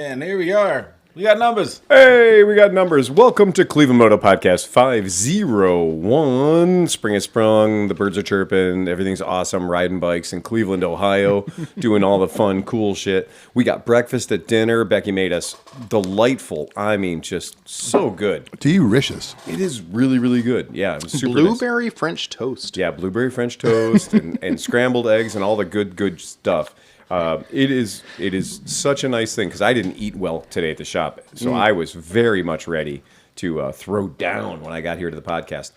And here we are. We got numbers. Hey, we got numbers. Welcome to ClevelandMoto Podcast 501. Spring has sprung, the birds are chirping, everything's awesome, riding bikes in Cleveland, Ohio, doing all the fun, cool shit. We got breakfast at dinner. Becky made us delightful. I mean, just so good. Delicious. It is really, really good. Yeah, it was super Blueberry nice. French toast. Yeah, blueberry French toast and scrambled eggs and all the good stuff. It is such a nice thing because I didn't eat well today at the shop, so I was very much ready to throw down when I got here to the podcast.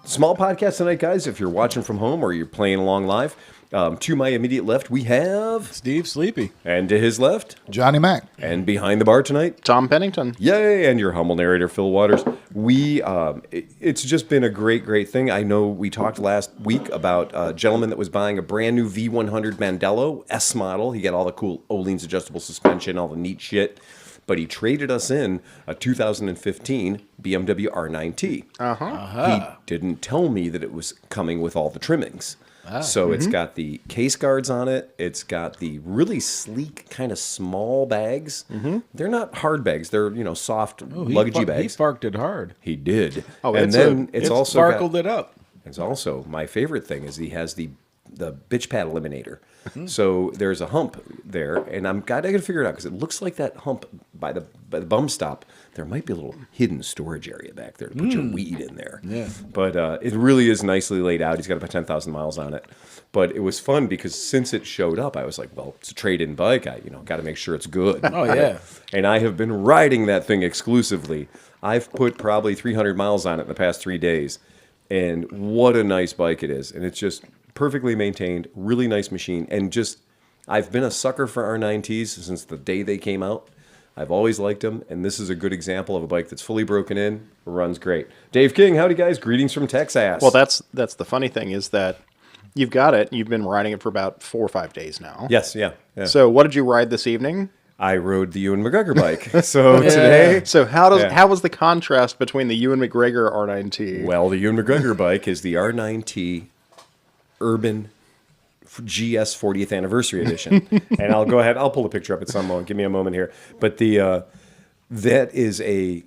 Small podcast tonight, guys. If you're watching from home or you're playing along live, to my immediate left we have Steve Sleepy. and to his left, Johnny Mac. and behind the bar tonight, Tom Pennington. yay, and your humble narrator, Phil Waters. It's just been a great thing. I know we talked last week about a gentleman that was buying a brand new V100 Mandello S model. He got all the cool Öhlins adjustable suspension, all the neat shit. But he traded us in a 2015 BMW R9T. He didn't tell me that it was coming with all the trimmings. So it's got the case guards on it. It's got the really sleek, kind of small bags. They're not hard bags. They're soft, luggagey bags. He sparked it hard. He did. Oh, and then It also sparkled it up. It's also my favorite thing is he has the bitch pad eliminator. So there's a hump there, and I gotta figure it out because it looks like that hump by the bum stop. There might be a little hidden storage area back there to put your weed in there. Yeah. But it really is nicely laid out. He's got about 10,000 miles on it. But it was fun because since it showed up, I was like, well, it's a trade-in bike. I got to make sure it's good. Oh, yeah. And I have been riding that thing exclusively. I've put probably 300 miles on it in the past 3 days. And what a nice bike it is. And it's just perfectly maintained, really nice machine. And just, I've been a sucker for R9Ts since the day they came out. I've always liked them, and this is a good example of a bike that's fully broken in, runs great. Dave King, howdy guys, greetings from Texas. Well, that's the funny thing is that you've got it. You've been riding it for about 4 or 5 days now. Yes, yeah. So what did you ride this evening? I rode the Ewan McGregor bike. So today... So how was the contrast between the Ewan McGregor R9T? Well, the Ewan McGregor bike is the R9T Urban GS 40th Anniversary Edition. And I'll go ahead, I'll pull a picture up at some moment. Give me a moment here. But that is a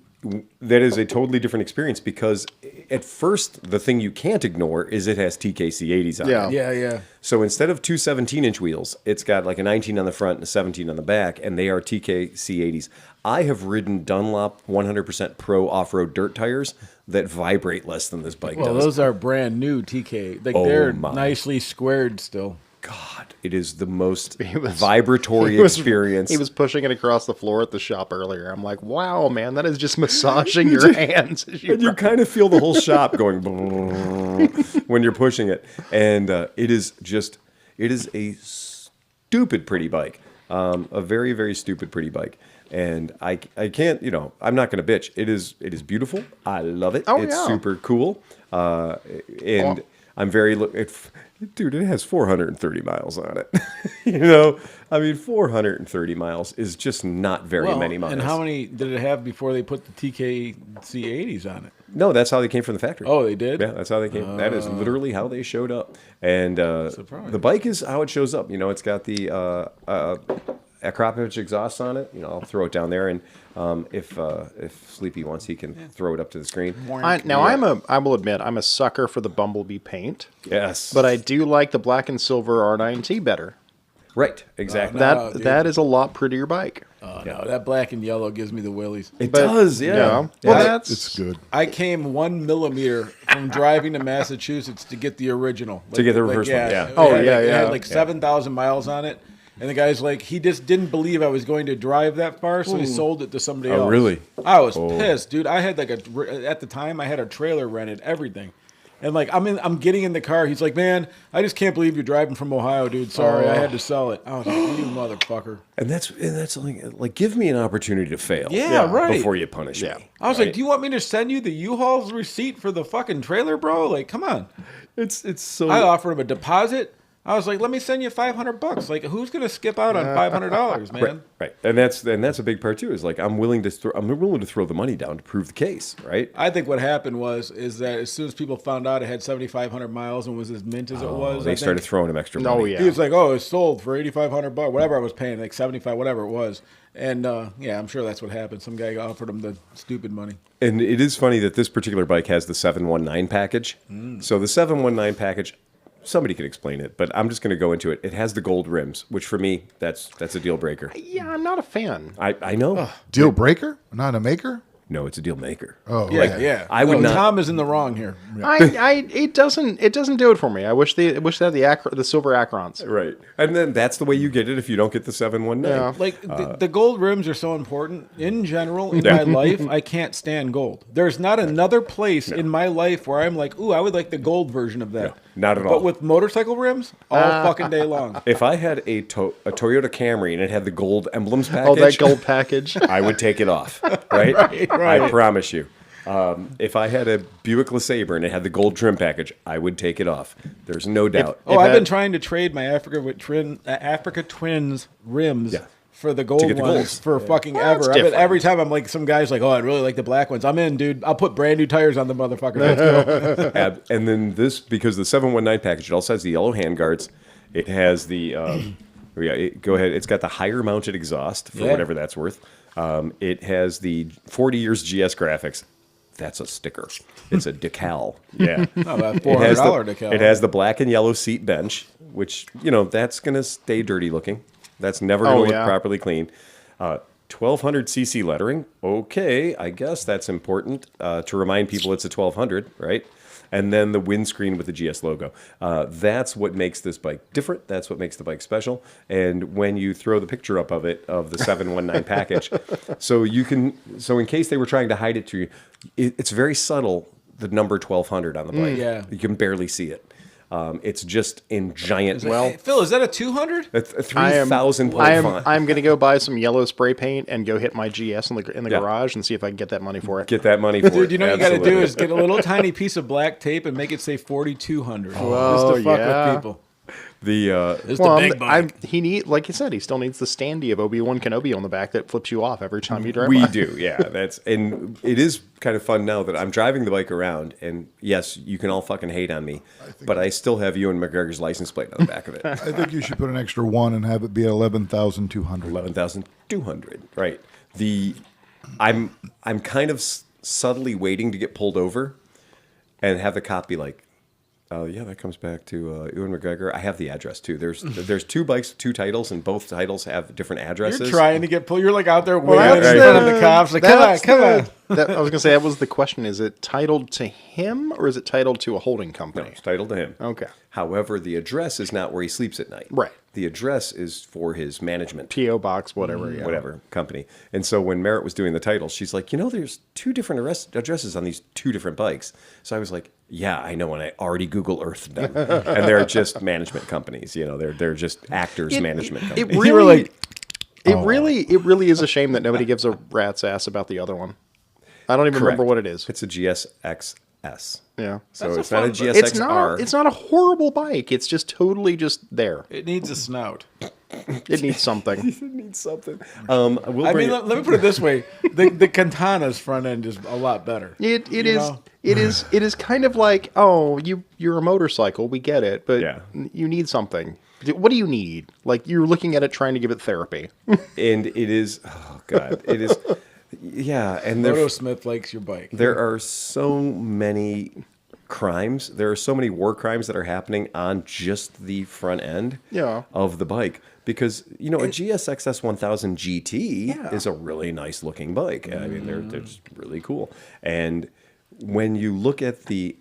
totally different experience because at first the thing you can't ignore is it has TKC 80s on it. Yeah. So instead of two 17-inch wheels, it's got like a 19 on the front and a 17 on the back, and they are TKC 80s. I have ridden Dunlop 100% Pro off-road dirt tires that vibrate less than this bike Well, does. those are brand new TK. Like, Oh, they're my. nicely squared still. God, it is the most vibratory experience. He was pushing it across the floor at the shop earlier. I'm like, wow, man, that is just massaging your hands. As And you kind of feel the whole shop going when you're pushing it. And it is a stupid pretty bike. A very, very stupid pretty bike. And I can't, I'm not going to bitch. It is beautiful. I love it. Oh, it's yeah. super cool. And I'm very, dude, it has 430 miles on it. 430 miles is just not very many miles. And how many did it have before they put the TKC 80s on it? No, that's how they came from the factory. Oh, they did? Yeah, that's how they came. That is literally how they showed up. And the bike is how it shows up. Ich got the Akrapovich exhaust on it. I'll throw it down there, and if Sleepy wants, he can throw it up to the screen. I will admit, I'm a sucker for the Bumblebee paint. Yes, But I do like the black and silver R9T better. right, exactly. That is a lot prettier bike. No, that black and yellow gives me the willies. It does, yeah. Well, It's good. I came 1 millimeter from driving to Massachusetts to get the original. To get the reverse one, yeah. It had like 7,000 miles on it. And the guy's like, he just didn't believe I was going to drive that far, so he sold it to somebody else. Oh, really? I was pissed, dude. I had at the time, I had a trailer rented, everything. And I'm getting in the car. He's like, man, I just can't believe you're driving from Ohio, dude. Sorry, I had to sell it. I was like, you motherfucker. And that's like give me an opportunity to fail. Yeah, right. Before you punish me. I was like, do you want me to send you the U-Haul's receipt for the fucking trailer, bro? Like, come on. It's so. I offered him a deposit, I was like, let me send you $500. Like, who's gonna skip out on $500, man? Right, and that's a big part too. Is like I'm willing to throw the money down to prove the case, right? I think what happened is that as soon as people found out it had 7,500 miles and was as mint as it was, They started throwing him extra money. Oh yeah. he was like, "Oh, it's sold for $8,500, whatever I was paying, like 75, whatever it was." And yeah, I'm sure that's what happened. Some guy offered him the stupid money. And it is funny that this particular bike has the 719 package. So the 719 package, somebody could explain it, but I'm just going to go into it. It has the gold rims, which for me, that's a deal breaker. Yeah, I'm not a fan. I know. Deal breaker, not a maker. No, it's a deal maker. Oh, Yeah, yeah. I would not- Tom is in the wrong here. It doesn't do it for me. I wish they had the silver Acrons. Right. And then that's the way you get it if you don't get the 719. Yeah. Like the gold rims are so important in general in my life. I can't stand gold. There's not another place in my life where I'm like, ooh, I would like the gold version of that. Not at all. But with motorcycle rims, all fucking day long. If I had a Toyota Camry and it had the gold emblems package, Oh, that gold package. I would take it off. Right? Right. I promise you. If I had a Buick LeSabre and it had the gold trim package, I would take it off. There's no doubt. I've been trying to trade my Africa Twins rims for the gold get the ones golds. for fucking That's ever. I mean, different. every time I'm like, some guy's like, "Oh, I really like the black ones." I'm in, dude. I'll put brand new tires on the motherfucker. Let's go. And then this, because the 719 package, it also has the yellow handguards. It has the, go ahead. It's got the higher mounted exhaust for whatever that's worth. It has the 40 years GS graphics. That's a sticker. It's a decal. Yeah. Oh, about It has $400 the- decal. It has the black and yellow seat bench, which, that's going to stay dirty looking. That's never going to look properly clean. 1200cc lettering. Okay, I guess that's important to remind people it's a 1200, right? And then the windscreen with the GS logo. That's what makes this bike different. That's what makes the bike special. And when you throw the picture up of it, of the 719 package, so in case they were trying to hide it to you, it's very subtle, the number 1200 on the bike. Yeah. You can barely see it. It's just in giant, Hey, Phil, is that a 200? a 3,000 font. I'm going to go buy some yellow spray paint and go hit my GS in the garage and see if I can get that money for it. Get that money for it. Dude, you know what you got to Absolutely. do is get a little tiny piece of black tape and make it say 4,200. Oh, just to fuck yeah. with people. The It's the big bike. He like you said, he still needs the standee of Obi-Wan Kenobi on the back that flips you off every time you drive we by. do, yeah. And it is kind of fun now that I'm driving the bike around, and yes, you can all fucking hate on me, but I still have Ewan McGregor's license plate on the back of it. I think you should put an extra one and have it be 11,200. 11,200, right? I'm kind of subtly waiting to get pulled over, and have the cop be like, "Oh yeah, that comes back to Ewan McGregor." I have the address too. There's two bikes, two titles, and both titles have different addresses. You're trying to get pulled. You're like out there waiting that's in front of the cops. Like, come on. I was going to say, that was the question. Is it titled to him or is it titled to a holding No, company? it's titled to him. Okay. However, the address is not where he sleeps at night. Right. The address is for his management. P.O. box, whatever. Yeah. Whatever company. And so when Merritt was doing the title, she's like, there's two different addresses on these two different bikes. So I was like, yeah, I know, and I already Google Earthed them, and they're just management companies. They're just actors' management companies. You were like, It really is a shame that nobody gives a rat's ass about the other one. I don't even remember what it is. It's a GSXS. Yeah. So That's it's a not a fun bike. GSXR. It's not a horrible bike. It's just totally just there. it needs a snout. It needs something. It needs something. We'll I bring mean, it. let me put it this way: the Quintana's front end is a lot better. It You is know? it is kind of like, oh, you're a motorcycle, we get it, but Yeah. you need something. What do you need? Like, you're looking at it trying to give it therapy. And it is, oh God, it is, yeah. And Moto Smith likes your bike. there are so many crimes. There are so many war crimes that are happening on just the front end of the bike. Because, a GSXS 1000 GT is a really nice looking bike. I mean, they're just really cool. And when you look at the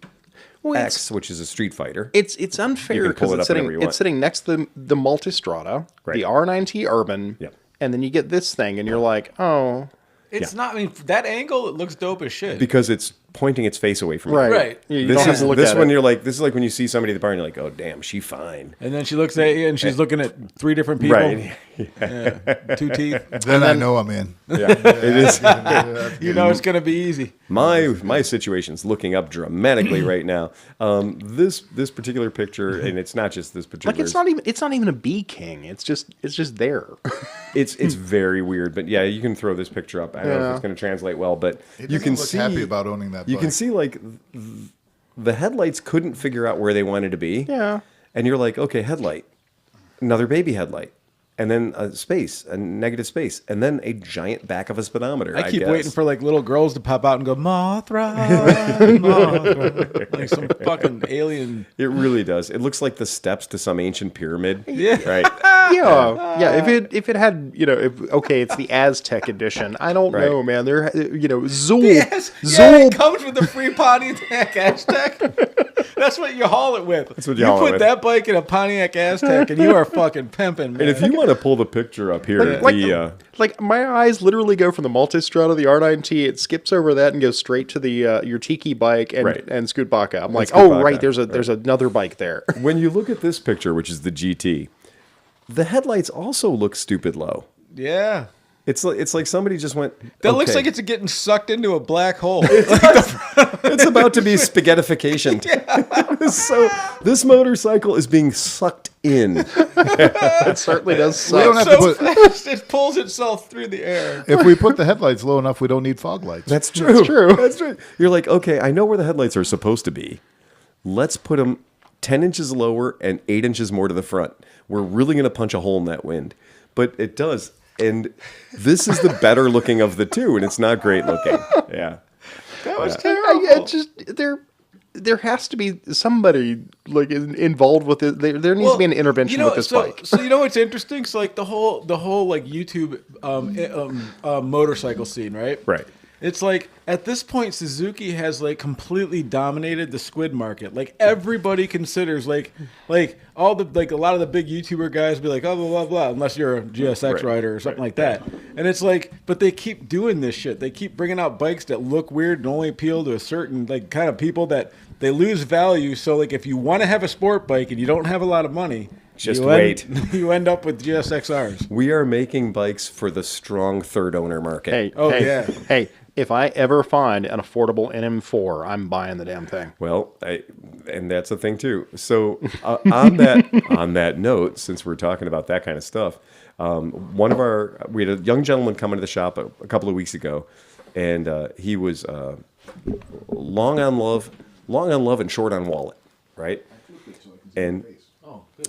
X, which is a Street Fighter. It's unfair You can pull because it up whenever you want. it's sitting next to the Multistrada, Right. the R9T Urban, Yep. and then you get this thing, and you're like, oh, It's not. I mean, that angle, it looks dope as shit. Because it's pointing its face away from you. Right. Right. You This don't have is to look this at one. it. You're like, this is like when you see somebody at the bar and you're like, oh damn, she fine. And then she looks at you and she's looking at 3 different people. Right. Yeah. 2 teeth. Then I know I'm in. Yeah. It is. You know it's gonna be easy. My situation's looking up dramatically right now. This particular picture, and it's not just this particular. Like it's not even a bee king. It's just there. It's very weird, but yeah, you can throw this picture up. I don't know if it's going to translate well, but It you doesn't can look see happy about owning that You bike. can see like the headlights couldn't figure out where they wanted to be. Yeah. And you're like, okay, headlight, another baby headlight, and then a space, a negative space, and then a giant back of a speedometer. I keep guess. waiting for like little girls to pop out and go Mothra, Mothra, like some fucking alien. It really does. It looks like the steps to some ancient pyramid. Yeah. Right. Yeah. If it had, it's the Aztec edition. I don't Right. know, man. There, Zool. Yes, Zool. it comes with the free Pontiac Aztec. That's what you haul it with. That's what you haul it put with. that bike in a Pontiac Aztec, and you are fucking pimping, man. And if you want to pull the picture up here, Like my eyes literally go from the Multistrada, the R9T. It skips over that and goes straight to the your Tiki bike and Right. and Scoot Baka. I'm like, Scoot oh Baka, right, there's another bike there. when you look at this picture, which is the GT, the headlights also look stupid low. yeah. It's like somebody just went. That looks okay, like it's getting sucked into a black hole. it's about to be spaghettification. So this motorcycle is being sucked in. It certainly does We don't suck. have to so put, fast, it pulls itself through the air. if we put the headlights low enough, we don't need fog lights. That's true. That's true. That's true. You're like, okay, I know where the headlights are supposed to be. Let's put them 10 inches lower and 8 inches more to the front. We're really going to punch a hole in that wind. But it does. And this is the better looking of the two, and it's not great looking. Yeah. That was terrible. There has to be somebody like involved with it. There needs to be an intervention with this bike. So you know what's interesting? So like the whole like YouTube motorcycle scene, right? Right. It's like at this point Suzuki has like completely dominated the squid market. Like everybody considers like all the like a lot of the big YouTuber guys be like, oh blah blah blah, unless you're a GSX Right. rider or something like that. And it's like, but they keep doing this shit. They keep bringing out bikes that look weird and only appeal to a certain like kind of people that they lose value. So like if you want to have a sport bike and you don't have a lot of money, Just you wait. you end up with GSXRs. We are making bikes for the strong third owner market. Hey, Oh, hey, yeah. hey! If I ever find an affordable NM4, I'm buying the damn thing. Well, and that's the thing too. So on that note, since we're talking about that kind of stuff, we had a young gentleman come into the shop a couple of weeks ago, and he was long on love and short on wallet, right? And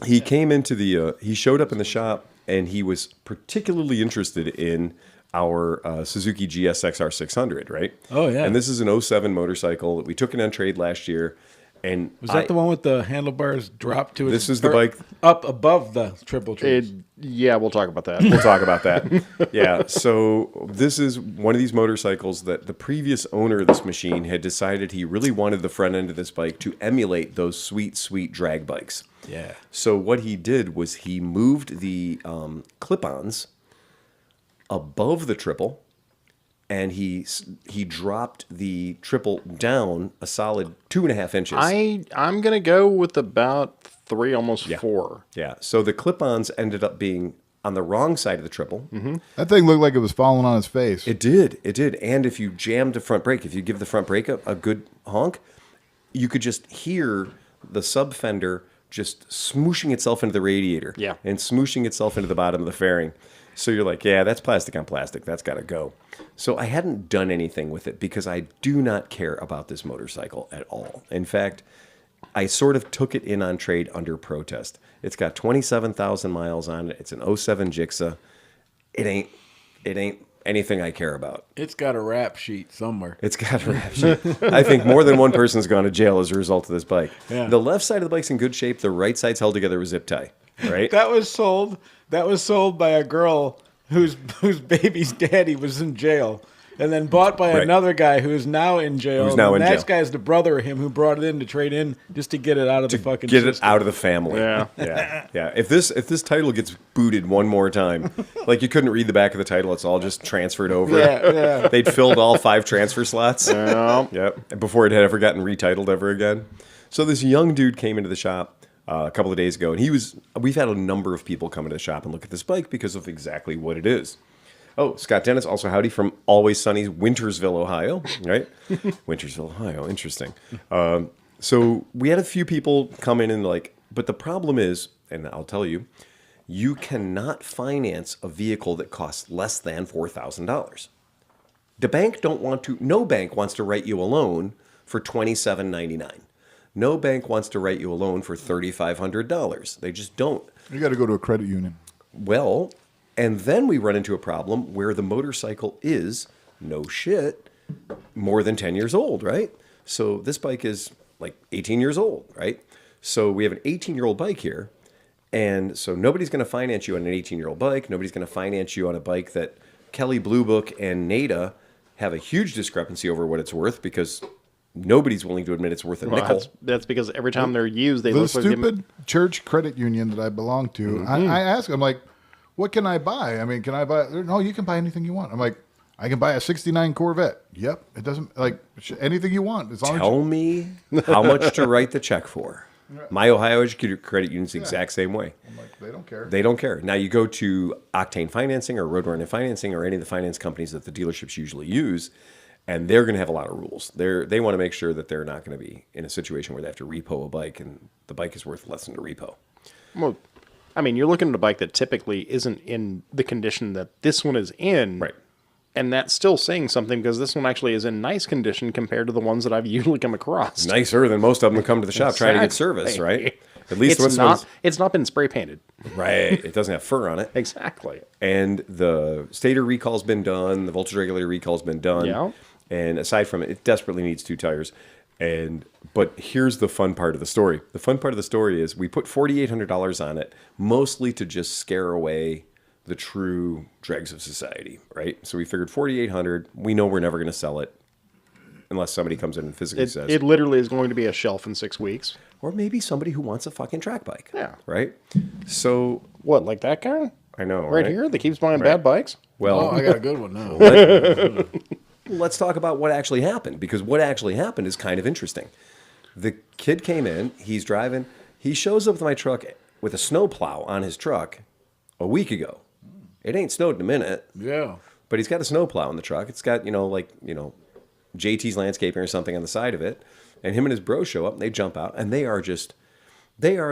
he came into he showed up in the shop, and he was particularly interested in our Suzuki GSXR 600, right? Oh, yeah. And this is an 07 motorcycle that we took it on trade last year. And Was that the one with the handlebars dropped to it? This is the bike up above the triple trees. Yeah, we'll talk about that. We'll talk about that. Yeah. So this is one of these motorcycles that the previous owner of this machine had decided he really wanted the front end of this bike to emulate those sweet, sweet drag bikes. Yeah. So what he did was he moved the clip-ons above the triple, and he dropped the triple down a solid 2.5 inches. I'm gonna go with about 3, almost 4. Yeah. So the clip-ons ended up being on the wrong side of the triple. Mm-hmm. That thing looked like it was falling on his face. It did. And if you jammed the front brake, if you give the front brake a good honk, you could just hear the sub fender just smooshing itself into the radiator. Yeah. And smooshing itself into the bottom of the fairing. So you're like, yeah, that's plastic on plastic. That's got to go. So I hadn't done anything with it because I do not care about this motorcycle at all. In fact, I sort of took it in on trade under protest. It's got 27,000 miles on it. It's an 07 Jixa. It ain't anything I care about. It's got a rap sheet somewhere. It's got a rap sheet. I think more than one person's gone to jail as a result of this bike. Yeah. The left side of the bike's in good shape. The right side's held together with zip tie. Right? That was sold by a girl whose baby's daddy was in jail. and then bought by Right. another guy who is now in jail. Who's now and in that jail. guy's the brother of him who brought it in to trade in just to get it out of the fucking Get it system. out of the family. Yeah. Yeah. If this title gets booted one more time, like you couldn't read the back of the title, it's all just transferred over. Yeah. They'd filled all 5 transfer slots. Yeah. Yep. Before it had ever gotten retitled ever again. So this young dude came into the shop a couple of days ago, and we've had a number of people come into the shop and look at this bike because of exactly what it is. Oh, Scott Dennis, also howdy from Always Sunny's Wintersville, Ohio, right? Wintersville, Ohio, interesting. So we had a few people come in and but the problem is, and I'll tell you, you cannot finance a vehicle that costs less than $4,000. The bank no bank wants to write you a loan for $27.99. No bank wants to write you a loan for $3,500. They just don't. You got to go to a credit union. Well, and then we run into a problem where the motorcycle is, no shit, more than 10 years old, right? So this bike is like 18 years old, right? So we have an 18-year-old bike here. And so nobody's going to finance you on an 18-year-old bike. Nobody's going to finance you on a bike that Kelly Blue Book and NADA have a huge discrepancy over what it's worth because nobody's willing to admit it's worth a nickel. That's because every time they're used, they The look like they- stupid church credit union that I belong to, I ask them, like, what can I buy? I mean, can I buy? No, you can buy anything you want. I'm like, I can buy a 69 Corvette. Yep. It doesn't, anything you want. As long as Tell me how much to write the check for. My Ohio Educator Credit Union's the exact same way. I'm like, they don't care. They don't care. Now you go to Octane Financing or Roadrunner Financing or any of the finance companies that the dealerships usually use, and they're going to have a lot of rules. They want to make sure that they're not going to be in a situation where they have to repo a bike and the bike is worth less than the repo. Well, I mean, you're looking at a bike that typically isn't in the condition that this one is in. Right. And that's still saying something because this one actually is in nice condition compared to the ones that I've usually come across. Nicer than most of them come to the shop trying to get service, right? At least It's not been spray painted. right. It doesn't have fur on it. Exactly. And the stator recall's been done. The voltage regulator recall's been done. Yeah. And aside from it, it desperately needs 2 tires. But here's the fun part of the story. The fun part of the story is we put $4,800 on it, mostly to just scare away the true dregs of society, right? So we figured $4,800. We know we're never going to sell it unless somebody comes in and physically says. It literally is going to be a shelf in 6 weeks. Or maybe somebody who wants a fucking track bike. Yeah. Right? So What, like that guy? I know, Right here that keeps buying bad bikes? Well, Oh, I got a good one now. let's talk about what actually happened, because what actually happened is kind of interesting. The kid came in, he's driving, he shows up with my truck with a snowplow on his truck a week ago. It ain't snowed in a minute, Yeah. but he's got a snowplow in the truck. It's got, JT's Landscaping or something on the side of it. And him and his bro show up, and they jump out, and they are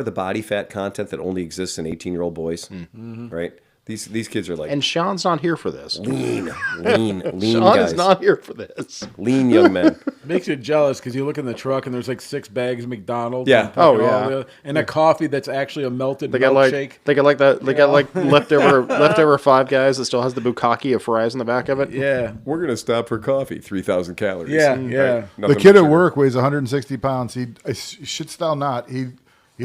the body fat content that only exists in 18-year-old boys, right? These kids are like And Sean's not here for this. lean Sean guys. is not here for this. Lean young men. Makes you jealous because you look in the truck and there's like 6 bags of McDonald's. Yeah. And fucking Oh, all yeah. and a coffee that's actually a melted They got milkshake. leftover Five Guys that still has the bukkake of fries in the back of it. Yeah. We're gonna stop for coffee. 3,000 calories. Yeah, Right? yeah. The Nothing kid but at sugar. work weighs 160 pounds. He shits thou not. He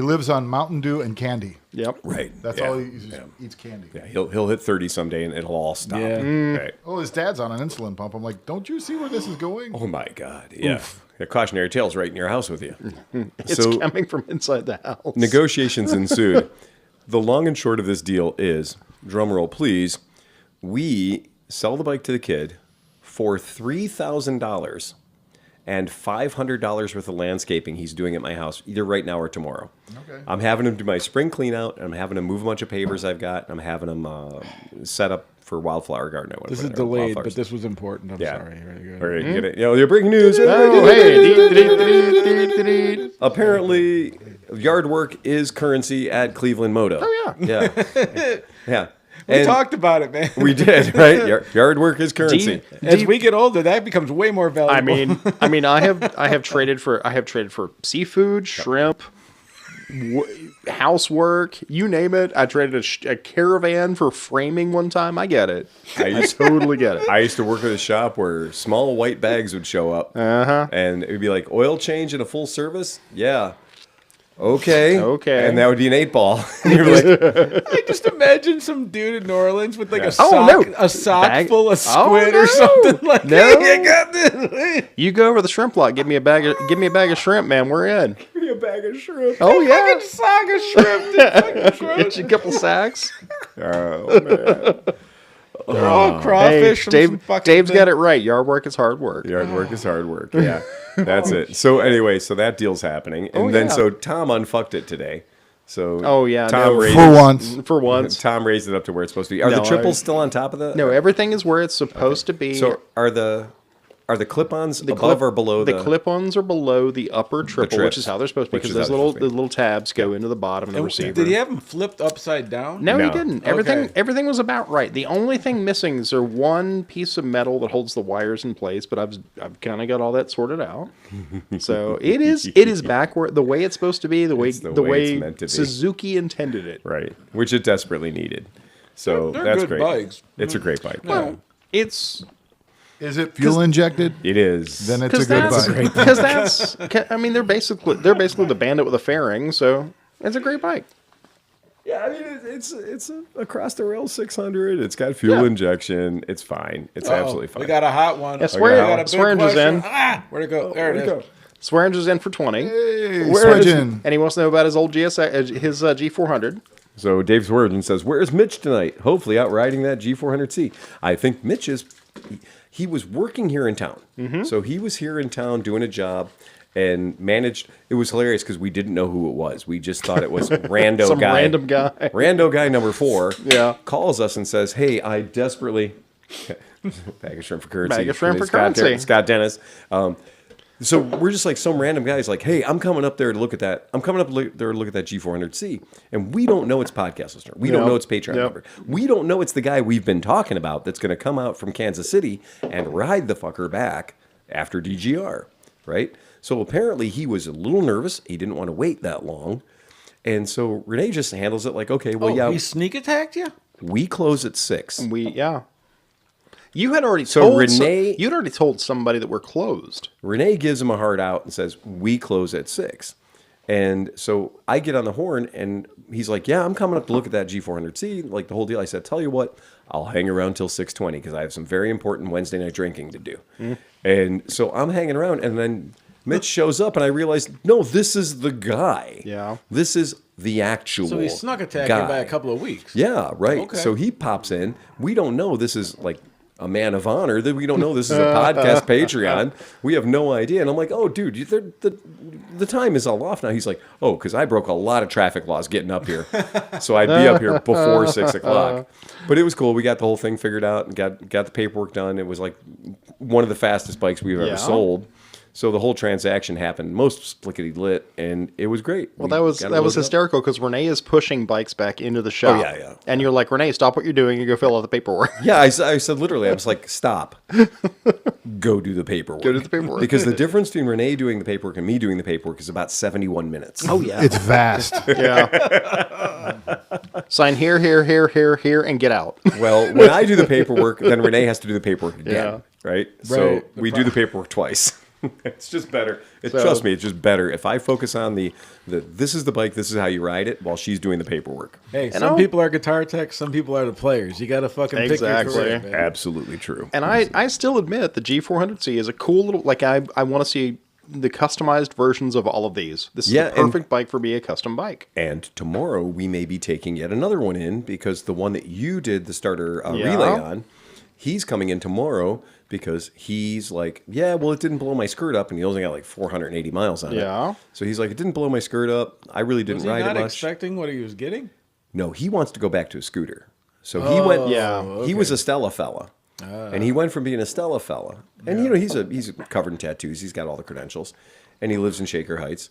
lives on Mountain Dew and candy. Yep. Right. That's yeah. all he just eats candy. Yeah, he'll hit 30 someday and it'll all stop. Yeah. Right. Oh, his dad's on an insulin pump. I'm like, don't you see where this is going? Oh my God. Yeah. A cautionary tale's right in your house with you. It's So coming from inside the house. negotiations ensued. The long and short of this deal is, drumroll please, we sell the bike to the kid for $3,000 and $500 worth of landscaping he's doing at my house, either right now or tomorrow. Okay. I'm having him do my spring clean out, and I'm having him move a bunch of pavers I've got, and I'm having him set up for wildflower garden. This is delayed, but this was important. I'm sorry. Very good. All right, get it. You're breaking news. Oh, hey. Apparently, yard work is currency at ClevelandMoto. Oh, yeah. Yeah. Yeah. We talked about it, man. We did, right? Yard work is currency. As we get older, that becomes way more valuable. I mean, I have traded for seafood, shrimp, housework, you name it. I traded a caravan for framing one time. I get it. I totally get it. I used to work at a shop where small white bags would show up, and it would be like oil change and a full service. Yeah, Okay. Okay. And that would be an 8-ball. You're like, I just imagine some dude in New Orleans with like a Oh, sock Bag- full of Oh, squid no. or something like No. Hey, I got this. You go over the shrimp lot, give me a bag of shrimp, man. We're in. a bag of shrimp. Oh yeah. Fucking sock of shrimp. Dude, fucking gross. Get you a couple sacks. Oh, man. They're all Hey, crawfish. from some fucking Dave's thing. got it right. Yard work is hard work. Yard work is hard work. Yeah, that's it. So anyway, so that deal's happening, and then yeah. so Tom unfucked it today. So Oh, yeah, Tom no. raised For once. For once. Tom raised it up to where it's supposed to be. Are No, the triples still on top of the? No, everything is where it's supposed to be. So are the clip-ons above or below the clip-ons are below the upper triple, which trips, is how they're supposed to be, which because is those how they're supposed to be. little tabs go into the bottom of the receiver. Did he have them flipped upside down? No, No. he didn't. Okay. Everything was about right. The only thing missing is there one piece of metal that holds the wires in place, but I've kind of got all that sorted out. So it is back where the way it's supposed to be, the way It's the way it's meant to be. Suzuki intended it. right, which it desperately needed. So They're that's good great. bikes. It's a great bike. Well, it's Is it fuel injected? It is. Then it's a good bike. because that's I mean they're basically the Bandit with a fairing, so it's a great bike. Yeah, I mean it's a across the rail 600. It's got fuel Yeah. injection. It's fine. It's absolutely fine. We got a hot one. Yeah, Swear- We got a big Swearinger's question. in. Where'd it go? There it is. Swearinger's in for 20. Hey, Where is- Swedgen. And he wants to know about his old his G400. So Dave Swerden says, "Where's Mitch tonight? Hopefully out riding that G400C." I think Mitch is. He was working here in town, so he was here in town doing a job, and managed. It was hilarious because we didn't know who it was. We just thought it was rando Some guy. random guy. Rando guy number 4. Yeah. Calls us and says, "Hey, I desperately." Bag of shrimp for currency. Bag of shrimp for Scott currency. Scott Dennis. So we're just like some random guys like, hey, I'm coming up there to look at that. I'm coming up there to look at that G400C. And we don't know it's podcast listener. We don't Yep. know it's Patreon Yep. member. We don't know it's the guy we've been talking about that's going to come out from Kansas City and ride the fucker back after DGR, right? So apparently he was a little nervous. He didn't want to wait that long. And so Renee just handles it like, okay, well, Oh, he sneak attacked you? we close at 6. You had already So told Renee- you'd already told somebody that we're closed. Renee gives him a hard out and says, we close at 6. And so I get on the horn and he's like, yeah, I'm coming up to look at that G400C, like the whole deal. I said, tell you what, I'll hang around till 6:20 because I have some very important Wednesday night drinking to do. And so I'm hanging around and then Mitch shows up and I realized, no, this is the guy. Yeah. This is the actual So he snuck attacked guy. you by a couple of weeks. Yeah, right. Okay. So he pops in. We don't know this is like a man of honor. That we don't know this is a podcast Patreon. We have no idea. And I'm like, oh, dude, the time is all off now. He's like, oh, because I broke a lot of traffic laws getting up here, so I'd be up here before 6 o'clock. But it was cool. We got the whole thing figured out and got the paperwork done. It was like one of the fastest bikes we've Yeah. ever sold. So the whole transaction happened most slickety lit, and it was great. Well, that was hysterical because Renee is pushing bikes back into the shop. yeah, yeah. And you're like, Renee, stop what you're doing and go fill out the paperwork. Yeah, I said literally, I was like, stop. Go do the paperwork. Go do the paperwork. Because the difference between Renee doing the paperwork and me doing the paperwork is about 71 minutes. Oh yeah. It's vast. Yeah. Sign here, and get out. Well, when I do the paperwork, then Renee has to do the paperwork again. Yeah. Right? So Right. we do the paperwork twice. It's just better. So- Trust me, it's just better if I focus on the this is the bike, this is how you ride it, while she's doing the paperwork. Hey, some I'll- people are guitar techs, some people are the players. You got to fucking pick Exactly. your career, man. Absolutely true. And I still admit the G400C is a cool little, like I want to see the customized versions of all of these. This is Yeah, the perfect bike for me, a custom bike. And tomorrow we may be taking yet another one in because the one that you did the starter Yeah. relay on, he's coming in tomorrow because he's like, yeah, well, it didn't blow my skirt up, and he only got like 480 miles on Yeah. it. So he's like, it didn't blow my skirt up. I really didn't Was he ride not it much. expecting what he was getting? No, he wants to go back to a scooter. So he went. Yeah. He was a Stella fella, and he went from being a Stella fella, and you know he's covered in tattoos. He's got all the credentials, and he lives in Shaker Heights,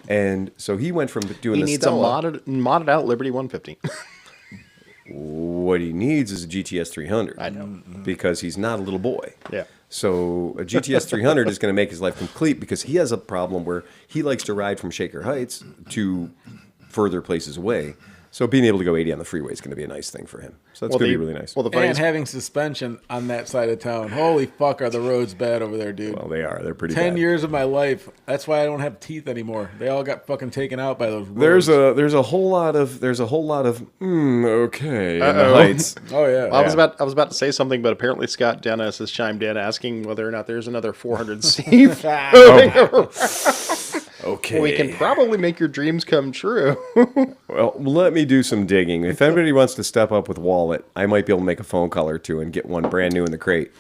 and so he went from doing He the needs Stella. a modded out Liberty 150. What he needs is a GTS 300. I know. Because he's not a little boy. Yeah. So a GTS 300 is going to make his life complete because he has a problem where he likes to ride from Shaker Heights to further places away. So being able to go 80 on the freeway is going to be a nice thing for him. So that's going to be really nice. Well, the And funniest, having suspension on that side of town. Holy fuck, are the roads bad over there, dude. Well, they are. They're pretty 10 bad. years of my life. That's why I don't have teeth anymore. They all got fucking taken out by those roads. There's a whole lot of okay in the heights. Oh, yeah. I was about to say something, but apparently Scott Dennis has chimed in asking whether or not there's another 400C. Okay. We can probably make your dreams come true. Well, let me do some digging. If anybody wants to step up with wallet, I might be able to make a phone call or two and get one brand new in the crate.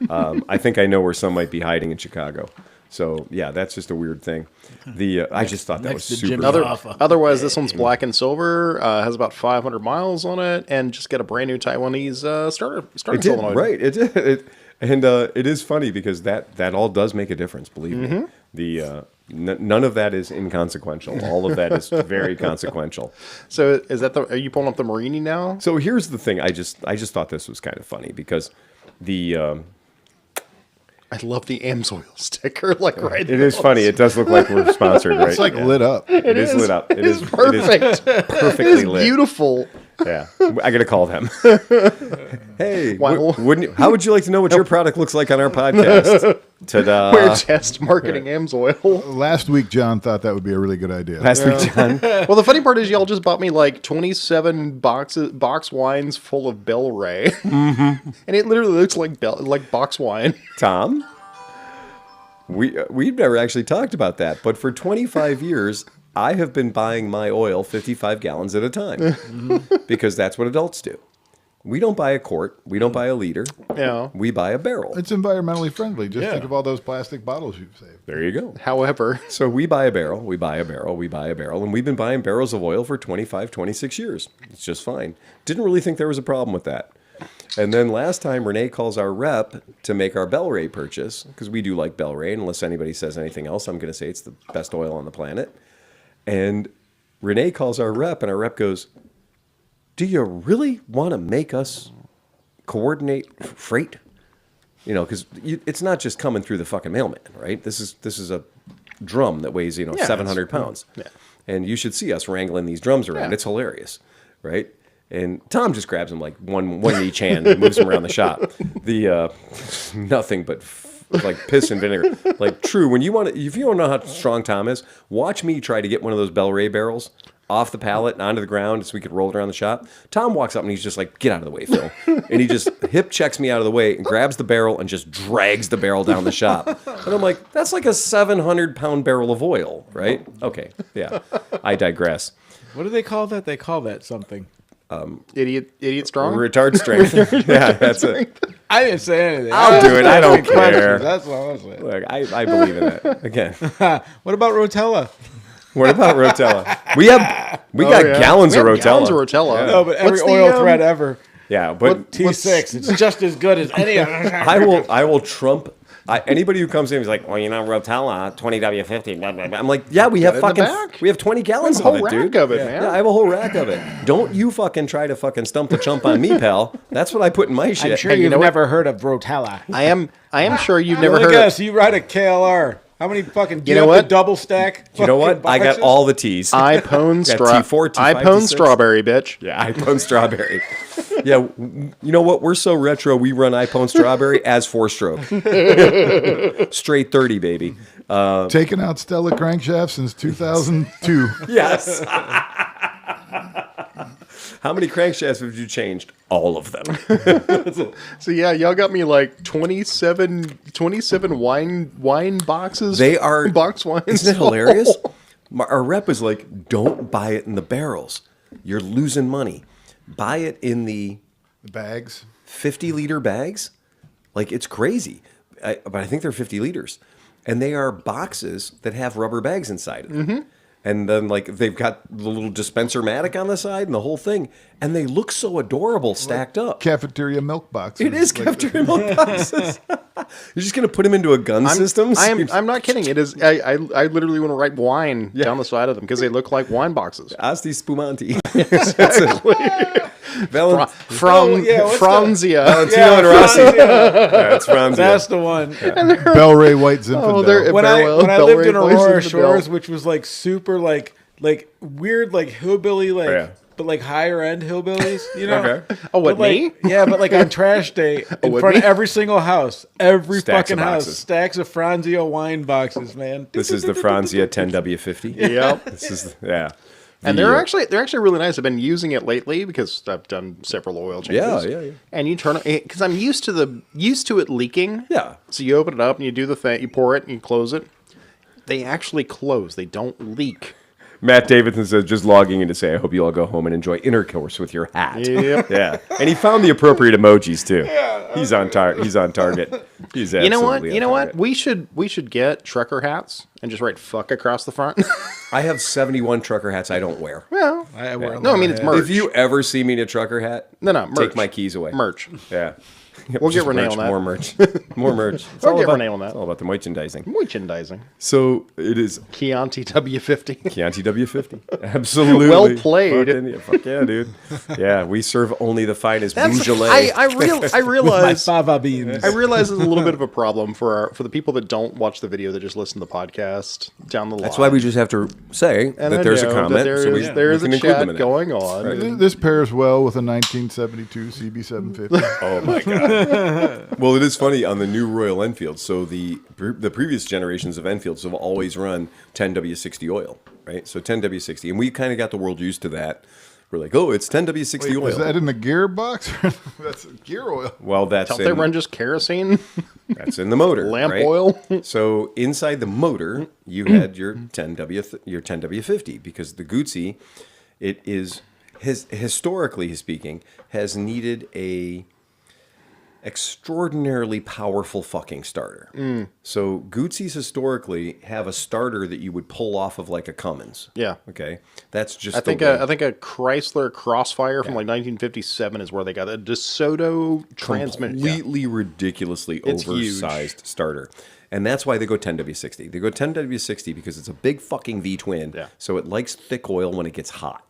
I think I know where some might be hiding in Chicago. So yeah, that's just a weird thing. I just thought that was to super. Jimmy fun. Hoffa. Otherwise, this one's black and silver, has about 500 miles on it, and just get a brand new Taiwanese starter It did, solenoid. right? It did. It is funny because that all does make a difference. Believe me, none of that is inconsequential. All of that is very consequential. So are you pulling up the Marini now? So here's the thing. I just thought this was kind of funny because I love the Amsoil sticker, right it is funny. It does look like we're sponsored, right? It's like lit up. It is lit up. It is perfect. perfectly It is lit. beautiful. Yeah, I gotta call them. Hey, Why- wouldn't you? How would you like to know what your product looks like on our podcast? Ta-da! We're just marketing Amsoil. Last week, John thought that would be a really good idea. Last week, John. Well, the funny part is y'all just bought me 27 box wines full of Bell Ray, and it literally looks like box wine. Tom, we've never actually talked about that, but for 25 years, I have been buying my oil 55 gallons at a time because that's what adults do. We don't buy a quart. We don't buy a liter. Yeah. We buy a barrel. It's environmentally friendly. Just think of all those plastic bottles you've saved. There you go. However, So we buy a barrel, we buy a barrel, we buy a barrel, and we've been buying barrels of oil for 25, 26 years. It's just fine. Didn't really think there was a problem with that. And then last time, Renee calls our rep to make our Bel-Ray purchase, because we do like Bel-Ray, and unless anybody says anything else, I'm going to say it's the best oil on the planet. And Renee calls our rep, and our rep goes, do you really want to make us coordinate freight? You know, because it's not just coming through the fucking mailman, right? This is a drum that weighs 700 pounds, and you should see us wrangling these drums around. Yeah. It's hilarious, right? And Tom just grabs them like one in each hand and moves them around the shop. The nothing but like piss and vinegar. Like true, if you don't know how strong Tom is, watch me try to get one of those Bel-Ray barrels off the pallet and onto the ground so we could roll it around the shop. Tom walks up and he's just like, get out of the way, Phil. And he just hip checks me out of the way and grabs the barrel and just drags the barrel down the shop. And I'm like, that's like a 700-pound barrel of oil, right? Okay, yeah. I digress. What do they call that? They call that something. idiot strong. Retard strength. Yeah, that's it. I didn't say anything. I'll do it. I don't care. That's what I was saying. Look, I believe in that. Again, What about Rotella? what about Rotella? We got gallons of Rotella. Gallons of Rotella. No, but every What's the, oil thread ever. Yeah, but T6. It's just as good as any other. I will trump anybody who comes in and is like, well, Rotella, 20W50. Blah, blah, blah. I'm like, yeah, we have in the fucking back. we have 20 gallons a whole of it, rack dude. of it, man. Yeah, I have a whole rack of it. Don't you fucking try to fucking stump the chump on me, pal. That's what I put in my shit. I'm sure Hey, you you've know what? never heard of Rotella. I am sure you've never Let me heard guess, of you ride a KLR. How many fucking You know the what? double stack? You know what? fucking I got boxes? all the T's. iPone Got T4, T5, iPone T6. strawberry, bitch. Yeah, iPhone strawberry. Yeah, you know what? We're so retro. We run iPhone strawberry as 4-stroke, straight 30, baby. Taking out Stella crankshaft since 2002. Yes. How many crankshafts have you changed? All of them. So yeah, y'all got me 27 wine boxes. They are box wines. Isn't it hilarious? Our rep was like, "Don't buy it in the barrels. You're losing money. Buy it in the Bags. 50-liter bags. Like it's crazy, but I think they're 50 liters, and they are boxes that have rubber bags inside of them." Mm-hmm. And then, they've got the little dispenser-matic on the side and the whole thing. And they look so adorable stacked up. Cafeteria milk boxes. It is cafeteria milk boxes. You're just going to put them into a gun system? I'm not kidding. It is. I literally want to write wine down the side of them because they look like wine boxes. Asti Spumanti. That's Franzia. Valentino and Rossi. Yeah, it's Franzia. That's the one. Bel-Ray White Zinfandel. they're- When Farewell, I lived in Bel-Ray places Aurora in the Shores, Bell. which was super like weird hillbilly but like higher end hillbillies, you know? Okay. Oh, what, But, like, me? Yeah, but like on trash day, in what, front me? of every single house, every Stacks of fucking house, boxes. stacks of Franzia wine boxes, man. This is the Franzia 10W50. Yep. This is yeah. And The, they're actually really nice. I've been using it lately because I've done several oil changes. Yeah. And you turn it because I'm used to it leaking. Yeah. So you open it up and you do the thing. You pour it and you close it. They actually close. They don't leak. Matt Davidson says, just logging in to say, I hope you all go home and enjoy intercourse with your hat. Yep. Yeah. And he found the appropriate emojis, too. He's on target. He's absolutely You know what? on You know what? target. We should get trucker hats and just write "fuck" across the front. I have 71 trucker hats I don't wear. Well, I wear a no, I lot mean of it's hats. merch. If you ever see me in a trucker hat, no, merch. take my keys away. Merch. Yeah. We'll Just get Renee merch, on that. More merch. More merch. It's We'll all get about, Renee on that. It's all about the merchandising. Merchandising. So it is Chianti W50. Chianti W50. Absolutely. Well played. Fuck yeah, dude. Yeah, we serve only the finest That's Beaujolais. I My realize fava beans. I realize it's a little bit of a problem for the people that don't watch the video that just listen to the podcast down the line. That's why we just have to say And that I there's a know comment. that so we there's can a include them chat in it. going on. This pairs well with a 1972 CB750. Oh my god! Well, it is funny on the new Royal Enfield. So the previous generations of Enfields have always run 10W60 oil, right? So 10W60, and we kind of got the world used to that. We're like, oh, it's 10W60 oil. Is that in the gearbox? That's gear oil. Well, that's Don't they run just kerosene, that's in the motor, lamp right? oil? So inside the motor, you had your 10W50 because the Guzzi, it is historically speaking, has needed a extraordinarily powerful fucking starter. So Guzzis historically have a starter that you would pull off of like a Cummins. Yeah. Okay. That's just I think a Chrysler Crossfire from like 1957 is where they got a DeSoto transmission. completely ridiculously It's oversized starter. And that's why they go 10W60. They go 10W60 because it's a big fucking V-twin. Yeah. So it likes thick oil when it gets hot.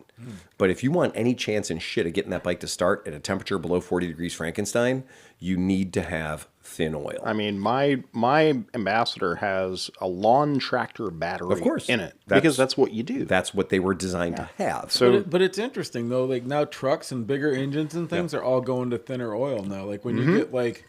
But if you want any chance in shit of getting that bike to start at a temperature below 40 degrees Frankenstein, you need to have thin oil. I mean, my Ambassador has a lawn tractor battery Of course. in it That's- because that's what you do. That's what they were designed to have. So But it's interesting though. Like now, trucks and bigger engines and things are all going to thinner oil now. Like when you get like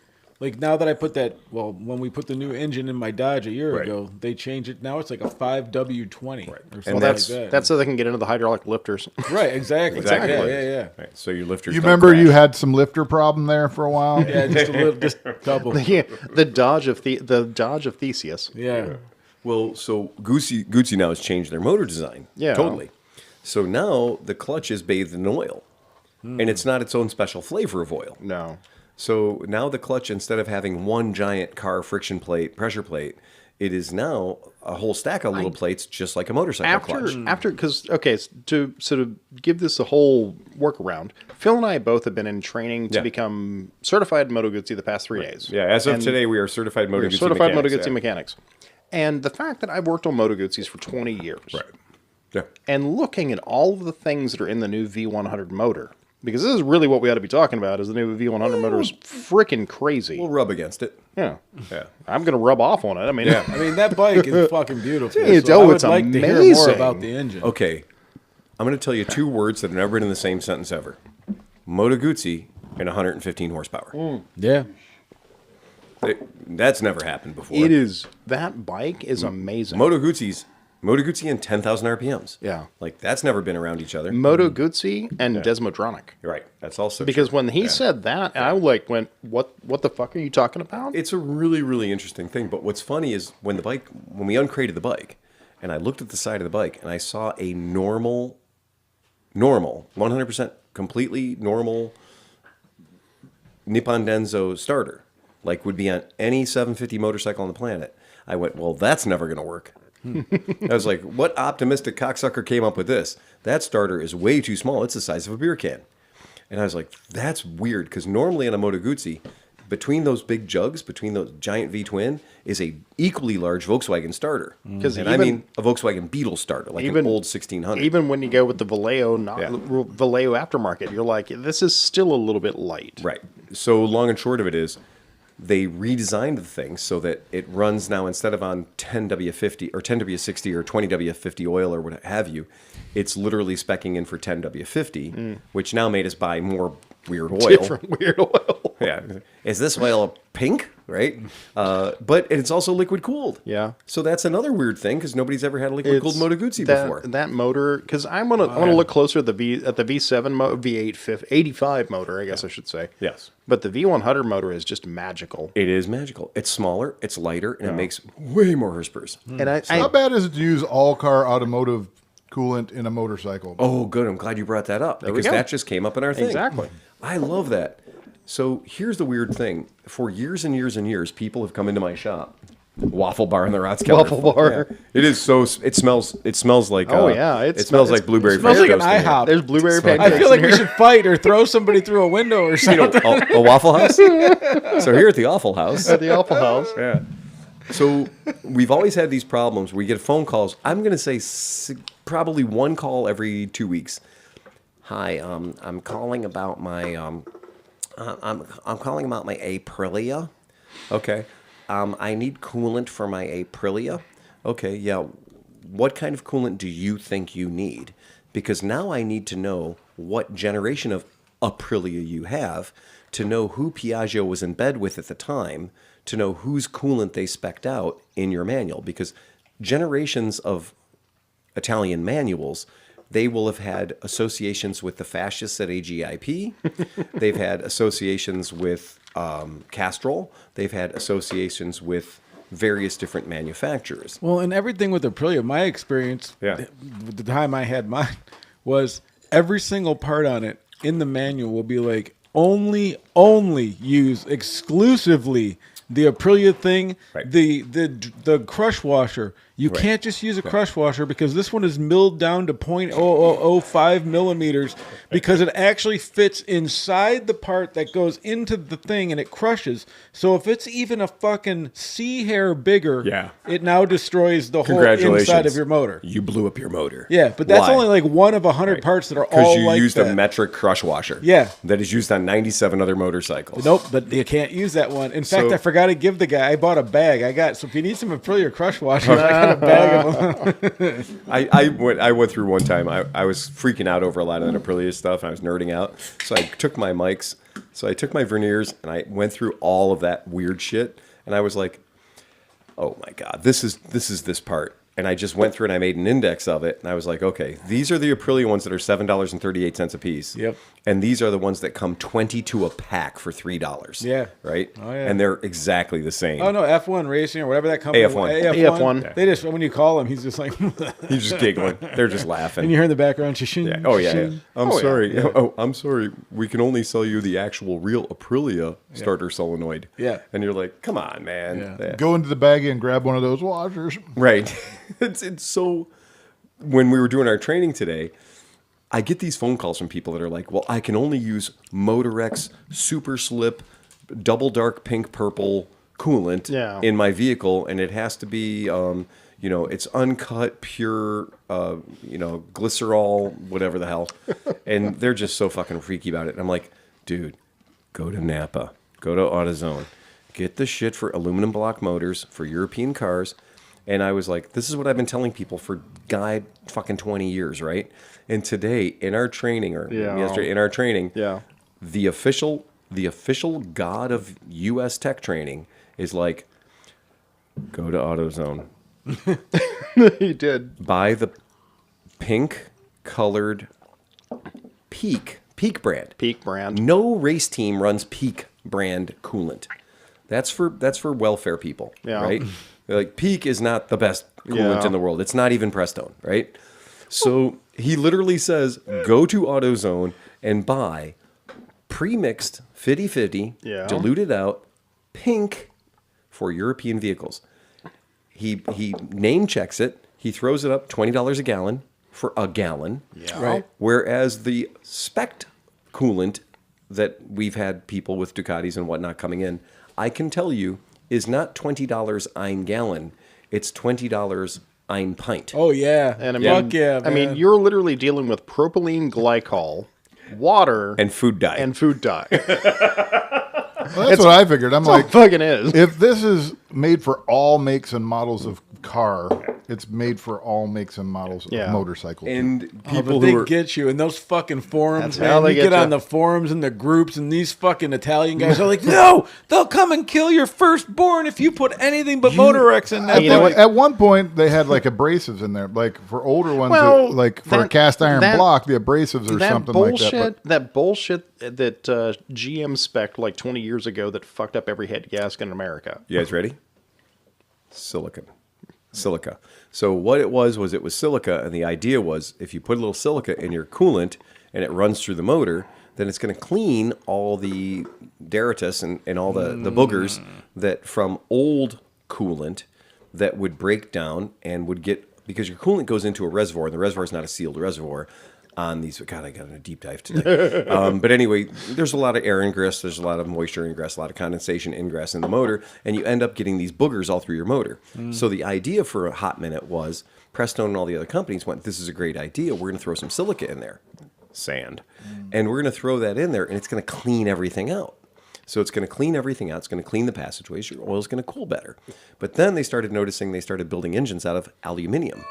now that I put that, well, when we put the new engine in my Dodge a year Right. ago, they changed it. Now it's like a 5W20 or something And like that. that's so they can get into the hydraulic lifters. right. Exactly. Exactly. Yeah. Right, so your lifters You don't remember crash. you had some lifter problem there for a while? Yeah, just a couple. the Dodge of Theseus. Yeah. Well, so Guzzi now has changed their motor design. Yeah. Totally. So now the clutch is bathed in oil. And it's not its own special flavor of oil. No. So now the clutch, instead of having one giant car friction plate, pressure plate, it is now a whole stack of little plates, just like a motorcycle clutch. Because to sort of give this a whole workaround, Phil and I both have been in training to Yeah. become certified Moto Guzzi the past 3 days. Yeah, as of And today, we are certified Moto we're Guzzi certified Moto mechanics, Guzzi yeah. mechanics. And the fact that I've worked on Moto Guzzis for 20 years, Right. Yeah. and looking at all of the things that are in the new V100 motor, because this is really what we ought to be talking about, is the new V100 motor is freaking crazy. We'll rub against it. Yeah. Yeah. I'm going to rub off on it. I mean, I mean, that bike is fucking beautiful. It's- so I would it's like to hear more amazing. about the engine. Okay. I'm going to tell you two words that have never been in the same sentence ever. Moto Guzzi and 115 horsepower. Yeah. That's never happened before. it is, that bike is amazing. Moto Guzzi and 10,000 RPMs. Yeah. Like, that's never been around each other. Moto Guzzi and Desmodronic. Right. That's also Because true. when he said that, I went, what the fuck are you talking about? It's a really, really interesting thing. But what's funny is when we uncrated the bike, and I looked at the side of the bike, and I saw a normal, 100% completely normal Nippon Denso starter, like would be on any 750 motorcycle on the planet. I went, well, that's never going to work. I was like, what optimistic cocksucker came up with this? That starter is way too small. It's the size of a beer can. And I was like, that's weird, because normally on a Moto Guzzi, between those big jugs, between those giant V-twin, is a equally large Volkswagen starter. Because And I mean a Volkswagen Beetle starter, like an old 1600. Even when you go with the Vallejo, Vallejo aftermarket, you're like, this is still a little bit light. Right. So long and short of it is, they redesigned the thing so that it runs now instead of on 10W50 or 10W60 or 20W50 oil or what have you, it's literally speccing in for 10W50, which now made us buy more weird oil. Different weird oil. Yeah. Is this oil pink? Right? But it's also liquid cooled. Yeah. So that's another weird thing because nobody's ever had a liquid cooled Moto Guzzi before. That motor, because I want to look closer at the V7 V8 85 motor, I guess I should say. Yes. But the V100 motor is just magical. It is magical. It's smaller, it's lighter, and it makes way more horsepower. And How bad is it to use all-car automotive coolant in a motorcycle? Oh, good. I'm glad you brought that up because go. that just came up in our thing. Exactly. I love that. So here's the weird thing. For years and years and years, people have come into my shop. Waffle bar in the Rotskeller. Waffle bar. Yeah. It is so. It smells like. Oh, yeah. It smells like blueberry. smells French like an toast in here. IHOP. There's blueberry It's like- pancakes. I feel like in we here. should fight or throw somebody through a window or You something. know, a Waffle House. So here at the Waffle House. At the Awful House. Yeah. So we've always had these problems. We get phone calls. I'm going to say probably one call every 2 weeks. Hi, I'm calling about my I'm calling about my Aprilia. Okay. I need coolant for my Aprilia. Okay, yeah. What kind of coolant do you think you need? Because now I need to know what generation of Aprilia you have to know who Piaggio was in bed with at the time, to know whose coolant they spec'd out in your manual. Because generations of Italian manuals, they will have had associations with the fascists at AGIP. They've had associations with Castrol. They've had associations with various different manufacturers. Well, and everything with Aprilia, my experience, Yeah. the time I had mine, was every single part on it in the manual will be like, only use exclusively the Aprilia thing, Right. the crush washer. You can't just use a crush washer because this one is milled down to 0.0005 millimeters because it actually fits inside the part that goes into the thing and it crushes. So if it's even a fucking C hair bigger, Yeah. it now destroys the whole Congratulations. inside of your motor. You blew up your motor. Yeah, but that's Why? only like one of 100 parts that are Because all you like used that. a metric crush washer. Yeah. That is used on 97 other motorcycles. Nope, but you can't use that one. In fact, So- I forgot to give the guy. I bought a bag. So if you need some Aprilia crush washers, I got a bag of them. I went through one time. I was freaking out over a lot of that Aprilia stuff. And I was nerding out. So I took my mics. So I took my verniers and I went through all of that weird shit. And I was like, oh my God, this is this part. And I just went through and I made an index of it. And I was like, okay, these are the Aprilia ones that are $7.38 a piece. Yep. And these are the ones that come 22 a pack for $3. Yeah. Right? Oh, yeah. And they're exactly the same. Oh no, F1 Racing or whatever that company. AF1. AF1. They just when you call him, he's just like, He's just giggling. They're just laughing. and you hear in the background, shing, Yeah. Oh yeah, yeah. shing. I'm Oh, yeah. sorry. Oh, I'm sorry. We can only sell you the actual real Aprilia starter solenoid. Yeah. And you're like, come on, man. Yeah. Yeah. Go into the baggie and grab one of those washers. Right. it's so. When we were doing our training today, I get these phone calls from people that are like, well, I can only use Motorex Super Slip double dark pink purple coolant in my vehicle, and it has to be it's uncut, pure, glycerol, whatever the hell. And they're just so fucking freaky about it. And I'm like, dude, go to Napa, go to AutoZone, get the shit for aluminum block motors for European cars. And I was like, this is what I've been telling people for fucking 20 years, right? And today in our training, yesterday in our training, the official god of U.S. tech training is like, go to AutoZone. He did. Buy the pink colored Peak brand. Peak brand. No race team runs Peak brand coolant. That's for welfare people, right? Like Peak is not the best coolant in the world. It's not even Prestone, right? So he literally says, go to AutoZone and buy pre-mixed 50-50, diluted out, pink for European vehicles. He name checks it. He throws it up $20 a gallon for a gallon. Yeah. Right. Whereas the spec coolant that we've had people with Ducatis and whatnot coming in, I can tell you, is not $20 ein gallon. It's $20 ein pint. Oh yeah. And Fuck yeah, I mean, man. you're literally dealing with propylene glycol, water, And food dye. and food dye. Well, that's what I figured. I'm like, fucking is. if this is made for all makes and models of car, it's made for all makes and models of motorcycle. And But people they who are, get you in those fucking forums, That's how man. they You get get on you. the forums and the groups, and these fucking Italian guys are like, "No, they'll come and kill your firstborn if you put anything but Motorex in that." You know what? At one point, they had like abrasives in there, like for older ones, Well, like for a that- cast iron that- block, the abrasives or something like that. That bullshit that GM spec'd like 20 years ago that fucked up every head gasket in America. you guys ready? Silica. So what it was silica, and the idea was if you put a little silica in your coolant and it runs through the motor, then it's going to clean all the detritus and all the boogers that from old coolant that would break down and would get, because your coolant goes into a reservoir, and the reservoir is not a sealed reservoir on these. God, I got in a deep dive today. But anyway, there's a lot of air ingress, there's a lot of moisture ingress, a lot of condensation ingress in the motor, and you end up getting these boogers all through your motor. So the idea for a hot minute was Prestone and all the other companies went, this is a great idea. We're going to throw some silica in there, sand, and we're going to throw that in there, and it's going to clean everything out. So it's going to clean everything out. It's going to clean the passageways. Your oil's going to cool better. But then they started noticing they started building engines out of aluminium.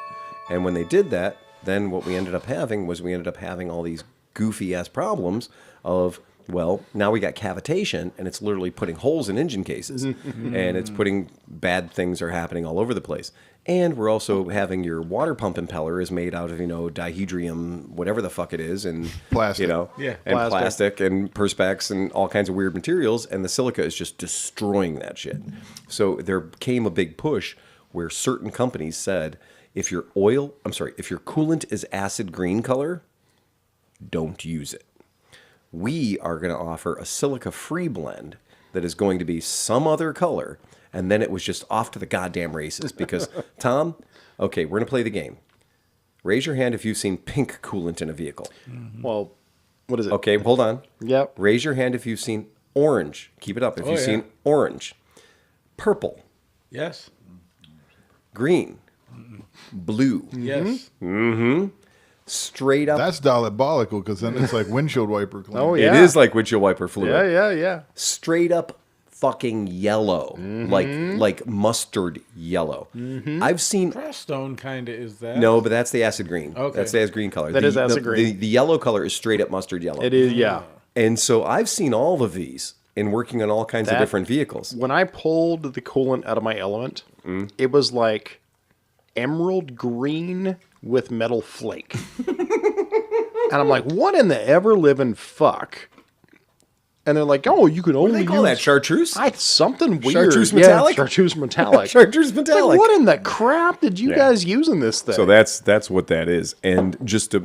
And when they did that, then what we ended up having was all these goofy-ass problems of, well, now we got cavitation, and it's literally putting holes in engine cases. And it's putting bad things are happening all over the place. And we're also having your water pump impeller is made out of, dihedrium, whatever the fuck it is, and Plastic. Yeah, and plastic. plastic and perspex and all kinds of weird materials, and the silica is just destroying that shit. So there came a big push where certain companies said, if your coolant is acid green color, don't use it. We are going to offer a silica-free blend that is going to be some other color, and then it was just off to the goddamn races. Because, Tom, okay, we're going to play the game. Raise your hand if you've seen pink coolant in a vehicle. Well, what is it? Okay, hold on. Yep. Raise your hand if you've seen orange. Keep it up if you've seen orange. Purple. Yes, Green. Blue. yes. Straight up. That's diabolical because then it's like windshield wiper cleaner. Oh, It yeah. is like windshield wiper fluid. Yeah. Straight up fucking yellow. Like mustard yellow. I've seen... Prestone kind of is that. No, but that's the acid green. Okay. That's the acid green color. That is acid green. The yellow color is straight up mustard yellow. It is, yeah. And so I've seen all of these in working on all kinds of That- different vehicles. When I pulled the coolant out of my Element, it was like emerald green with metal flake. And I'm like, what in the ever-living fuck? And they're like, oh, you can What do only they call use... that? Chartreuse? Something weird. Chartreuse metallic? Yeah, chartreuse metallic. Chartreuse Like, metallic. what in the crap did you guys use in this thing? So that's what that is. And just to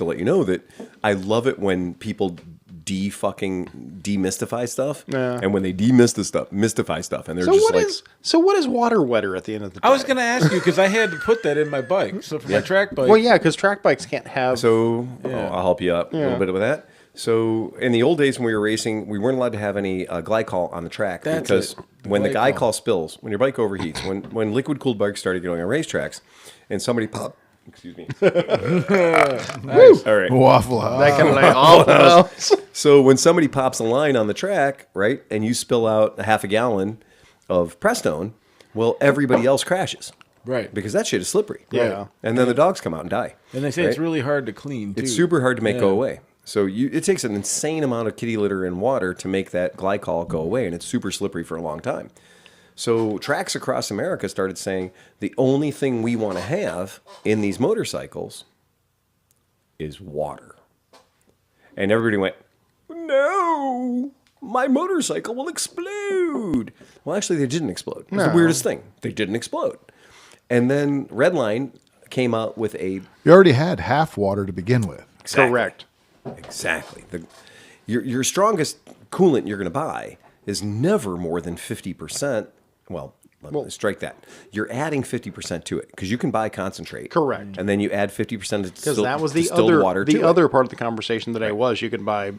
let you know that I love it when people demystify stuff. Yeah. And when they mystify stuff, and they're just like, so what is water wetter at the end of the day? I was going to ask you because I had to put that in my bike. So for my track bike, Well, yeah, because track bikes can't have... so I'll help you out a little bit with that. So in the old days when we were racing, we weren't allowed to have any glycol on the track That's because it. when the Glycol. glycol spills, when your bike overheats, when liquid cooled bikes started going on racetracks, and somebody popped. Excuse me. nice. All right. Waffle House. that kind of like awful house. So when somebody pops a line on the track, right, and you spill out a half a gallon of Prestone, well, everybody else crashes. Right. Because that shit is slippery. Yeah. And then the dogs come out and die. And they say it's right? really hard to clean, too. It's super hard to make go Yeah. away. So it takes an insane amount of kitty litter and water to make that glycol go away, and it's super slippery for a long time. So tracks across America started saying the only thing we want to have in these motorcycles is water. And everybody went, no, my motorcycle will explode. Well, actually, they didn't explode. It was the weirdest thing. They didn't explode. And then Redline came out with a... You already had half water to begin with. Exactly. Correct. Exactly. Your strongest coolant you're going to buy is never more than 50%. Well, let me strike that. You're adding 50% to it because you can buy concentrate. Correct. And then you add 50% of Because that was the distilled water to the it. other part of the conversation today was you could buy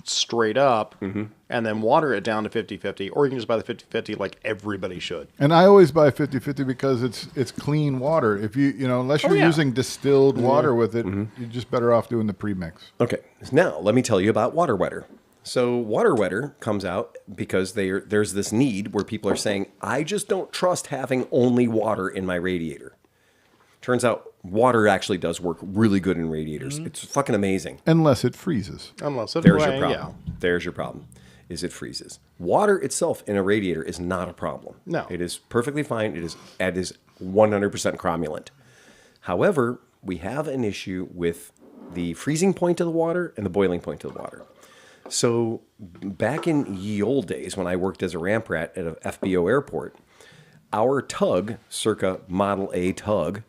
straight up and then water it down to 50-50, or you can just buy the 50-50 like everybody should. And I always buy 50-50 because it's clean water. If unless you're yeah. using distilled water with it, you're just better off doing the premix. Okay. Now, let me tell you about water wetter. So water wetter comes out because there's this need where people are saying, I just don't trust having only water in my radiator. Turns out water actually does work really good in radiators. It's fucking amazing. Unless it freezes. Unless it, There's your well, problem. There's your problem. Is it freezes. Water itself in a radiator is not a problem. No. It is perfectly fine. It is 100% cromulent. However, we have an issue with the freezing point of the water and the boiling point of the water. So back in ye old days when I worked as a ramp rat at a FBO airport, our tug, circa Model A tug,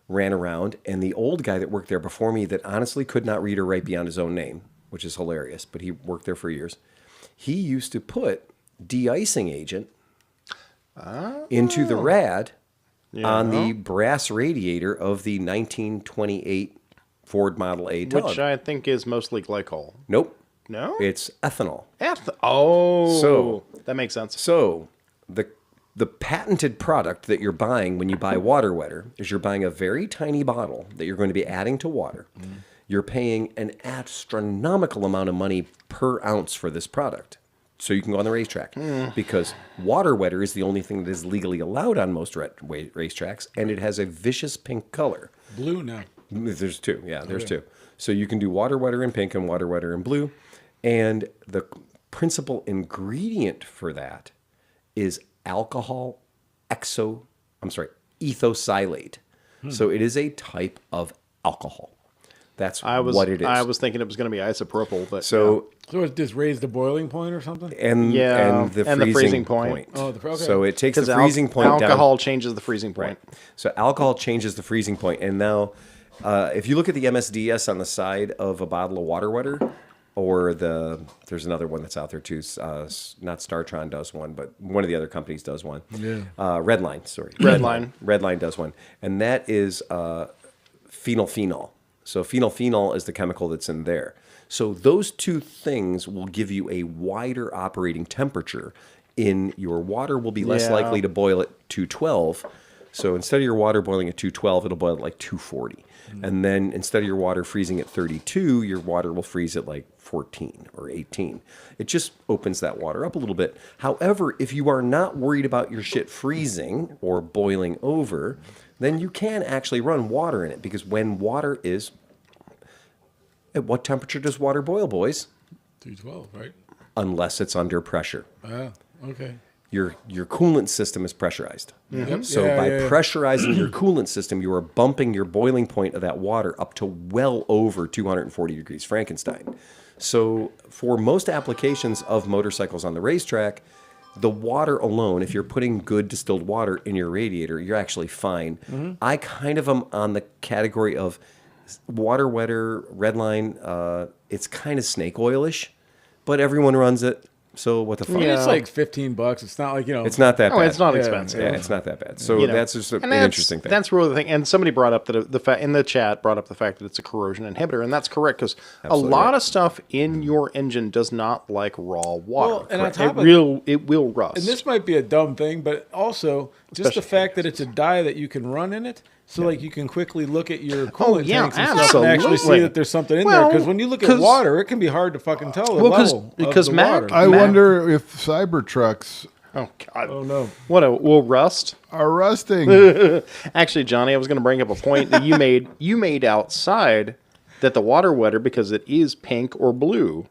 ran around, and the old guy that worked there before me that honestly could not read or write beyond his own name, which is hilarious, but he worked there for years, he used to put de-icing agent into the rad on the brass radiator of the 1928 Ford Model A tug. which I think is mostly glycol. Nope. No? It's ethanol. So that makes sense. So the patented product that you're buying when you buy water wetter is you're buying a very tiny bottle that you're going to be adding to water. You're paying an astronomical amount of money per ounce for this product. So you can go on the racetrack because water wetter is the only thing that is legally allowed on most racetracks, and it has a vicious pink color. Blue now. There's two. Yeah, there's two. So you can do water wetter in pink and water wetter in blue. And the principal ingredient for that is ethosylate. So it is a type of alcohol. That's what it is. I was thinking it was going to be isopropyl, but So So it just raised the boiling point or something? and the freezing point. Oh, okay. So it takes the because freezing point down. alcohol changes the freezing point. So alcohol changes the freezing point, and now if you look at the MSDS on the side of a bottle of water wetter, or there's another one that's out there too. Not Startron does one, but one of the other companies does one. Yeah. Redline, sorry. Redline. Redline does one, and that is phenylphenol. So phenylphenol is the chemical that's in there. So those two things will give you a wider operating temperature. In your water will be less likely to boil at 212. So instead of your water boiling at 212, it'll boil at like 240. And then instead of your water freezing at 32, your water will freeze at like 14 or 18. It just opens that water up a little bit. However, if you are not worried about your shit freezing or boiling over, then you can actually run water in it, because when water is... At what temperature does water boil, boys? 212, right? Unless it's under pressure. Okay. Your coolant system is pressurized. So Yeah, by yeah. pressurizing your coolant system, you are bumping your boiling point of that water up to well over 240 degrees Frankenstein. So for most applications of motorcycles on the racetrack, the water alone, if you're putting good distilled water in your radiator, you're actually fine. I kind of am on the category of water wetter, Redline. It's kind of snake oilish, but everyone runs it. So what the fuck? It's like $15. It's not like, It's not that bad. It's not expensive. Yeah, it's not that bad. So You know, that's just an and that's- interesting thing. That's really the thing. And somebody brought up that in the chat brought up the fact that it's a corrosion inhibitor, and that's correct, because a lot of stuff in your engine does not like raw water. Well, and on Correct. top of it will rust. And this might be a dumb thing, but also just the fact that it's a dye that you can run in it, so like you can quickly look at your coolant yeah, tanks and stuff and actually absolutely. see that there's something in there. Well, Because when you look at 'cause- water, it can be hard to fucking tell the Well, 'cause- level because of the Mac- water. I Matt- wonder if Cybertrucks oh God! Oh no! Will rust? are rusting. Actually, Johnny, I was going to bring up a point that you made. You made outside that the water wetter, because it is pink or blue,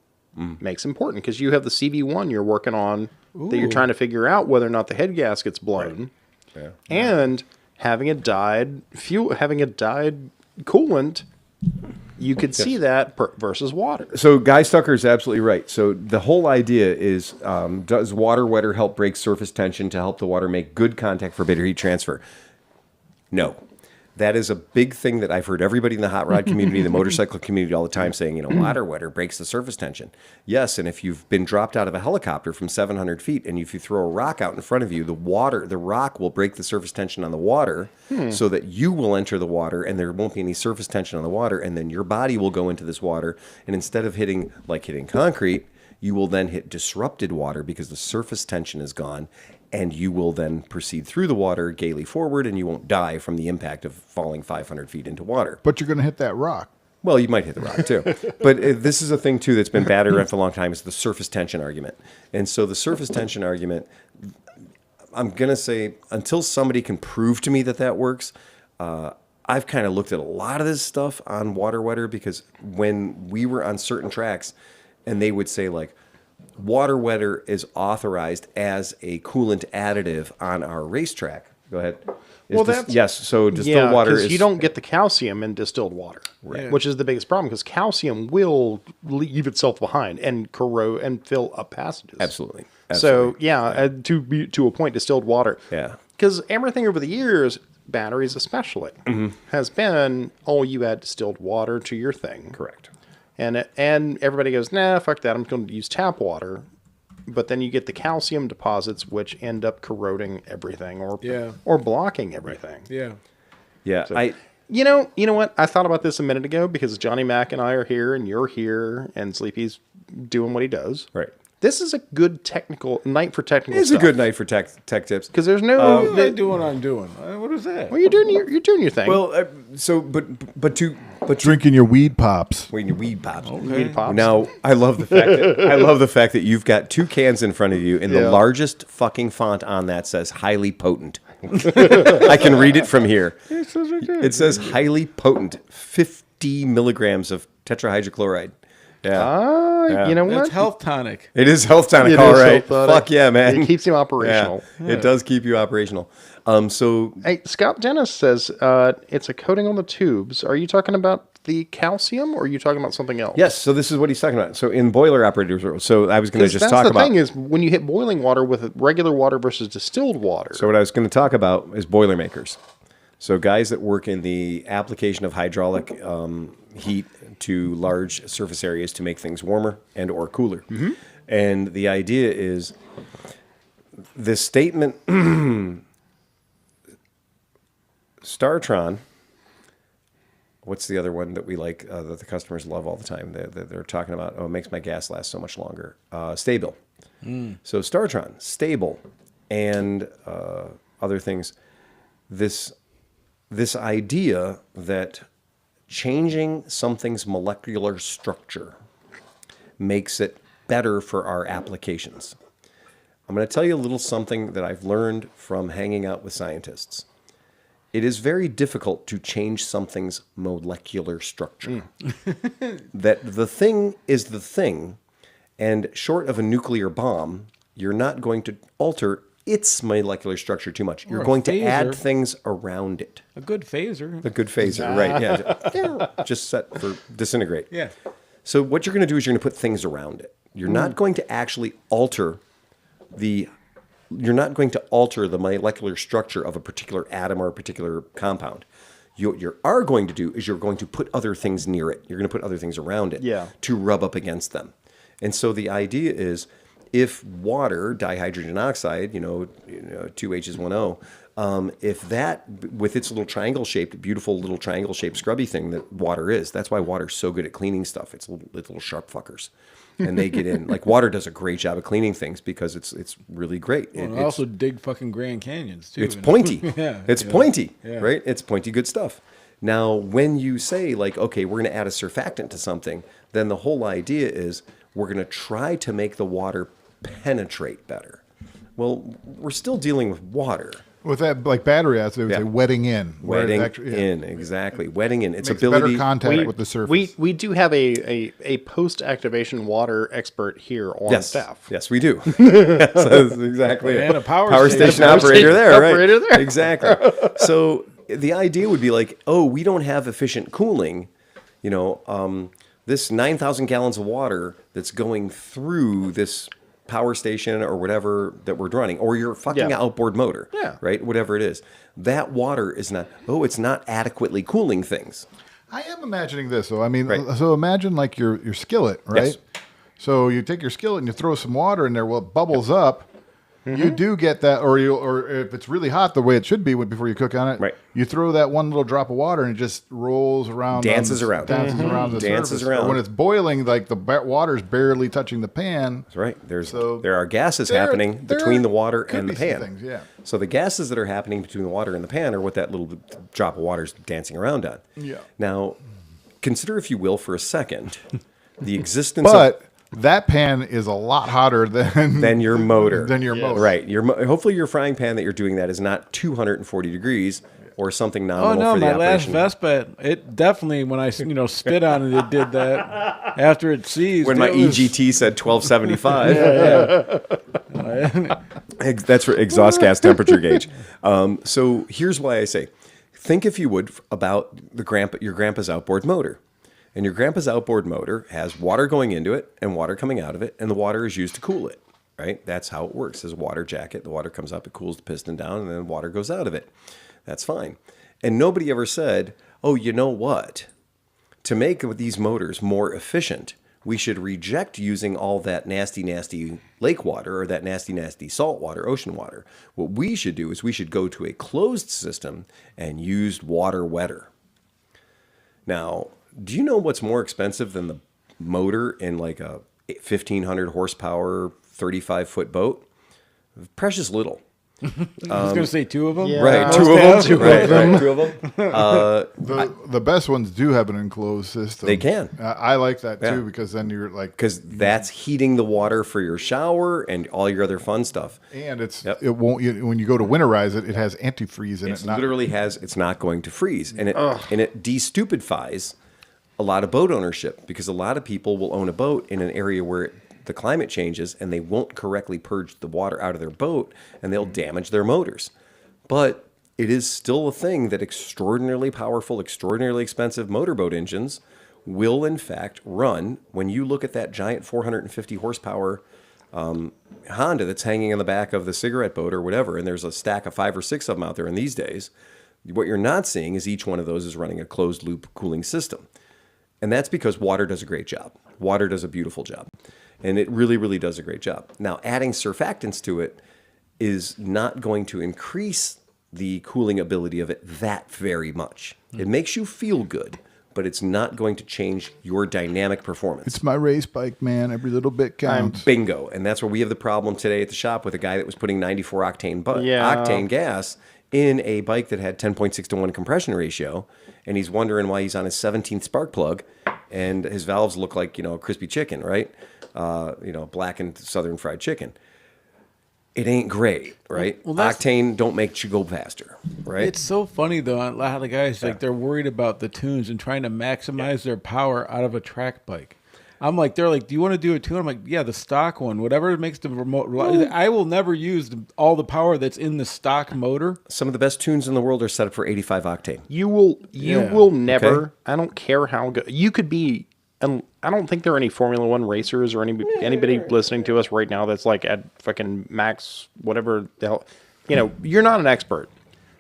makes important, because you have the CV1 you're working on that you're trying to figure out whether or not the head gasket's blown, and having a dyed coolant, you could see that versus water. So Guy Stucker is absolutely right. So the whole idea is, does water wetter help break surface tension to help the water make good contact for better heat transfer? No. That is a big thing that I've heard everybody in the hot rod community, the motorcycle community all the time saying, water wetter breaks the surface tension. Yes, and if you've been dropped out of a helicopter from 700 feet and if you throw a rock out in front of you, the rock will break the surface tension on the water so that you will enter the water and there won't be any surface tension on the water, and then your body will go into this water, and instead of hitting concrete, you will then hit disrupted water because the surface tension is gone, and you will then proceed through the water gaily forward, and you won't die from the impact of falling 500 feet into water. But you're going to hit that rock. Well, you might hit the rock too. But this is a thing too that's been battered around for a long time. Is the surface tension argument. And so the surface tension argument, I'm gonna say until somebody can prove to me that works. I've kind of looked at a lot of this stuff on water wetter because when we were on certain tracks, and they would say like, water wetter is authorized as a coolant additive on our racetrack. Go ahead. Yes. So distilled water is you don't get the calcium in distilled water, Right. which is the biggest problem because calcium will leave itself behind and corrode and fill up passages. absolutely. So to a point, distilled water. Yeah. Because everything over the years, batteries especially, has been you add distilled water to your thing. Correct. And everybody goes, nah, fuck that. I'm going to use tap water. But then you get the calcium deposits, which end up corroding everything or blocking everything. Yeah. Yeah. You know what? I thought about this a minute ago because Johnny Mac and I are here and you're here and Sleepy's doing what he does. Right. This is a good night for technical It's stuff. a good night for tech tips. Because there's no... What am I doing? I'm doing. What is that? well, you're doing your thing. Well, but Drinking your weed pops. when you weed pops. Weed pops. Now, I love the fact that you've got two cans in front of you, and the largest fucking font on that says "highly potent." I can read it from here. It says "highly potent," 50 milligrams of tetrahydrochloride. Yeah, you know what? That's health tonic. it is health tonic. It All is right, health tonic. fuck yeah, man. It keeps him operational. Yeah, it does keep you operational. So Hey, Scott Dennis says it's a coating on the tubes. Are you talking about the calcium or are you talking about something else? yes, so this is what he's talking about. So in boiler operators, so I was going to just talk about. That's the thing is when you hit boiling water with regular water versus distilled water. So what I was going to talk about is Boilermakers. So guys that work in the application of hydraulic heat to large surface areas to make things warmer and or cooler. And the idea is this statement, Startron, what's the other one that we like that the customers love all the time? They're talking about, it makes my gas last so much longer. Stable. So Startron, stable, and other things. This idea that changing something's molecular structure makes it better for our applications. I'm going to tell you a little something that I've learned from hanging out with scientists. It is very difficult to change something's molecular structure. That the thing is the thing, and short of a nuclear bomb, you're not going to alter its molecular structure too much. You're a going to add phaser. things around it. A good phaser. A good phaser, right? Yeah, just set for disintegrate. Yeah. So what you're going to do is you're going to put things around it. You're not going to actually alter the. You're not going to alter the molecular structure of a particular atom or a particular compound. What you are going to do is you're going to put other things near it. You're going to put other things around it to rub up against them. And so the idea is, if water, dihydrogen oxide, 2H1O, if that, with its little triangle-shaped, beautiful little triangle-shaped scrubby thing that water is, that's why water's so good at cleaning stuff. It's little sharp fuckers. And they get in. Like, water does a great job of cleaning things because it's really great. Well, I also dig fucking Grand Canyons, too. It's pointy. Yeah. It's pointy, Yeah. right? It's pointy good stuff. Now, when you say, like, okay, we're going to add a surfactant to something, then the whole idea is we're going to try to make the water penetrate better. Well, we're still dealing with water. With that, like battery acid, they would say wetting in. where it Wetting actually- in, exactly. Wetting in. Its Makes ability. better contact with the surface. We do have a post-activation water expert here on Yes. staff. Yes, we do. Yes, that's exactly it. And a power station station operator there, right? operator there. Exactly. So the idea would be like, oh, we don't have efficient cooling. This 9,000 gallons of water that's going through this power station or whatever that we're running, or your fucking outboard motor, right? Whatever it is. That water is not, it's not adequately cooling things. I am imagining this, though. I mean, Right. so imagine like your skillet, right? Yes. So you take your skillet and you throw some water in there. Well, it bubbles up. You do get that, or if it's really hot, the way it should be before you cook on it, Right. you throw that one little drop of water and it just rolls around, Dances around. dances around the Dances surface. around. Or when it's boiling, like the water's barely touching the pan. That's right. So there are gases there- happening there between the water could and the be some pan. things, yeah. So the gases that are happening between the water and the pan are what that little drop of water is dancing around on. Yeah. Now, consider, if you will, for a second, the existence of... But that pan is a lot hotter than your motor. Than your motor. Right. Hopefully your frying pan that you're doing that is not 240 degrees or something Oh nominal no, for the my last operation. Vespa, it definitely, when I spit on it, it did that. After it seized, When my it was- EGT said 1275. That's for exhaust gas temperature gauge. So here's why I say, think if you would about your grandpa's outboard motor. And your grandpa's outboard motor has water going into it and water coming out of it, and the water is used to cool it, right? That's how it works. There's a water jacket. The water comes up, it cools the piston down, and then water goes out of it. That's fine. And nobody ever said, oh, you know what? To make these motors more efficient, we should reject using all that nasty, nasty lake water or that nasty, nasty salt water, ocean water. What we should do is we should go to a closed system and use water wetter. Now, do you know what's more expensive than the motor in like a 1,500 horsepower, 35-foot boat? Precious little. I was going to say two of them. Yeah. Right, two of them. Right, two of them. The best ones do have an enclosed system. They can. I like that too Yeah. because then you're like, Because that's heating the water for your shower and all your other fun stuff. and it's Yep. it won't when you go to winterize it, it has antifreeze in It it. Not, literally has. It's not going to freeze, and it destupidifies a lot of boat ownership because a lot of people will own a boat in an area where the climate changes and they won't correctly purge the water out of their boat, and they'll damage their motors. But it is still a thing that extraordinarily powerful, extraordinarily expensive motorboat engines will in fact run. When you look at that giant 450 horsepower Honda that's hanging in the back of the cigarette boat or whatever, and there's a stack of 5 or 6 of them out there in these days, what you're not seeing is each one of those is running a closed loop cooling system. And that's because water does a great job. Water does a beautiful job. And it really, really does a great job. Now, adding surfactants to it is not going to increase the cooling ability of it that very much. It makes you feel good, but it's not going to change your dynamic performance. it's my race bike, man. Every little bit counts. Bingo. And that's where we have the problem today at the shop with a guy that was putting 94 octane Yeah. octane gas in a bike that had 10.6 to 1 compression ratio, and he's wondering why he's on his 17th spark plug and his valves look like, a crispy chicken, right? Blackened southern fried chicken. It ain't great, right? Well, that's- Octane don't make you go faster, right? It's so funny though. A lot of the guys like they're worried about the tunes and trying to maximize their power out of a track bike. I'm like, they're like, do you want to do a tune? I'm like, yeah, the stock one, whatever makes the remote. I will never use all the power that's in the stock motor. Some of the best tunes in the world are set up for 85 octane. You will never. Okay. I don't care how good you could be. And I don't think there are any Formula One racers or anybody listening to us right now that's like at fucking max whatever the hell. You're not an expert.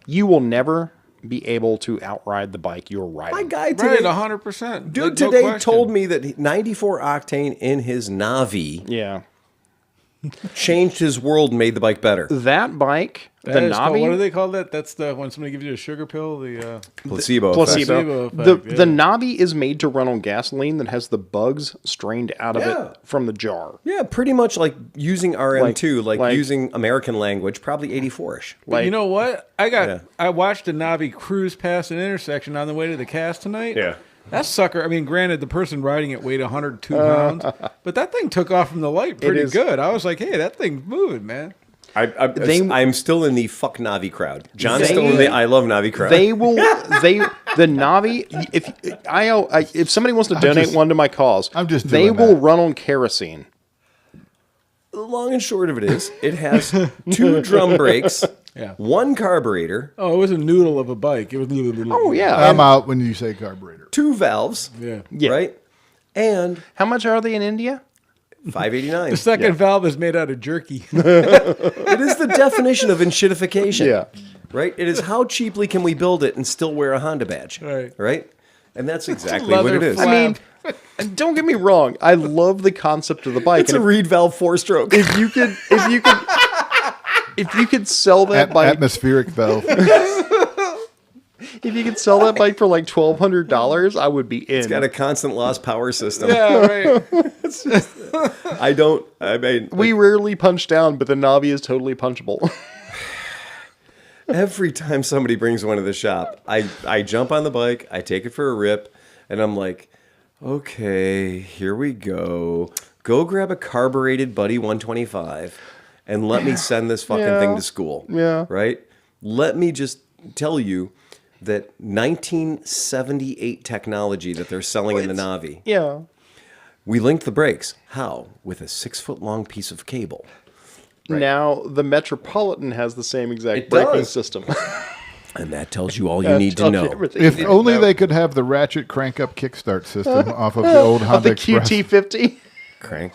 You will never be able to outride the bike you're riding. My guy Right, today, 100%. dude No today question. told me that 94 octane in his Navi Yeah, changed his world and made the bike better. that bike, That the is called- what do Navi, they call that? That's the when somebody gives you a sugar pill. The Placebo. effect. placebo. Placebo effect, The Navi is made to run on gasoline that has the bugs strained out of Yeah. it from the jar. Yeah, pretty much like using RM2, like like- using American language, probably 84-ish. But you know what? Yeah. I watched a Navi cruise past an intersection on the way to the cast tonight. Yeah. That sucker, I mean, granted, the person riding it weighed 102 pounds, but that thing took off from the light pretty is- good. I was like, hey, that thing's moving, man. I'm still in the fuck Navi crowd. John's They- still in the I love Navi crowd. The Navi. If somebody wants to donate just- one to my cause, I'm just they doing will that. run on kerosene. The long and short of it is, it has 2 drum brakes, Yeah. 1 carburetor, Oh, it was a noodle of a bike. It was. Oh yeah. I'm out when you say carburetor. 2 valves, Yeah. right? And How much are they in India? $589. The second valve is made out of jerky. It is the definition of enshittification. Yeah. Right? It is how cheaply can we build it and still wear a Honda badge. Right. Right? And that's exactly what leather it is. flap. I mean, don't get me wrong. I love the concept of the bike. It's a and reed valve 4-stroke. if you could sell that bike, Atmospheric valve. if you could sell that bike for like $1,200, I would be in. It's got a constant loss power system. Yeah, right. We rarely punch down, but the Navi is totally punchable. Every time somebody brings one to the shop, I jump on the bike, I take it for a rip, And I'm like, okay, here we go. Go grab a carbureted Buddy 125 and let me send this fucking thing to school. Yeah. Right? Let me just tell you that 1978 technology that they're selling in the Navi. Yeah. We linked the brakes. How? With a 6-foot-long piece of cable. Now, the Metropolitan has the same exact It braking does. system. And that tells you all you need to know. If only they could have the ratchet crank-up kickstart system off of the old Of Honda the Express. QT50. Crank.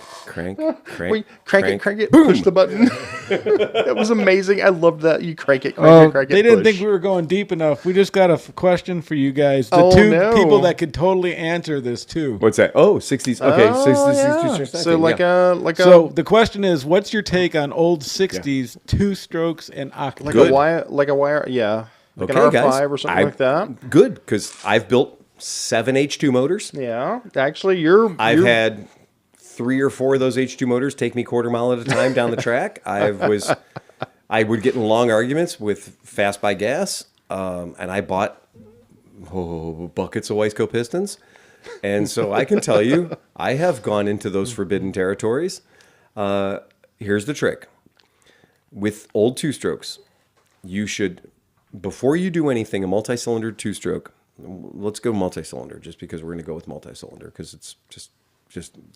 We crank it, push the button. That was amazing. I loved that. You crank it, crank it, They didn't push. think we were going deep enough. We just got a question for you guys. The Oh, two no. people that could totally answer this too. What's that? Oh, 60s. Okay, Oh, 60s. yeah. 60s. So like a So the question is, what's your take on old '60s two-strokes and octane? Good. like a wire, yeah. Like an Okay, R5 guys. or something like that. Good, because I've built 7 H2 motors. Yeah. Actually, I've had 3 or 4 of those H2 motors take me quarter mile at a time down the track. I would get in long arguments with Fast by Gas, and I bought buckets of Weisco pistons. And so I can tell you, I have gone into those forbidden territories. Here's the trick. With old two-strokes, you should, before you do anything, a multi-cylinder two-stroke, let's go multi-cylinder, just because we're going to go with multi-cylinder, because it's just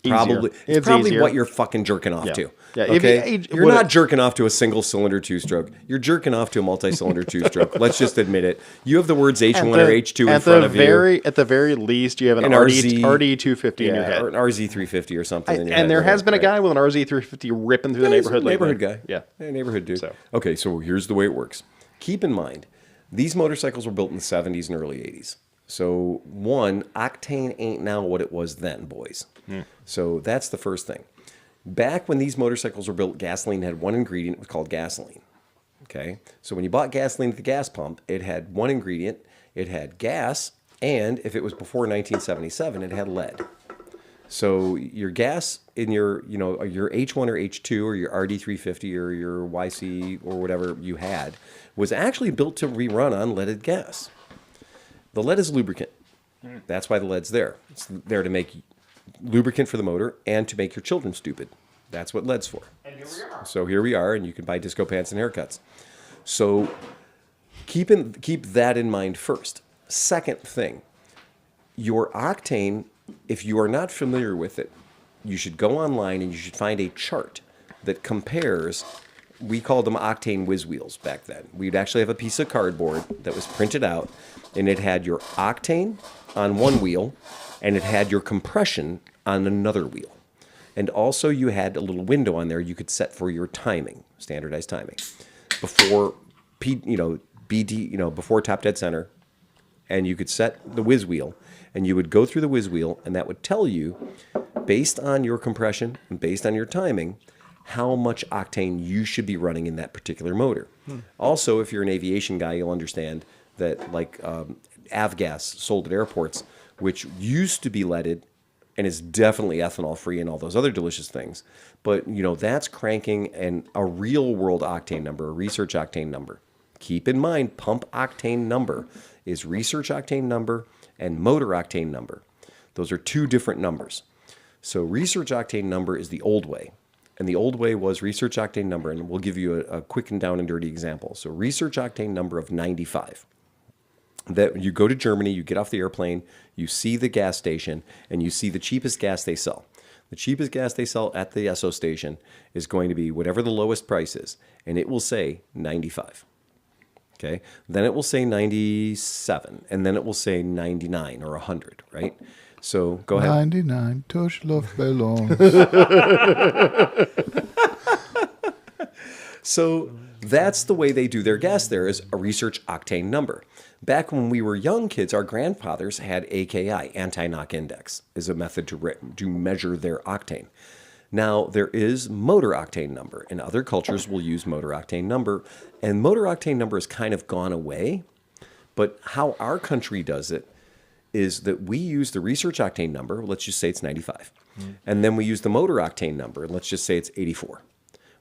probably It's probably easier. what you're fucking jerking off to. Yeah, if Okay? you- You're what not it- jerking off to a single cylinder two-stroke. You're jerking off to a multi-cylinder two-stroke. Let's just admit it. You have the words H1 or H2 in front of you. At the very least, you have an An RD250 in your head. or an RZ350 or something. in your head, And there has been a right? guy with an RZ350 ripping through the Yeah, he's a neighborhood lately. neighborhood guy. Yeah. Neighborhood dude. So. Okay, so here's the way it works. Keep in mind, these motorcycles were built in the 70s and early 80s. So, one, octane ain't now what it was then, boys. So that's the first thing. Back when these motorcycles were built, gasoline had one ingredient. It was called gasoline. Okay? So when you bought gasoline at the gas pump, it had one ingredient. It had gas, and if it was before 1977, it had lead. So your gas in your H1 or H2 or your RD350 or your YC or whatever you had was actually built to rerun on leaded gas. The lead is lubricant. That's why the lead's there. It's there to make lubricant for the motor and to make your children stupid. That's what lead's for. And here we are. So here we are, and you can buy disco pants and haircuts. So keep that in mind first. Second thing, your octane, if you are not familiar with it, you should go online and you should find a chart that compares. We called them octane whiz wheels back then. We'd actually have a piece of cardboard that was printed out, and it had your octane on one wheel, and it had your compression on another wheel. And also you had a little window on there you could set for your timing, standardized timing, before before top dead center, and you could set the whiz wheel, and you would go through the whiz wheel, and that would tell you, based on your compression and based on your timing, how much octane you should be running in that particular motor. Also, if you're an aviation guy, you'll understand that like avgas sold at airports, which used to be leaded and is definitely ethanol free and all those other delicious things. But, that's cranking and a real world octane number, a research octane number. Keep in mind, pump octane number is research octane number and motor octane number. Those are two different numbers. So research octane number is the old way. And the old way was research octane number, and we'll give you a quick and down and dirty example. So research octane number of 95. That you go to Germany, you get off the airplane, you see the gas station, and you see the cheapest gas they sell. The cheapest gas they sell at the Esso station is going to be whatever the lowest price is, and it will say 95. Okay? Then it will say 97, and then it will say 99 or 100, right? So go ahead. 99 Tuschluftballons. So that's the way they do their gas there, is a research octane number. Back when we were young kids, our grandfathers had AKI, anti-knock index, is a method to measure their octane. Now, there is motor octane number, and other cultures will use motor octane number, and motor octane number has kind of gone away. But how our country does it is that we use the research octane number, let's just say it's 95, and then we use the motor octane number, and let's just say it's 84.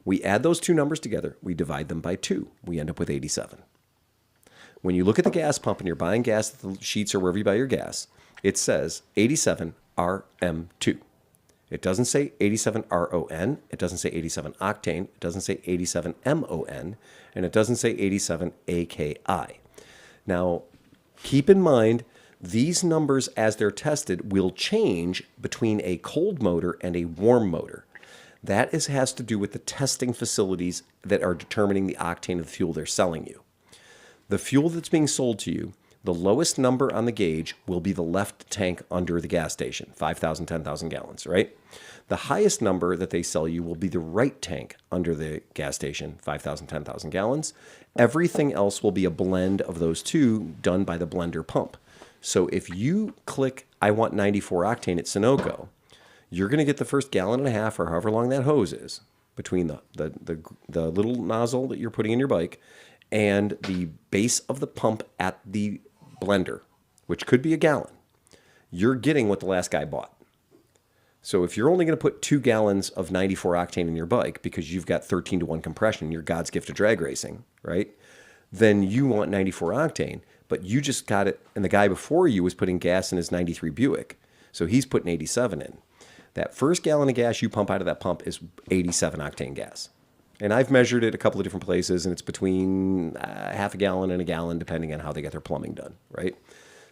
We add those two numbers together, we divide them by 2, we end up with 87. When you look at the gas pump and you're buying gas at the Sheets or wherever you buy your gas, it says 87 RM2. It doesn't say 87 RON. It doesn't say 87 octane. It doesn't say 87 MON. And it doesn't say 87 AKI. Now, keep in mind, these numbers, as they're tested, will change between a cold motor and a warm motor. That has to do with the testing facilities that are determining the octane of the fuel they're selling you. The fuel that's being sold to you, the lowest number on the gauge will be the left tank under the gas station, 5,000, 10,000 gallons, right? The highest number that they sell you will be the right tank under the gas station, 5,000, 10,000 gallons. Everything else will be a blend of those two done by the blender pump. So if you click, I want 94 octane at Sunoco, you're going to get the first gallon and a half or however long that hose is between the little nozzle that you're putting in your bike and the base of the pump at the blender, which could be a gallon. You're getting what the last guy bought. So if you're only going to put 2 gallons of 94 octane in your bike because you've got 13-to-1 compression, you're God's gift to drag racing, right? Then you want 94 octane, but you just got it, and the guy before you was putting gas in his 93 Buick, so he's putting 87 in. That first gallon of gas you pump out of that pump is 87 octane gas. And I've measured it a couple of different places, and it's between half a gallon and a gallon, depending on how they get their plumbing done, right?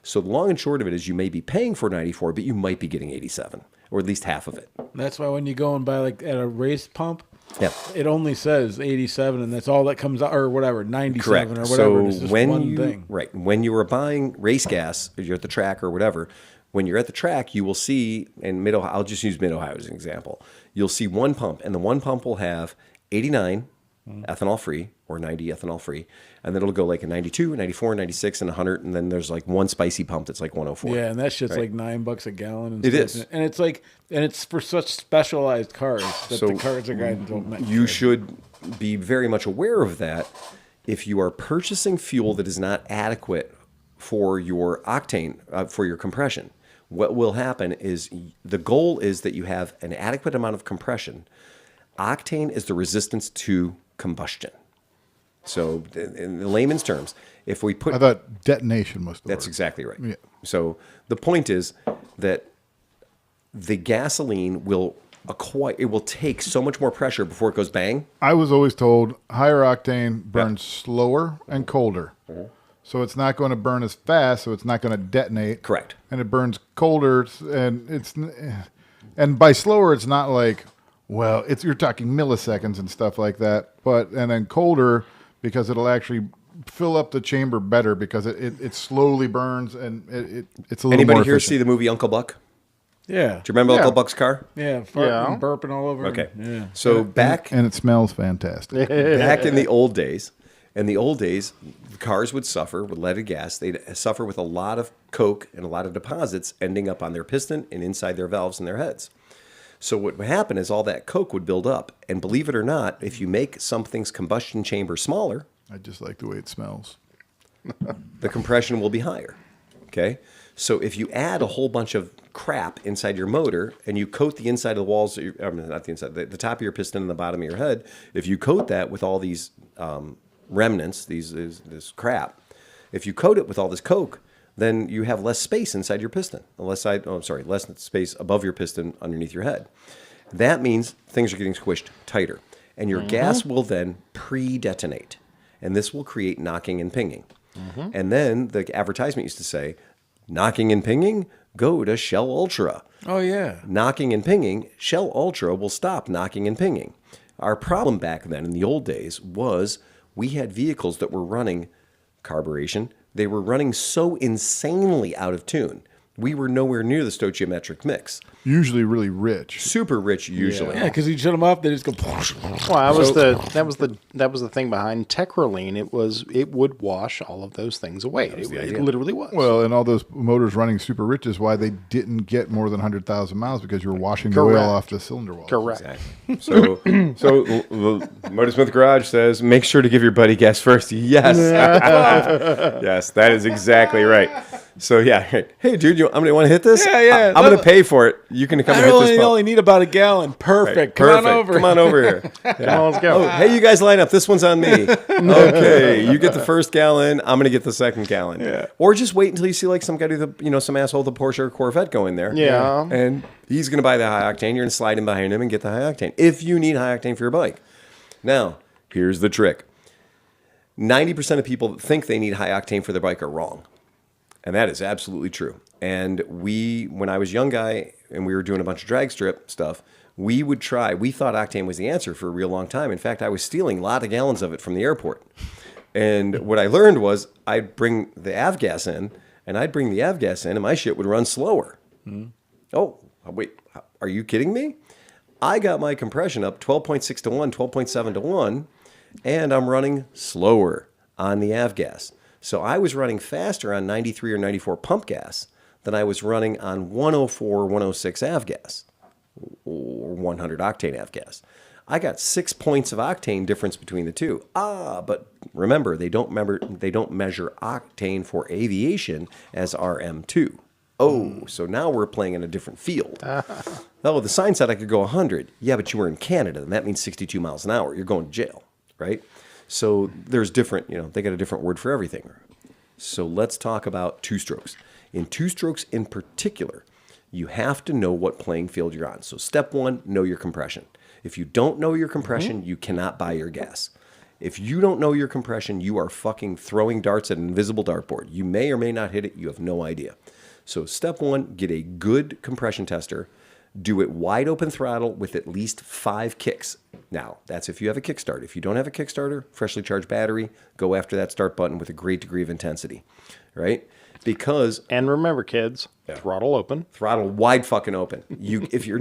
So the long and short of it is you may be paying for 94, but you might be getting 87, or at least half of it. That's why when you go and buy like at a race pump, Yeah. it only says 87, and that's all that comes out, or whatever, 97 Correct. or whatever. So It's just when one thing. Right, when you are buying race gas, if you're at the track or whatever, when you're at the track, you will see, in Mid-Ohio, I'll just use Mid-Ohio as an example. You'll see one pump, and the one pump will have 89 ethanol free or 90 ethanol free, and then it'll go like a 92, 94, 96, and 100, and then there's like one spicy pump that's like 104. Yeah, and that shit's Right. like $9 a gallon. And It stuff. is. And it's like, and it's for such specialized cars that So the cars are going don't make. You should be very much aware of that. If you are purchasing fuel that is not adequate for your octane, for your compression, what will happen is the goal is that you have an adequate amount of compression. Octane is the resistance to combustion. So in layman's terms, if we put... I thought detonation was the That's word. exactly right. Yeah. So the point is that the gasoline will take so much more pressure before it goes bang. I was always told higher octane burns slower and colder. So it's not going to burn as fast, so it's not going to detonate. Correct. And it burns colder, and by slower, it's not like, well, you're talking milliseconds and stuff like that. And then colder because it'll actually fill up the chamber better because it slowly burns and it's a little Anybody more here efficient. see the movie Uncle Buck? Yeah. Do you remember Yeah. Uncle Buck's car? Yeah. Farting Yeah. and burping all over. Okay. Yeah. So back and it smells fantastic. back in the old days, the cars would suffer with leaded gas. They'd suffer with a lot of coke and a lot of deposits ending up on their piston and inside their valves and their heads. So what would happen is all that coke would build up. And believe it or not, if you make something's combustion chamber smaller, I just like the way it smells. the compression will be higher. Okay? So if you add a whole bunch of crap inside your motor and you coat the inside of the walls, not the inside, the top of your piston and the bottom of your head, if you coat that with all these remnants, this crap, if you coat it with all this coke, then you have less space inside your piston. Less space above your piston underneath your head. That means things are getting squished tighter. And your gas will then pre-detonate. And this will create knocking and pinging. And then the advertisement used to say, knocking and pinging, go to Shell Ultra. Oh, yeah. Knocking and pinging, Shell Ultra will stop knocking and pinging. Our problem back then in the old days was we had vehicles that were running carburation. They were running so insanely out of tune. We were nowhere near the stoichiometric mix. Usually really rich. Super rich usually. Yeah, because you shut them off, they just go. Well, that was the thing behind Tekraline. It would wash all of those things away. It literally was. Well, and all those motors running super rich is why they didn't get more than 100,000 miles because you were washing the oil Correct. off the cylinder wall. Correct. Exactly. So the Motorsmith Garage says, make sure to give your buddy gas first. Yes. Yes, that is exactly right. So yeah, hey dude, I'm gonna want to hit this. Yeah. I'm gonna pay for it. You can come I and hit this. only need about a gallon. Perfect. Come on over. Come on over here. Come on, let's go. Oh, hey, you guys line up. This one's on me. Okay, you get the first gallon. I'm gonna get the second gallon. Yeah. Or just wait until you see like some guy some asshole with a Porsche or Corvette go in there. Yeah. And he's gonna buy the high octane. You're gonna slide in behind him and get the high octane if you need high octane for your bike. Now, here's the trick. 90% of people that think they need high octane for their bike are wrong. And that is absolutely true. And when I was a young guy and we were doing a bunch of drag strip stuff, we thought octane was the answer for a real long time. In fact, I was stealing a lot of gallons of it from the airport. And what I learned was I'd bring the avgas in, and my shit would run slower. Oh, wait, are you kidding me? I got my compression up 12.6 to 1, 12.7 to 1, and I'm running slower on the avgas. So I was running faster on 93 or 94 pump gas than I was running on 104 or 106 avgas or 100 octane avgas. I got 6 points of octane difference between the two. But remember, they don't measure octane for aviation as RM2. Oh, so now we're playing in a different field. Oh, the sign said I could go 100. Yeah, but you were in Canada, and that means 62 miles an hour. You're going to jail, right? So there's different, they got a different word for everything. So let's talk about two-strokes. In two-strokes in particular, you have to know what playing field you're on. So step one, know your compression. If you don't know your compression, you cannot buy your gas. If you don't know your compression, you are fucking throwing darts at an invisible dartboard. You may or may not hit it. You have no idea. So step one, get a good compression tester. Do it wide open throttle with at least 5 kicks. Now, that's if you have a kickstart. If you don't have a Kickstarter, freshly charged battery, go after that start button with a great degree of intensity, right? Because And remember, kids, throttle open. throttle wide fucking open. If your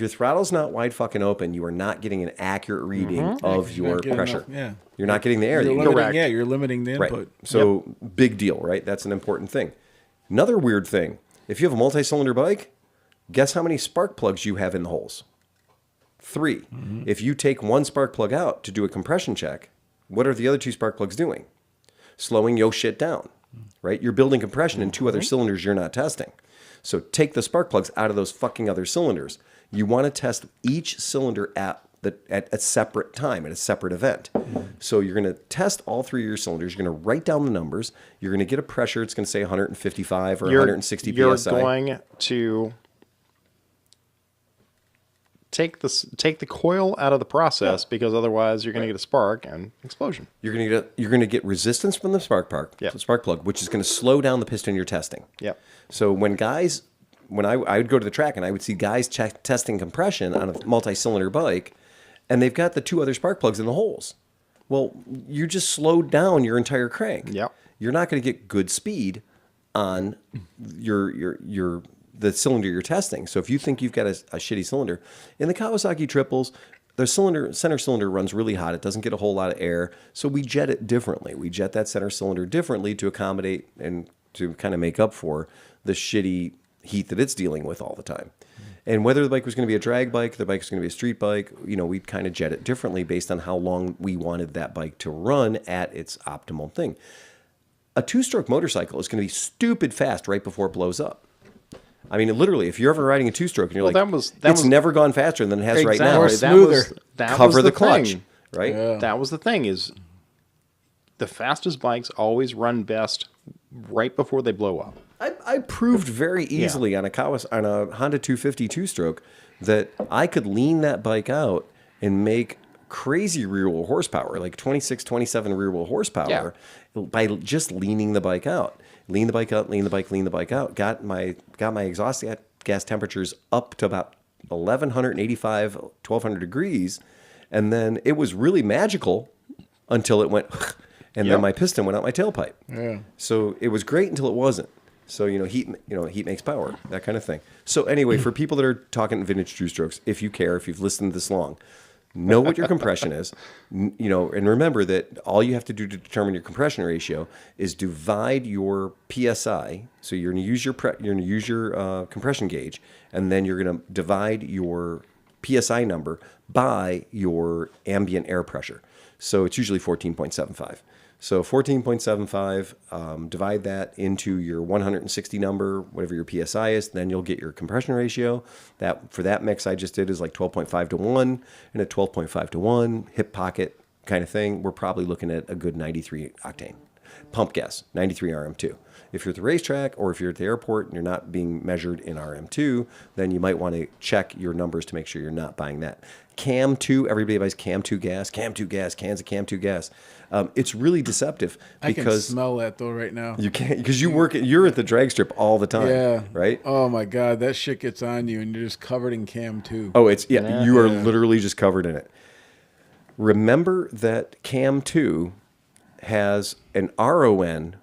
throttle's not wide fucking open, you are not getting an accurate reading of your getting pressure. enough, You're not getting the air. You're that you limiting, Correct. you're limiting the Right. input. So big deal, right? That's an important thing. Another weird thing. If you have a multi-cylinder bike, guess how many spark plugs you have in the holes? 3. If you take one spark plug out to do a compression check, what are the other 2 spark plugs doing? Slowing your shit down, right? You're building compression in 2 other cylinders you're not testing. So take the spark plugs out of those fucking other cylinders. You want to test each cylinder at a separate time, at a separate event. So you're going to test all 3 of your cylinders. You're going to write down the numbers. You're going to get a pressure. It's going to say 155 or 160 You're PSI. going to take the coil out of the process because otherwise you're going to get a spark and explosion. You're going to get resistance from the spark plug, which is going to slow down the piston you're testing. Yep. So when I would go to the track and I would see guys testing compression on a multi-cylinder bike, and they've got the 2 other spark plugs in the holes. Well, you just slowed down your entire crank. Yep. You're not going to get good speed on the cylinder you're testing. So if you think you've got a shitty cylinder, in the Kawasaki triples, the center cylinder runs really hot. It doesn't get a whole lot of air. So we jet it differently. We jet that center cylinder differently to accommodate and to kind of make up for the shitty heat that it's dealing with all the time. And whether the bike was going to be a drag bike, the bike was going to be a street bike, we'd kind of jet it differently based on how long we wanted that bike to run at its optimal thing. A 2-stroke motorcycle is going to be stupid fast right before it blows up. I mean, literally, if you're ever riding a 2-stroke and you're it's never gone faster than it has right now. Or smoother. Cover the clutch, right? Yeah. That was the thing is the fastest bikes always run best right before they blow up. I proved very easily on a Honda 250 2-stroke that I could lean that bike out and make crazy rear wheel horsepower, like 26, 27 rear wheel horsepower, by just leaning the bike out. Lean the bike out, lean the bike out. Got my exhaust gas temperatures up to about 1185, 1200 degrees, and then it was really magical until it went, and then my piston went out my tailpipe. Yeah. So it was great until it wasn't. So heat makes power, that kind of thing. So anyway, for people that are talking vintage 2-strokes, if you care, if you've listened this long, know what your compression is, and remember that all you have to do to determine your compression ratio is divide your PSI. So you're going to use your compression gauge, and then you're going to divide your PSI number by your ambient air pressure. So it's usually 14.75. So 14.75, divide that into your 160 number, whatever your PSI is, then you'll get your compression ratio. That for that mix I just did is like 12.5 to 1, and at 12.5 to 1, hip pocket kind of thing, we're probably looking at a good 93 octane. Pump gas, 93 RM2. If you're at the racetrack or if you're at the airport and you're not being measured in RM2, then you might want to check your numbers to make sure you're not buying that. Cam 2, everybody buys Cam 2 gas, cans of Cam 2 gas. It's really deceptive I can because smell that though right now. you can't, because you're at the drag strip all the time, Yeah. right? Oh my God, that shit gets on you, and you're just covered in Cam too. Oh, you are literally just covered in it. Remember that Cam 2 has an RON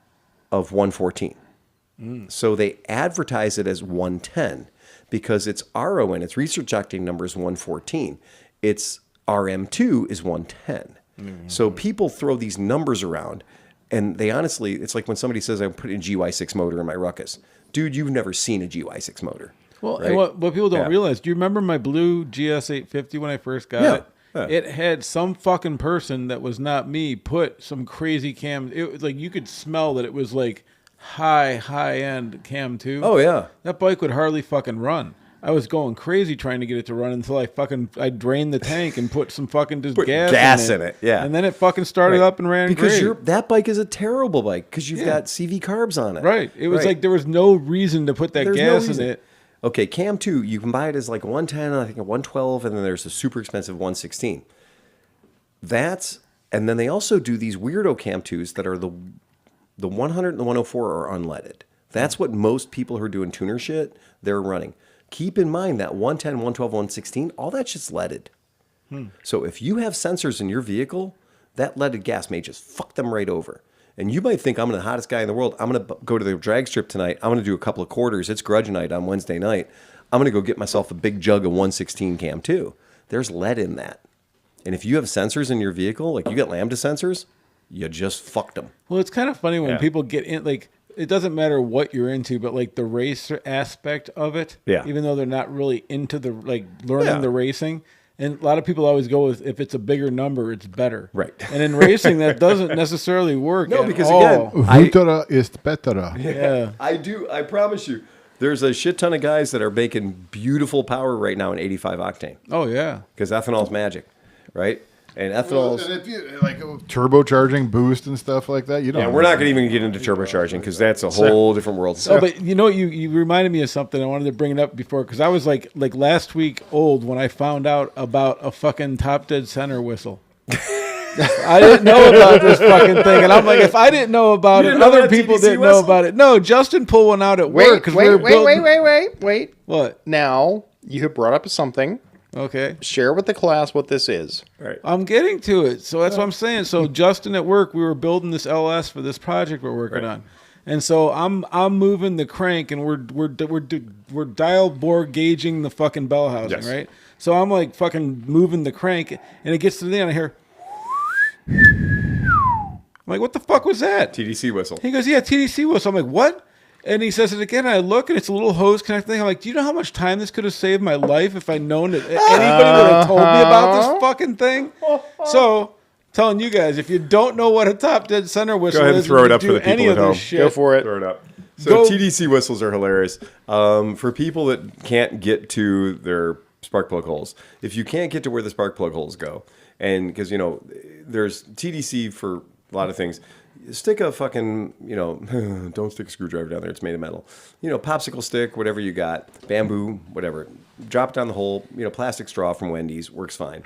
of 114. So they advertise it as 110 because its RON, its research octane number is 114. Its RM2 is 110. So people throw these numbers around, and they honestly, it's like when somebody says, I'm putting a GY6 motor in my Ruckus. Dude, you've never seen a GY6 motor. Well, right? and what people don't Yeah. realize, do you remember my blue GS850 when I first got it? Yeah. It had some fucking person that was not me put some crazy cam. It was like you could smell that it was like high end Cam 2. Oh, yeah. That bike would hardly fucking run. I was going crazy trying to get it to run until I drained the tank and put some fucking just gas in it. Yeah. And then it fucking started up and ran because great. that bike is a terrible bike because you've got CV carbs on it. Right. It was like there was no reason to put that There's no gas in reason. it. Okay, Cam 2, you can buy it as like 110, I think a 112, and then there's a super expensive 116. And then they also do these weirdo Cam 2s that are the 100 and the 104 are unleaded. That's what most people who are doing tuner shit, they're running. Keep in mind that 110, 112, 116, all that shit's leaded. So if you have sensors in your vehicle, that leaded gas may just fuck them right over. And you might think, I'm the hottest guy in the world. I'm going to go to the drag strip tonight. I'm going to do a couple of quarters. It's grudge night on Wednesday night. I'm going to go get myself a big jug of 116 Cam 2. There's lead in that. And if you have sensors in your vehicle, like you got Lambda sensors, you just fucked them. Well, it's kind of funny when people get in, like, it doesn't matter what you're into, but like the race aspect of it, even though they're not really into the, like, learning the racing. And a lot of people always go with, if it's a bigger number, it's better. Right. And in racing, that doesn't necessarily work. No, at because all. again, Vultura is better. Yeah. I promise you. There's a shit ton of guys that are making beautiful power right now in 85 octane. Oh, yeah. Because ethanol's magic, right? And ethanol's... And if you like turbocharging boost and stuff like that, you don't. Yeah, we're not going to even get into turbocharging because that's a whole different world. Oh, but you know, you reminded me of something. I wanted to bring it up before because I was like last week old when I found out about a fucking top dead center whistle. I didn't know about this fucking thing, and I'm like, if I didn't know about it, other people didn't know about it. No, Justin pulled one out at work because we were building. Wait. What? Now, you have brought up something. Okay. Share with the class what this is. Right. I'm getting to it. So that's what I'm saying. So Justin at work, we were building this LS for this project we're working on. And so I'm moving the crank and we're dial bore gauging the fucking bell housing, right? So I'm like fucking moving the crank and it gets to the end, I hear I'm like, what the fuck was that? TDC whistle. He goes, yeah, TDC whistle. I'm like, what? And he says it again. And I look, and it's a little hose connect thing. I'm like, do you know how much time this could have saved my life if I'd known that anybody would have told me about this fucking thing? So, telling you guys, if you don't know what a top dead center whistle Go ahead and is, throw it up do for the people any at of this home. shit, Go for it. Throw it up. So Go. TDC whistles are hilarious. For people that can't get to their spark plug holes, if you can't get to where the spark plug holes go, and because, you know, there's TDC for a lot of things. Stick a fucking, you know, don't stick a screwdriver down there. It's made of metal. You know, popsicle stick, whatever you got, bamboo, whatever. Drop it down the hole. You know, plastic straw from Wendy's works fine.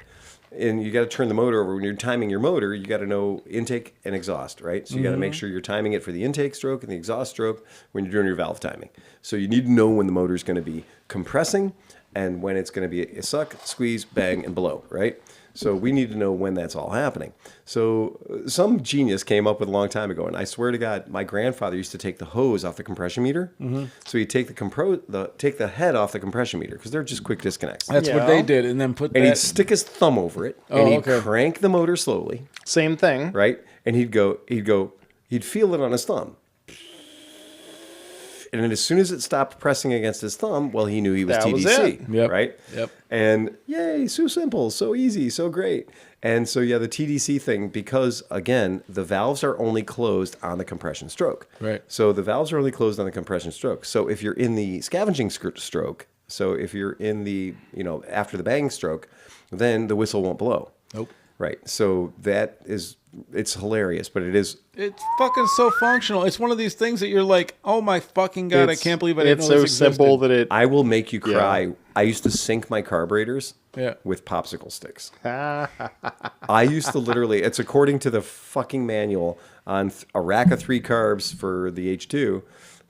And you got to turn the motor over. When you're timing your motor, you got to know intake and exhaust, right? So you got to make sure you're timing it for the intake stroke and the exhaust stroke when you're doing your valve timing. So you need to know when the motor is going to be compressing and when it's going to be a suck, squeeze, bang, and blow, right? So we need to know when that's all happening. So some genius came up with a long time ago, and I swear to God, my grandfather used to take the hose off the compression meter. So he'd take take the head off the compression meter because they're just quick disconnects. That's what they did, and then put And he'd that. stick his thumb over it, and he'd crank the motor slowly, Same thing. right? And he'd feel it on his thumb. And then as soon as it stopped pressing against his thumb, well, he knew he was That was TDC, it. Yep. right? Yep. And yay, so simple, so easy, so great. And so, yeah, the TDC thing, because, again, the valves are only closed on the compression stroke. Right. So the valves are only closed on the compression stroke. So if you're in the scavenging stroke, so if you're in the, after the bang stroke, then the whistle won't blow. Nope. Right. So it's hilarious, but it is. It's fucking so functional. It's one of these things that you're like, oh my fucking God, I can't believe I didn't know It's so this simple existed. that it. I will make you cry. I used to sync my carburetors with popsicle sticks. I used to literally, it's according to the fucking manual on a rack of 3 carbs for the H2,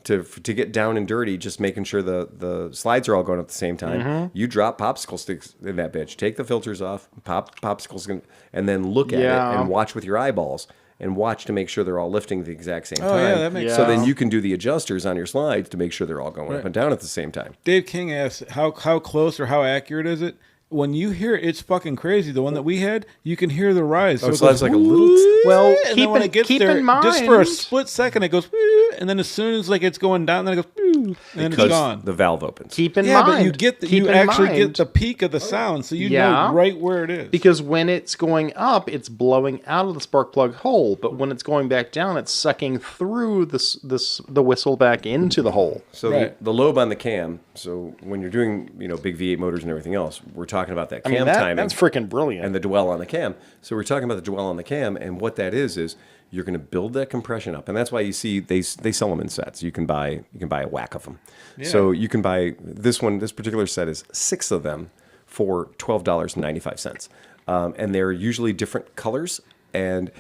to get down and dirty, just making sure the slides are all going at the same time. You drop popsicle sticks in that bitch. Take the filters off, pop popsicles, and then look at it and watch with your eyeballs. And watch to make sure they're all lifting at the exact same time. Oh, yeah, that makes So then you can do the adjusters on your slides to make sure they're all going Right. up and down at the same time. Dave King asked, how close or how accurate is it? When you hear it's fucking crazy, the one that we had, you can hear the rise. So Oh, it so goes, it's like a little. Well, and then when it gets keep there, in mind, just for a split second, it goes, "Woo," and then as soon as like it's going down, then it goes, "Woo," and then it's Because gone. the valve opens. keep in Yeah, mind. but you get keep you in actually mind, get the peak of the sound, so you Yeah. know right where it is. because when it's going up, it's blowing out of the spark plug hole, but when it's going back down, it's sucking through the whistle back into the hole. So Right. the lobe on the cam. So when you're doing big V8 motors and everything else, we're talking about that cam timing that's freaking brilliant. and the dwell on the cam. So we're talking about the dwell on the cam, and what that is you're going to build that compression up, and that's why you see they sell them in sets. You can buy a whack of them. So you can buy this one. This particular set is 6 of them for $12.95, and they're usually different colors. And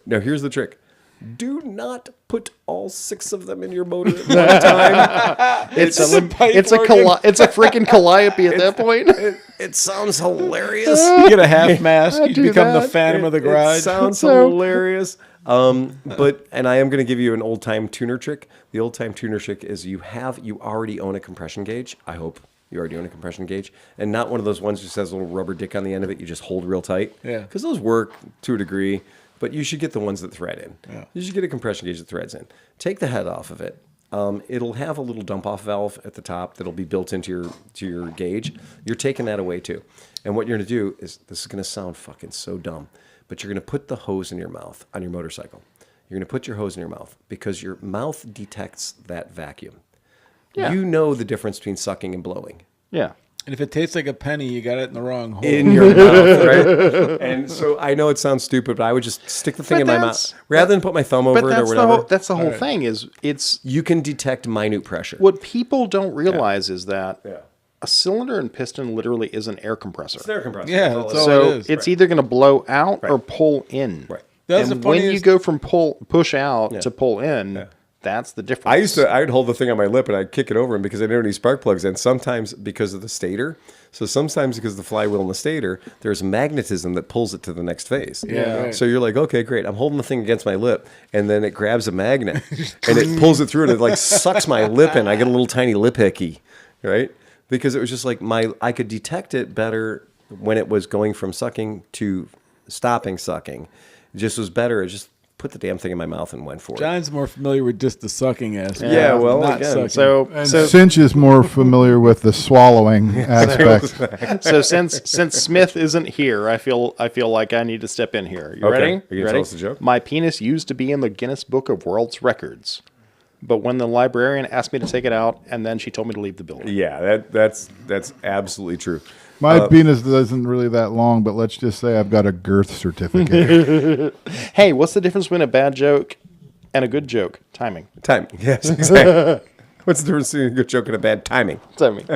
now here's the trick. Do not put all 6 of them in your motor at one time. it's a organ. it's a freaking calliope at that point. It sounds hilarious. You get a half mask, you do become the that. Phantom of the It Garage. sounds hilarious. And I am going to give you an old time tuner trick. The old time tuner trick is you already own a compression gauge. I hope you already own a compression gauge, and not one of those ones that just has a little rubber dick on the end of it. You just hold real tight. Yeah. Because those work to a degree, but you should get the ones that thread in. Yeah. You should get a compression gauge that threads in. Take the head off of it. It'll have a little dump off valve at the top that'll be built into your gauge. You're taking that away too. And what you're going to do is, this is going to sound fucking so dumb, but you're going to put the hose in your mouth on your motorcycle. You're going to put your hose in your mouth because your mouth detects that vacuum. Yeah. You know the difference between sucking and blowing. Yeah. And if it tastes like a penny, you got it in the wrong hole. In your mouth, right? And so I know it sounds stupid, but I would just stick the thing But in my that's- mouth rather than put my thumb over it or whatever. That's the whole thing. Is it's You can detect minute pressure. what people don't realize is that Yeah. a cylinder and piston literally is an air compressor. It's an air compressor. Yeah, all that's it all is. So it is. it's either going to blow out or pull in. Right. That's and the when you funniest- go from push out to pull in, that's the difference. I'd hold the thing on my lip and I'd kick it over him because I didn't have any spark plugs. And sometimes because of the stator, sometimes because of the flywheel and the stator, there's magnetism that pulls it to the next phase. Yeah, right. So you're like, okay, great. I'm holding the thing against my lip, and then it grabs a magnet and it pulls it through and it like sucks my lip in. I get a little tiny lip hickey, right? Because it was just like I could detect it better when it was going from sucking to stopping sucking. It just was better. It just put the damn thing in my mouth and went for it. John's more familiar with just the sucking aspect. Yeah, well, not again, sucking. And Cinch is more familiar with the swallowing aspect. So since Smith isn't here, I feel like I need to step in here. You Okay. ready? Are you gonna tell us the joke? My penis used to be in the Guinness Book of World's Records, but when the librarian asked me to take it out, and then she told me to leave the building. Yeah, that's absolutely true. My penis isn't really that long, but let's just say I've got a girth certificate. Hey, what's the difference between a bad joke and a good joke? Timing. Time. Yes, exactly. What's the difference between a good joke and a bad timing? Timing.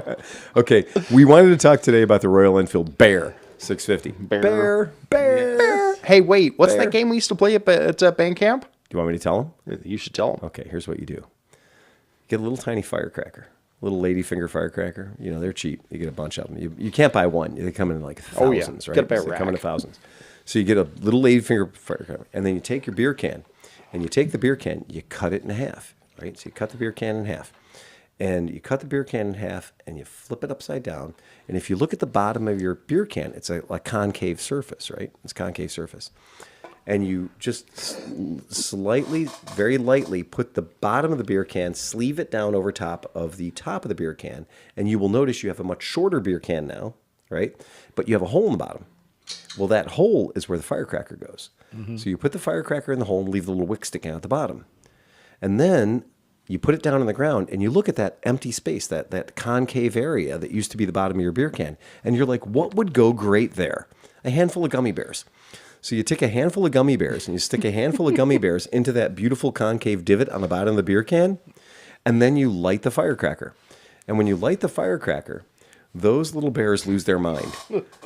Okay, we wanted to talk today about the Royal Enfield Bear 650. Bear. Hey, wait, what's Bear. that game we used to play at band camp? Do you want me to tell him? You should tell them. Okay, here's what you do. Get a little tiny firecracker. Little ladyfinger firecracker. You know, they're cheap. You get a bunch of them. You can't buy one. They come in like Oh, yeah. thousands, right? Gotta buy a They come in rack. thousands. So you get a little ladyfinger firecracker, and then you take your beer can, and you take the beer can, you cut it in half, right? So you cut the beer can in half. And you cut the beer can in half, and you flip it upside down. And if you look at the bottom of your beer can, it's a concave surface, right? It's concave surface. and you just slightly, very lightly put the bottom of the beer can, sleeve it down over top of the beer can, and you will notice you have a much shorter beer can now, right? But you have a hole in the bottom. Well, that hole is where the firecracker goes. So you put the firecracker in the hole and leave the little wick sticking out at the bottom. And then you put it down on the ground and you look at that empty space, that concave area that used to be the bottom of your beer can. And you're like, what would go great there? A handful of gummy bears. So you take a handful of gummy bears and you stick a handful of gummy bears into that beautiful concave divot on the bottom of the beer can. And then you light the firecracker. And when you light the firecracker, those little bears lose their mind.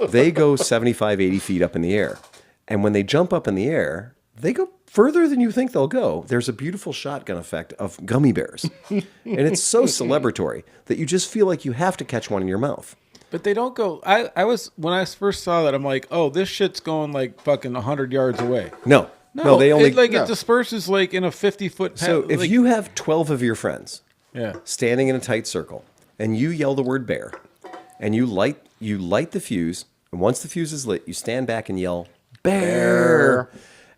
They go 75, 80 feet up in the air. And when they jump up in the air, they go further than you think they'll go. There's a beautiful shotgun effect of gummy bears. And it's so celebratory that you just feel like you have to catch one in your mouth. But they don't go. I was when I first saw that, I'm like, oh, this shit's going like fucking 100 yards away. No, they only it disperses like in a 50-foot. So if you have 12 of your friends, yeah, standing in a tight circle, and you yell the word bear, and you light the fuse, and once the fuse is lit, you stand back and yell bear.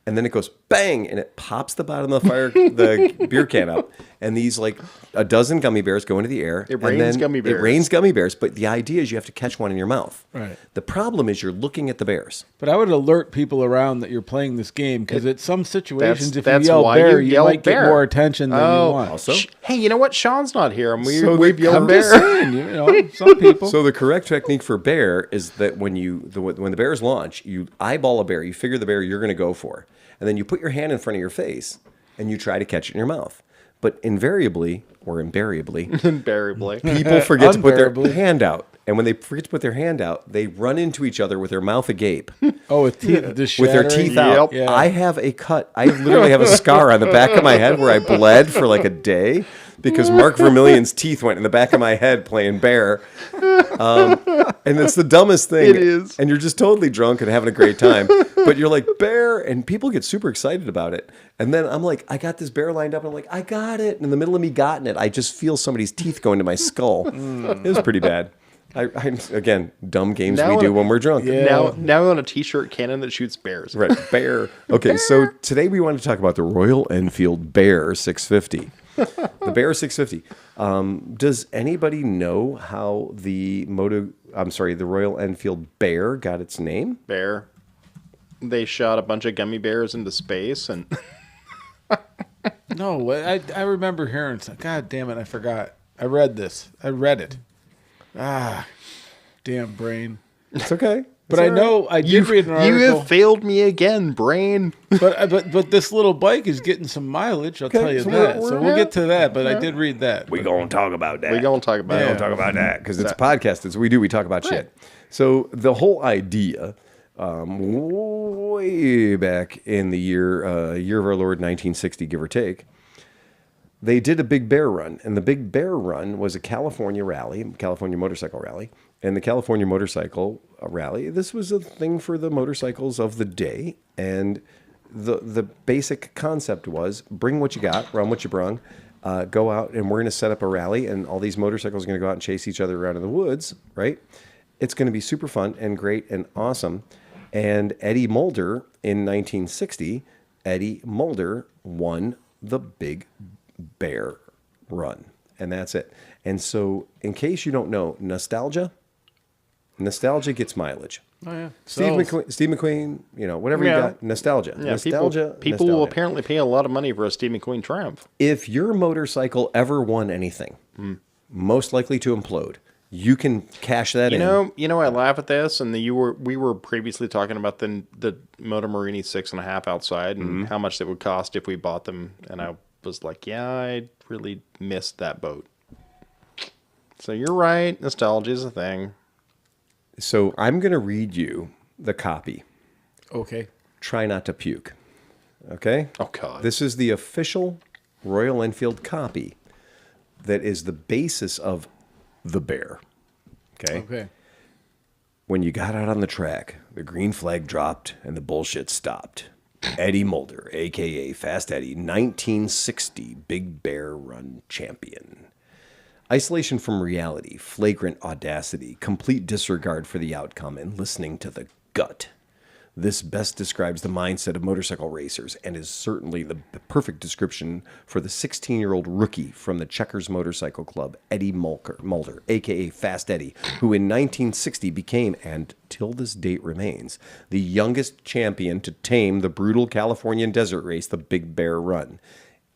And then it goes bang, and it pops the bottom of the beer can up, and these like a dozen gummy bears go into the air. It rains gummy bears. It rains gummy bears, but the idea is you have to catch one in your mouth. Right. The problem is you're looking at the bears. But I would alert people around that you're playing this game because at some situations, if that's you yell why bear, you you yell might bear. get more attention than you want. Also, Hey, you know what? Sean's not here, and So we've yelled I'm bear. just saying, you know, some people. so the correct technique for bear is that when the bears launch, you eyeball a bear, you figure the bear you're going to go for, and then you put your hand in front of your face and you try to catch it in your mouth. But invariably, Invariably. people forget to put their Unbearably. hand out. And when they forget to put their hand out, they run into each other with their mouth agape. Oh, with teeth, just With their shattering? teeth out. Yeah. I have a cut. I literally have a scar on the back of my head where I bled for like a day because Mark Vermillion's teeth went in the back of my head playing bear. And it's the dumbest thing. It is. And you're just totally drunk and having a great time. But you're like, bear. And people get super excited about it. And then I'm like, I got this bear lined up. And I'm like, I got it. And in the middle of me gotten it, I just feel somebody's teeth go into my skull. It was pretty bad. Again, dumb games Now we do in- when we're drunk. Yeah. Now on a T-shirt cannon that shoots bears. Right, Bear. Okay, so today we want to talk about the Royal Enfield Bear 650. The Bear 650. Does anybody know how the Royal Enfield Bear got its name? Bear. They shot a bunch of gummy bears into space, and No, I remember hearing something. God damn it, I forgot. I read this. I read it. Ah, damn brain. It's okay. But I know I did read an you article. have failed me again, brain. But this little bike is getting some mileage. I'll tell you so that. we're- So we'll get to that. But I did read that. We're going to talk about that. We're gonna talk about We're it. going to talk about that because it's a podcast. It's what we do. We talk about shit. So the whole idea, way back in the year of our Lord 1960, give or take, they did a Big Bear Run, and the Big Bear Run was a California motorcycle rally. And the California motorcycle rally, this was a thing for the motorcycles of the day. And the basic concept was bring what you got, run what you brung, go out, and we're going to set up a rally, and all these motorcycles are going to go out and chase each other around in the woods, right? It's going to be super fun and great and awesome. And Eddie Mulder in 1960, Eddie Mulder won the Big Bear Run, and that's it. And so, in case you don't know, nostalgia gets mileage. Oh yeah. Steve McQueen, whatever you Yeah. got, nostalgia. Yeah, Nostalgia. people will nostalgia. apparently pay a lot of money for a Steve McQueen Triumph. If your motorcycle ever won anything, most likely to implode, you can cash that in. I laugh at this, and we were previously talking about the Moto Morini 6.5 outside and how much it would cost if we bought them, and I was like, yeah, I really missed that boat. So you're right, nostalgia is a thing. So I'm going to read you the copy. Okay. Try not to puke. Okay? Oh, God. This is the official Royal Enfield copy that is the basis of the Bear. Okay? Okay. When you got out on the track, the green flag dropped and the bullshit stopped. Eddie Mulder, a.k.a. Fast Eddie, 1960 Big Bear Run champion. Isolation from reality, flagrant audacity, complete disregard for the outcome, and listening to the gut. This best describes the mindset of motorcycle racers and is certainly the perfect description for the 16-year-old rookie from the Checkers Motorcycle Club, Eddie Mulder, a.k.a. Fast Eddie, who in 1960 became, and till this date remains, the youngest champion to tame the brutal Californian desert race, the Big Bear Run.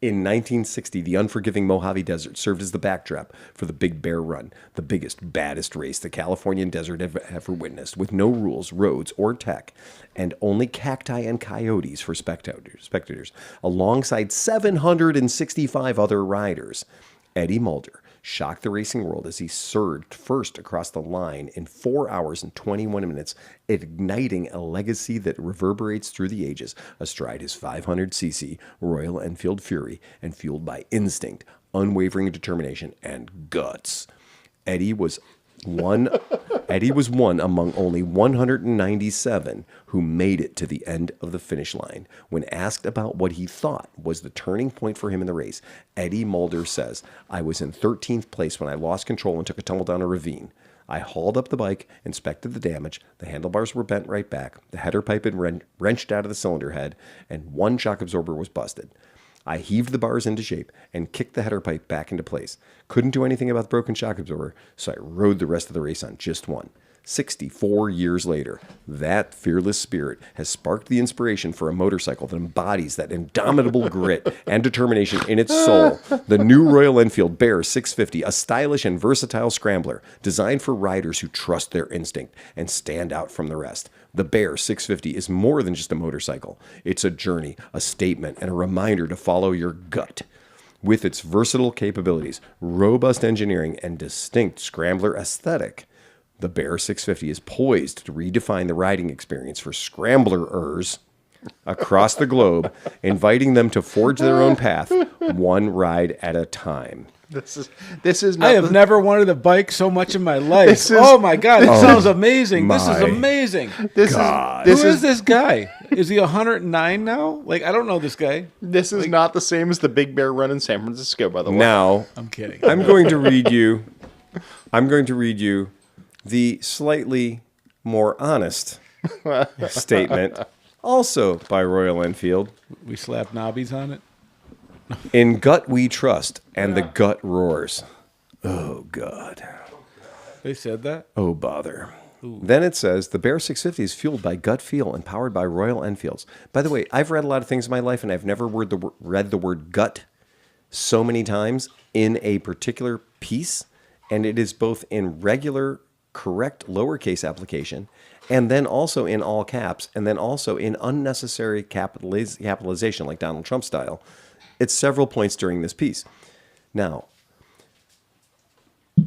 In 1960, the unforgiving Mojave Desert served as the backdrop for the Big Bear Run, the biggest, baddest race the Californian desert ever witnessed, with no rules, roads, or tech, and only cacti and coyotes for spectators, alongside 765 other riders. Eddie Mulder shocked the racing world as he surged first across the line in 4 hours and 21 minutes, igniting a legacy that reverberates through the ages astride his 500cc Royal Enfield Fury and fueled by instinct, unwavering determination, and guts. Eddie was one among only 197 who made it to the end of the finish line. When asked about what he thought was the turning point for him in the race, Eddie Mulder says, "I was in 13th place when I lost control and took a tumble down a ravine. I hauled up the bike, inspected the damage. The handlebars were bent right back. The header pipe had wrenched out of the cylinder head, and one shock absorber was busted. I heaved the bars into shape and kicked the header pipe back into place. Couldn't do anything about the broken shock absorber, so I rode the rest of the race on just one. 64 years later, that fearless spirit has sparked the inspiration for a motorcycle that embodies that indomitable grit and determination in its soul. The new Royal Enfield Bear 650, a stylish and versatile scrambler designed for riders who trust their instinct and stand out from the rest. The Bear 650 is more than just a motorcycle. It's a journey, a statement, and a reminder to follow your gut. With its versatile capabilities, robust engineering, and distinct scrambler aesthetic, the Bear 650 is poised to redefine the riding experience for scramblerers across the globe, inviting them to forge their own path, one ride at a time. This is. Not I have never wanted a bike so much in my life. Oh my God, it sounds amazing. This is amazing. Who is this guy? Is he 109 now? Like, I don't know this guy. This is not the same as the Big Bear Run in San Francisco, by the way. Now, I'm kidding. I'm going to read you the slightly more honest statement, also by Royal Enfield. We slap knobbies on it. In gut we trust, and the gut roars. Oh, God. They said that? Oh, bother. Ooh. Then it says, the Bear 650 is fueled by gut feel and powered by Royal Enfields. By the way, I've read a lot of things in my life, and I've never read the word gut so many times in a particular piece, and it is both in regular, correct lowercase application, and then also in all caps, and then also in unnecessary capitalization, like Donald Trump style. It's several points during this piece. Now,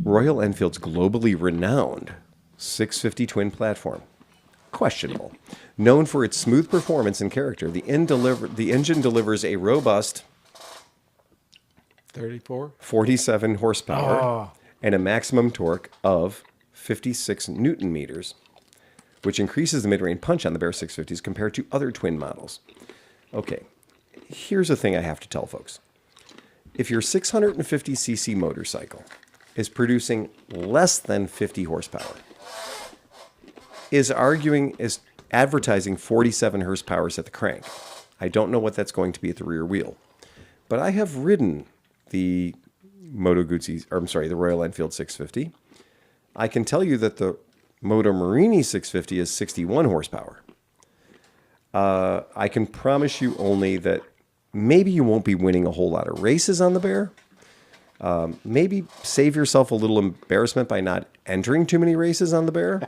Royal Enfield's globally renowned 650 twin platform, questionable. Known for its smooth performance and character, the engine delivers a robust 47 horsepower and a maximum torque of 56 Newton meters, which increases the mid-range punch on the Bear 650s compared to other twin models. Okay. Here's the thing I have to tell folks. If your 650cc motorcycle is producing less than 50 horsepower, is advertising 47 horsepower at the crank, I don't know what that's going to be at the rear wheel. But I have ridden the the Royal Enfield 650. I can tell you that the Moto Morini 650 is 61 horsepower. I can promise you only that maybe you won't be winning a whole lot of races on the Bear. Maybe save yourself a little embarrassment by not entering too many races on the Bear.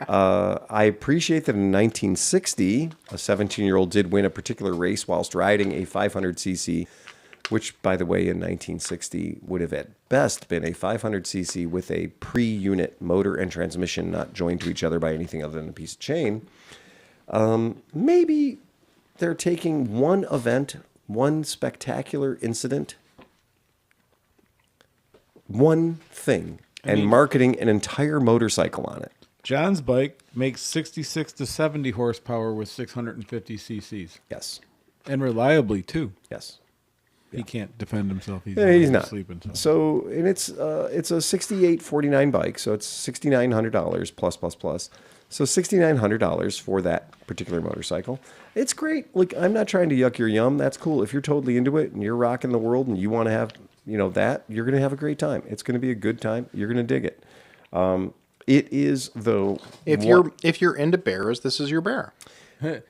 I appreciate that in 1960, a 17-year-old did win a particular race whilst riding a 500cc, which, by the way, in 1960 would have at best been a 500cc with a pre-unit motor and transmission not joined to each other by anything other than a piece of chain. Maybe they're taking one event, one spectacular incident, one thing, and marketing an entire motorcycle on it. John's bike makes 66 to 70 horsepower with 650 cc's. Yes. And reliably, too. Yes. He can't defend himself. He's not. Sleeping, so, and it's a 6849 bike, so it's $6,900 plus. So $6,900 for that particular motorcycle. It's great. Look, I'm not trying to yuck your yum. That's cool. If you're totally into it and you're rocking the world and you want to have, that, you're going to have a great time. It's going to be a good time. You're going to dig it. It is, though. If you're into bears, this is your bear.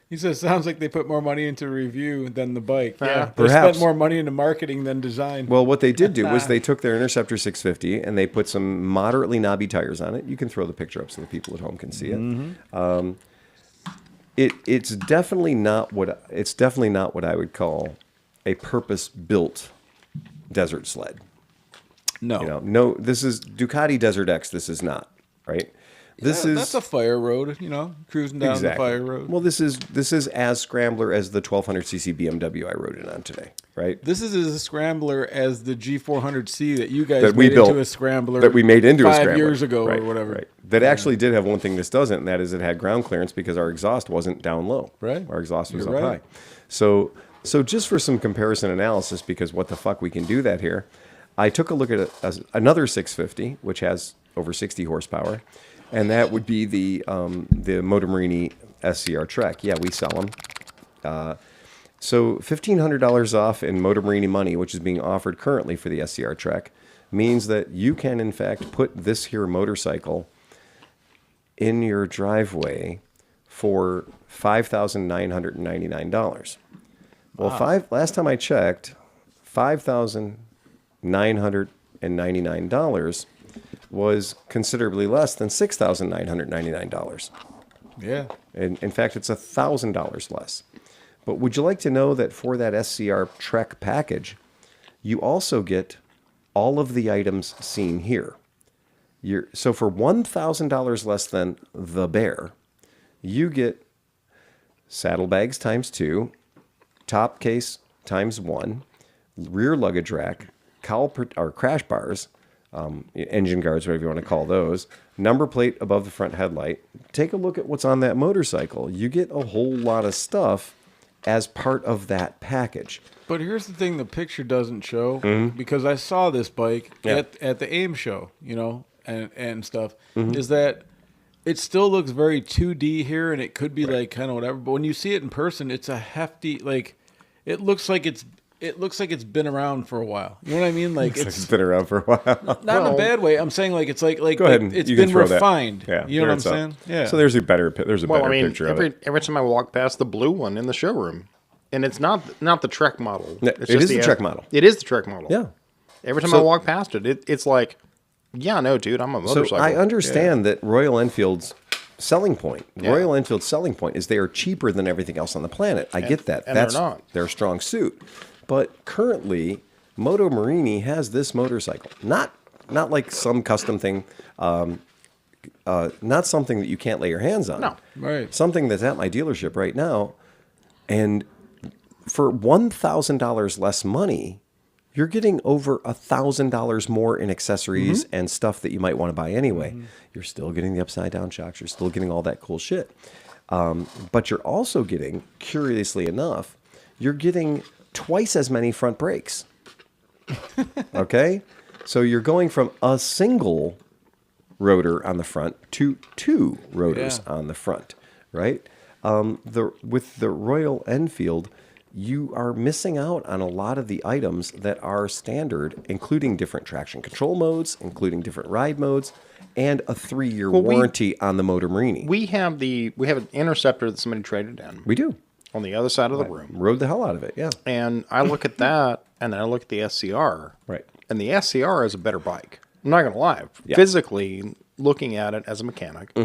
He says, sounds like they put more money into review than the bike. Yeah, They perhaps. spent more money into marketing than design. Well, what they did do was they took their Interceptor 650 and they put some moderately knobby tires on it. You can throw the picture up so the people at home can see it. It's definitely not what I would call a purpose-built desert sled. No. No, this is Ducati Desert X. This is not, right? That's a fire road, cruising down the fire road. Well, this is as scrambler as the 1200cc BMW I rode it on today, right? This is as a scrambler as the G400C that you guys That we made built, into a scrambler that we made into a 5 scrambler years ago right, or whatever. Right. That actually did have one thing this doesn't, and that is it had ground clearance because our exhaust wasn't down low. Right. Our exhaust was You're up right. high. So just for some comparison analysis, because what the fuck we can do that here, I took a look at another 650, which has over 60 horsepower. And that would be the Moto Morini SCR Trek. Yeah, we sell them. So $1,500 off in Moto Morini money, which is being offered currently for the SCR Trek, means that you can, in fact, put this here motorcycle in your driveway for $5,999. Well, last time I checked, $5,999 was considerably less than $6,999. Yeah. And in fact, it's $1,000 less. But would you like to know that for that SCR Trek package, you also get all of the items seen here? So for $1,000 less than the Bear, you get saddlebags ×2, top case ×1, rear luggage rack, or crash bars, engine guards, whatever you want to call those, number plate above the front headlight. Take a look at what's on that motorcycle. You get a whole lot of stuff as part of that package. But here's the thing the picture doesn't show, because I saw this bike at the AIM show, and stuff, is that it still looks very 2D here, and it could be like kind of whatever. But when you see it in person, it's a hefty, like, it looks like it's been around for a while. You know what I mean? Like It's been around for a while. Not in a bad way. I'm saying like it's like Go ahead and it's you can been throw that. refined. Yeah, you know what I'm there it's saying? Yeah. So there's a better picture of it. Every time I walk past the blue one in the showroom, and it's not the Trek model. No, It's it just is the Trek model. It is the Trek model. Yeah. Every time So- I walk past it, it's like, yeah, no, dude, I'm a motorcycle. So I understand that Royal Enfield's selling point. Royal Enfield's selling point is they are cheaper than everything else on the planet. I get that. and they're not. They're a strong suit. But currently, Moto Morini has this motorcycle. Not like some custom thing. Not something that you can't lay your hands on. No. Right. Something that's at my dealership right now. And for $1,000 less money, you're getting over $1,000 more in accessories and stuff that you might want to buy anyway. You're still getting the upside down shocks. You're still getting all that cool shit. But you're also getting, curiously enough, you're getting twice as many front brakes. Okay? So you're going from a single rotor on the front to 2 rotors on the front, right? With the Royal Enfield, you are missing out on a lot of the items that are standard, including different traction control modes, including different ride modes, and a 3-year warranty on the Moto Morini. We have an Interceptor that somebody traded in. We do. On the other side of the room. Rode the hell out of it, yeah. And I look at that, and then I look at the SCR. Right. And the SCR is a better bike. I'm not going to lie. Yeah. Physically, looking at it as a mechanic,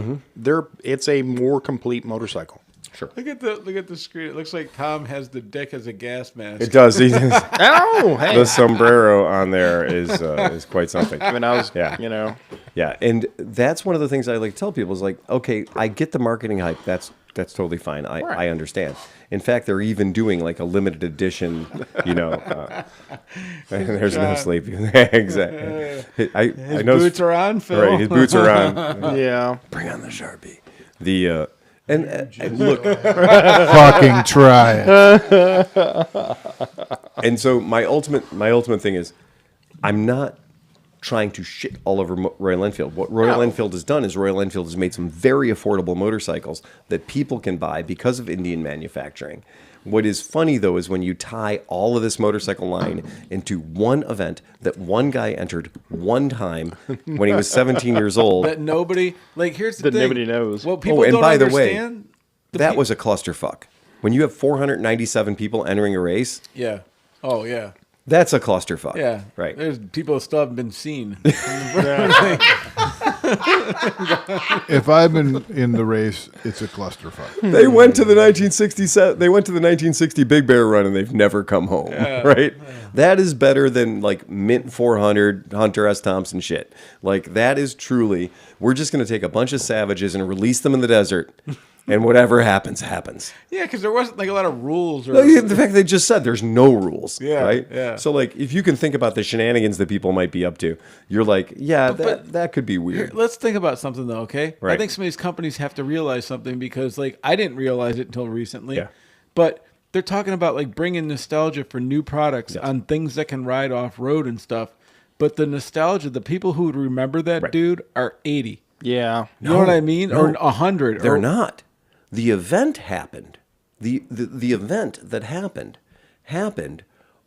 it's a more complete motorcycle. Sure. Look at the screen. It looks like Tom has the deck as a gas mask. It does. Oh, hey. The sombrero on there is quite something. I mean, I was, Yeah. Yeah, and that's one of the things I like to tell people is like, okay, I get the marketing hype. That's totally fine. I understand. In fact, they're even doing like a limited edition, there's no sleep. Exactly. I know boots are on, Phil. Right, his boots are on. Yeah. Bring on the Sharpie. And look, Fucking try it. and so my ultimate thing is, I'm not trying to shit all over Royal Enfield. What Royal Enfield has done is Royal Enfield has made some very affordable motorcycles that people can buy because of Indian manufacturing. What is funny, though, is when you tie all of this motorcycle line into one event that one guy entered one time when he was 17 years old. That nobody, like, here's the thing. nobody knows. Well, people and don't by the understand. way, that was a clusterfuck. When you have 497 people entering a race, Yeah. Oh, yeah. that's a clusterfuck. Yeah. Right. There's people that still haven't been seen. If I've been in the race, it's a clusterfuck. They went to the 1967. They went to the 1960 Big Bear Run, and they've never come home. Right? That is better than like Mint 400 Hunter S. Thompson shit. Like that is truly. We're just going to take a bunch of savages and release them in the desert, and whatever happens, happens. Yeah, because there wasn't like a lot of rules. Or The fact they just said there's no rules. Yeah, Right. yeah. So like, if you can think about the shenanigans that people might be up to, you're like, yeah, that could be weird. Let's think about something though, okay? I Right. think some of these companies have to realize something because, like, I didn't realize it until recently. Yeah. But they're talking about like bringing nostalgia for new products on things that can ride off road and stuff. But the nostalgia, the people who would remember that dude are 80. Yeah. You know what I mean? No. Or 100. They're or, not. The event happened. The event that happened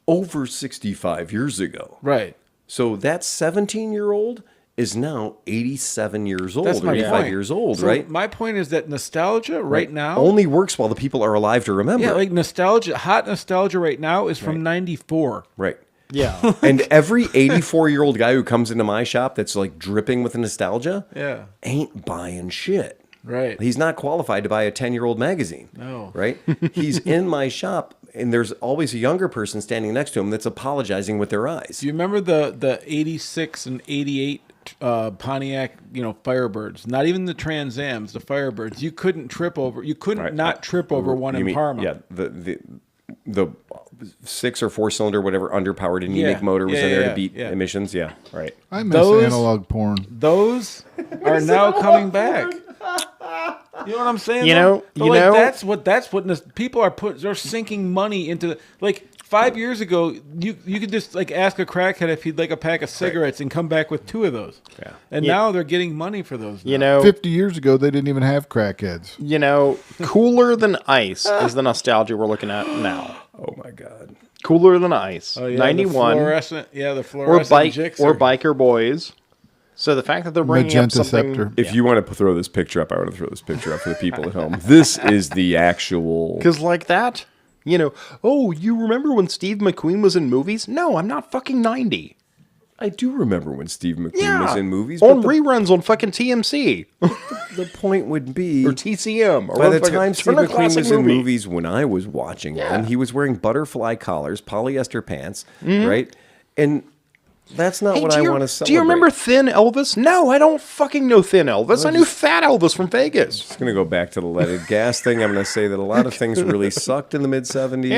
over 65 years ago. Right. So that 17-year-old is now 87 years old That's or my 85 point. years old, So right? My point is that nostalgia right now. only works while the people are alive to remember. Yeah, like nostalgia, hot nostalgia right now is from 94. Right. Yeah. And every 84-year-old guy who comes into my shop that's like dripping with nostalgia Yeah. ain't buying shit. Right. He's not qualified to buy a 10-year-old magazine. No. Right? He's in my shop, and there's always a younger person standing next to him that's apologizing with their eyes. Do you remember the 86 and 88 Pontiac, Firebirds? Not even the Trans Ams, the Firebirds. You couldn't trip over. You couldn't Right. not trip over one You in mean- Parma. Yeah, the 6 or 4 cylinder, whatever underpowered anemic Yeah. motor was in there Yeah, to beat yeah. emissions. Yeah, right. I miss Those- analog porn. Those are now coming back. You know what I'm saying? You though? know- But, you like, know- that's what people are they're sinking money into. Like 5 years ago, you could just like ask a crackhead if he'd like a pack of cigarettes and come back with 2 of those. Yeah. And now they're getting money for those. You now. know, 50 years ago, they didn't even have crackheads. cooler than ice is the nostalgia we're looking at now. Oh my God. Cooler than ice. Oh, yeah, 91. The Or fluorescent Gixxer. or biker boys. So the fact that they're bringing Magenta up something, Scepter. If you want to throw this picture up, I want to throw this picture up for the people at home. This is the actual. because like that, oh, you remember when Steve McQueen was in movies? No, I'm not fucking 90. I do remember when Steve McQueen Yeah, was in movies. on But reruns on fucking TMC the point would be, or TCM. Or by the fucking time Steve Turner McQueen Classic was in Movie. movies when I was watching them, he was wearing butterfly collars, polyester pants, right? And that's not Hey, what do I you- want to celebrate. Do you remember Thin Elvis? No, I don't fucking know Thin Elvis. I knew Fat Elvis from Vegas. It's going to go back to the leaded gas thing. I'm going to say that a lot of things really sucked in the mid 70s.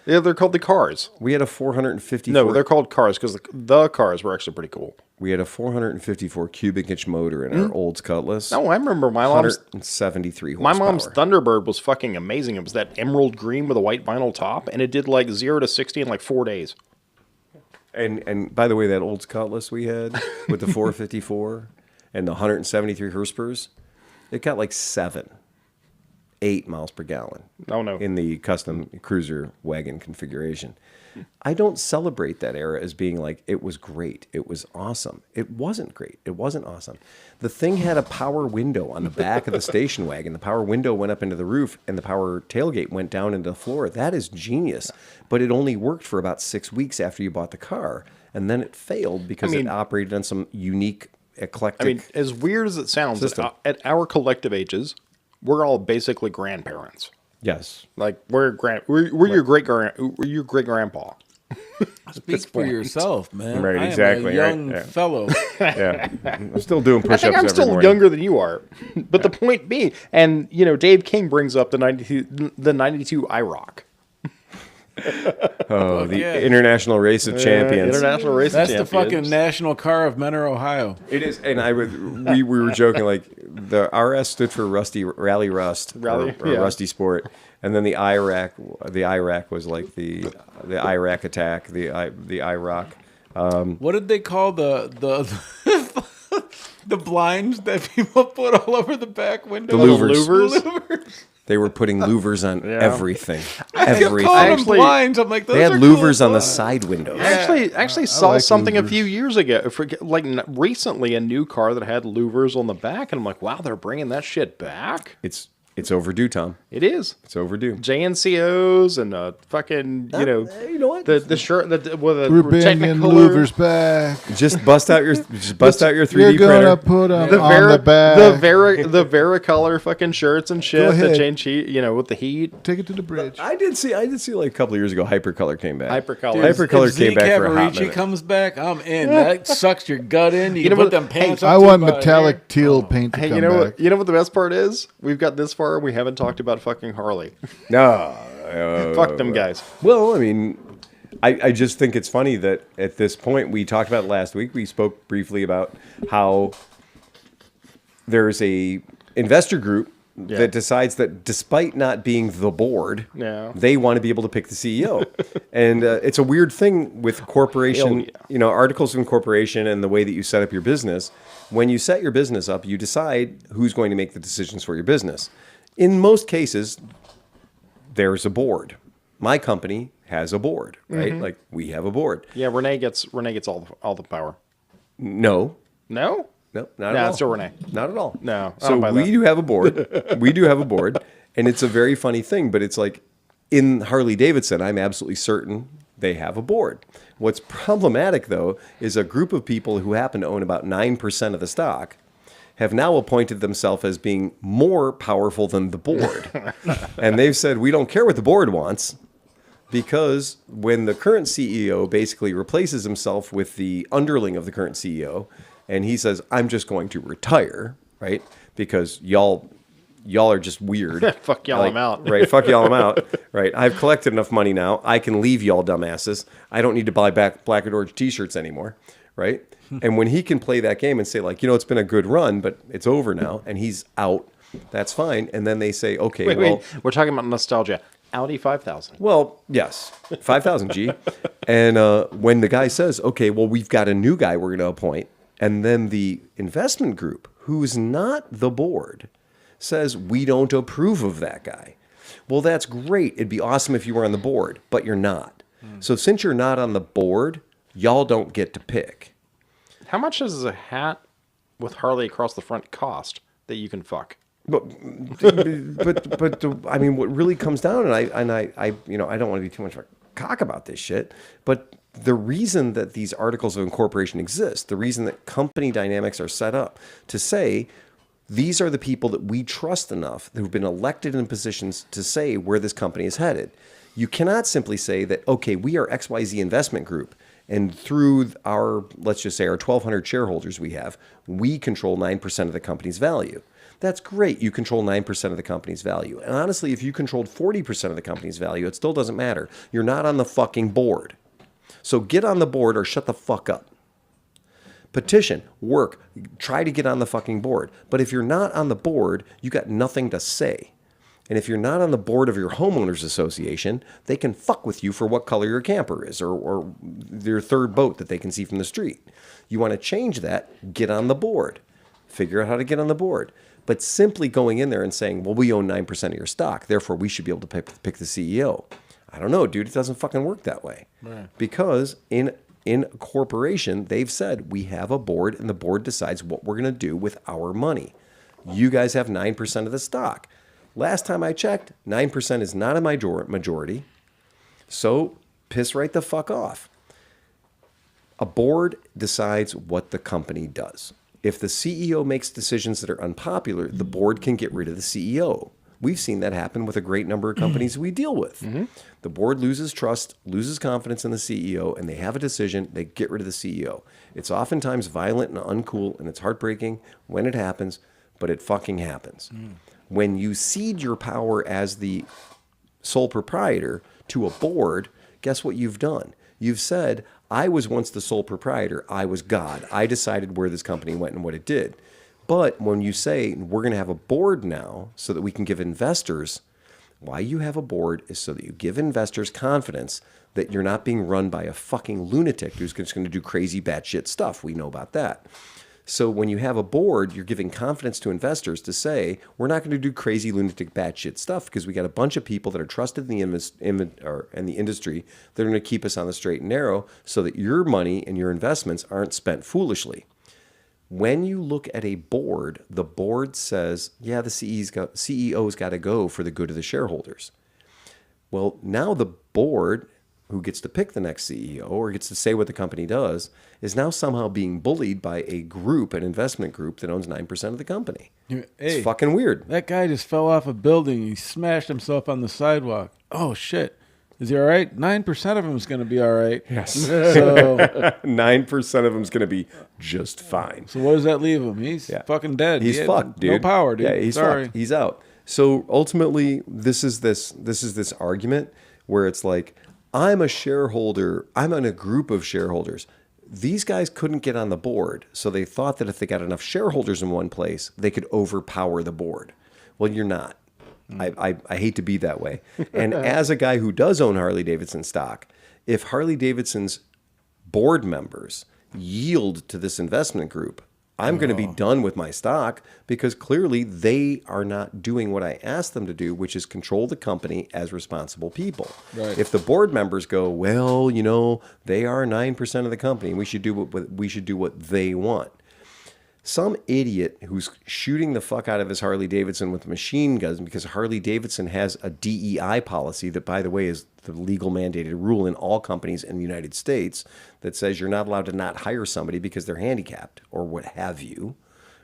Yeah, they're called the Cars. We had a 454. No, they're called Cars because the Cars were actually pretty cool. We had a 454 cubic inch motor in our Olds Cutlass. No, I remember my mom's 173 My horsepower. mom's Thunderbird was fucking amazing. It was that emerald green with a white vinyl top, and it did like 0 to 60 in like 4 days. And by the way, that Olds Cutlass we had with the 454 and the 173 horsepower, it got like 8 miles per gallon. Oh, no. In the custom cruiser wagon configuration. I don't celebrate that era as being like, it was great. It was awesome. It wasn't great. It wasn't awesome. The thing had a power window on the back of the station wagon. The power window went up into the roof and the power tailgate went down into the floor. That is genius. But it only worked for about 6 weeks after you bought the car. And then it failed because it operated on some unique, eclectic. I mean, as weird as it sounds, system. at our collective ages, we're all basically grandparents. Yes. Like we're your great grandpa. Speak for yourself, man. Right, I am exactly, a right, young yeah. fellow. Yeah. I'm still doing I push-ups think I'm every still morning. younger than you are. But the point being, and Dave King brings up the 92 IROC. Oh, the yeah. International Race of Champions. International Race That's of the Champions. fucking national car of Menor, Ohio. It is, and we were joking, like the RS stood for Rally Rust, or yeah. Rusty Sport, and then the Iraq was like the Iraq attack, the IROC, What did they call the the blinds that people put all over the back window? The louvers. Louvers. They were putting louvers on everything. I kept calling them Actually, blinds. I'm like, those They had are louvers cool on the blinds. side windows. I actually saw like something a louvers. few years ago, recently, a new car that had louvers on the back, and I'm like, wow, they're bringing that shit back. It's overdue, Tom. It is. It's overdue. JNCOs and fucking, you know what? the shirt with a We're bringing Technicolor. louvers back. Just bust out your 3D You're gonna printer. put them The on the back. the Varicolor fucking shirts and shit that ahead. change heat, with the heat. Take it to the bridge. I did see like a couple of years ago. Hypercolor came back. Hypercolor. Hypercolor If came Zeke back for a hot Cavarici minute. comes back, I'm in. That sucks your gut in. You, You can know put what- them pants up I to want about metallic here. teal paint to Hey, come you know back. what? You know what the best part is? We've got this far, and we haven't talked about fucking Harley. No. Fuck them guys. Well, I mean, I just think it's funny that at this point, we talked about it last week. We spoke briefly about how there's a investor group that decides that despite not being the board, Yeah. they want to be able to pick the CEO. And it's a weird thing with corporation, Hell yeah. articles of incorporation and the way that you set up your business. When you set your business up, you decide who's going to make the decisions for your business. In most cases, there's a board. My company has a board, right? Like we have a board. Yeah, Renee gets all the power. No, No? not at No, all. it's still Renee. Not at all. No, I So don't buy we that. do have a board. We do have a board, and it's a very funny thing. But it's like in Harley-Davidson, I'm absolutely certain they have a board. What's problematic though is a group of people who happen to own about 9% of the stock have now appointed themselves as being more powerful than the board, and they've said we don't care what the board wants. Because when the current CEO basically replaces himself with the underling of the current CEO, and he says, "I'm just going to retire," right? Because y'all are just weird. Fuck y'all, I'm out. Right? Fuck y'all, I'm out. Right? I've collected enough money now. I can leave y'all dumbasses. I don't need to buy back black and orange T-shirts anymore. Right? And when he can play that game and say like, it's been a good run, but it's over now, and he's out. That's fine. And then they say, okay, Wait, we're talking about nostalgia. Audi 5000. Well, yes, 5,000 G. And when the guy says, okay, well, we've got a new guy we're going to appoint, and then the investment group, who's not the board, says, we don't approve of that guy. Well, that's great. It'd be awesome if you were on the board, but you're not. So since you're not on the board, y'all don't get to pick. How much does a hat with Harley across the front cost that you can fuck? But I mean, what really comes down, and I don't want to be too much of a cock about this shit, but the reason that these articles of incorporation exist, the reason that company dynamics are set up to say these are the people that we trust enough who've been elected in positions to say where this company is headed. You cannot simply say that, okay, we are XYZ investment group, and through our, let's just say our 1,200 shareholders we control 9% of the company's value. That's great. You control 9% of the company's value. And honestly, if you controlled 40% of the company's value, it still doesn't matter. You're not on the fucking board. So get on the board or shut the fuck up. Petition, work, try to get on the fucking board. But if you're not on the board, you got nothing to say. And if you're not on the board of your homeowners association, they can fuck with you for what color your camper is or their third boat that they can see from the street. You want to change that, get on the board. Figure out how to get on the board. But simply going in there and saying, well, we own 9% of your stock, therefore we should be able to pick the CEO. I don't know, dude. It doesn't fucking work that way. Right. Because in a corporation, they've said, we have a board, and the board decides what we're going to do with our money. You guys have 9% of the stock. Last time I checked, 9% is not a majority. So piss right the fuck off. A board decides what the company does. If the CEO makes decisions that are unpopular, the board can get rid of the CEO. We've seen that happen with a great number of companies we deal with. Mm-hmm. The board loses trust, loses confidence in the CEO, and they have a decision, they get rid of the CEO. It's oftentimes violent and uncool, and it's heartbreaking when it happens, but it fucking happens. When you cede your power as the sole proprietor to a board, guess what you've done? You've said, I was once the sole proprietor. I was God. I decided where this company went and what it did. But when you say we're going to have a board now so that we can give investors Why you have a board is so that you give investors confidence that you're not being run by a fucking lunatic who's just going to do crazy batshit stuff. We know about that. So when you have a board, you're giving confidence to investors to say, we're not going to do crazy lunatic batshit stuff because we got a bunch of people that are trusted in the industry that are going to keep us on the straight and narrow so that your money and your investments aren't spent foolishly. When you look at a board, the board says, yeah, the CEO's got to go for the good of the shareholders. Well, now the board, who gets to pick the next CEO or gets to say what the company does, is now somehow being bullied by a group, an investment group that owns 9% of the company. Hey, it's fucking weird. That guy just fell off a building. He smashed himself on the sidewalk. Oh, shit. Is he all right? 9% of him is going to be all right. Yes. So 9% of him is going to be just fine. So what does that leave him? He's fucking dead. He's fucked, dude. No power, dude. Yeah, he's Sorry. fucked. He's out. So ultimately, this is this argument where it's like, I'm a shareholder. I'm in a group of shareholders. These guys couldn't get on the board, so they thought that if they got enough shareholders in one place, they could overpower the board. Well, you're not. I hate to be that way. And as a guy who does own Harley-Davidson stock, if Harley-Davidson's board members yield to this investment group, I'm going to be done with my stock because clearly they are not doing what I asked them to do, which is control the company as responsible people. Right. If the board members go, well, they are 9% of the company, we should do what they want. Some idiot who's shooting the fuck out of his Harley-Davidson with machine guns because Harley-Davidson has a DEI policy that, by the way, is the legal mandated rule in all companies in the United States that says you're not allowed to not hire somebody because they're handicapped or what have you,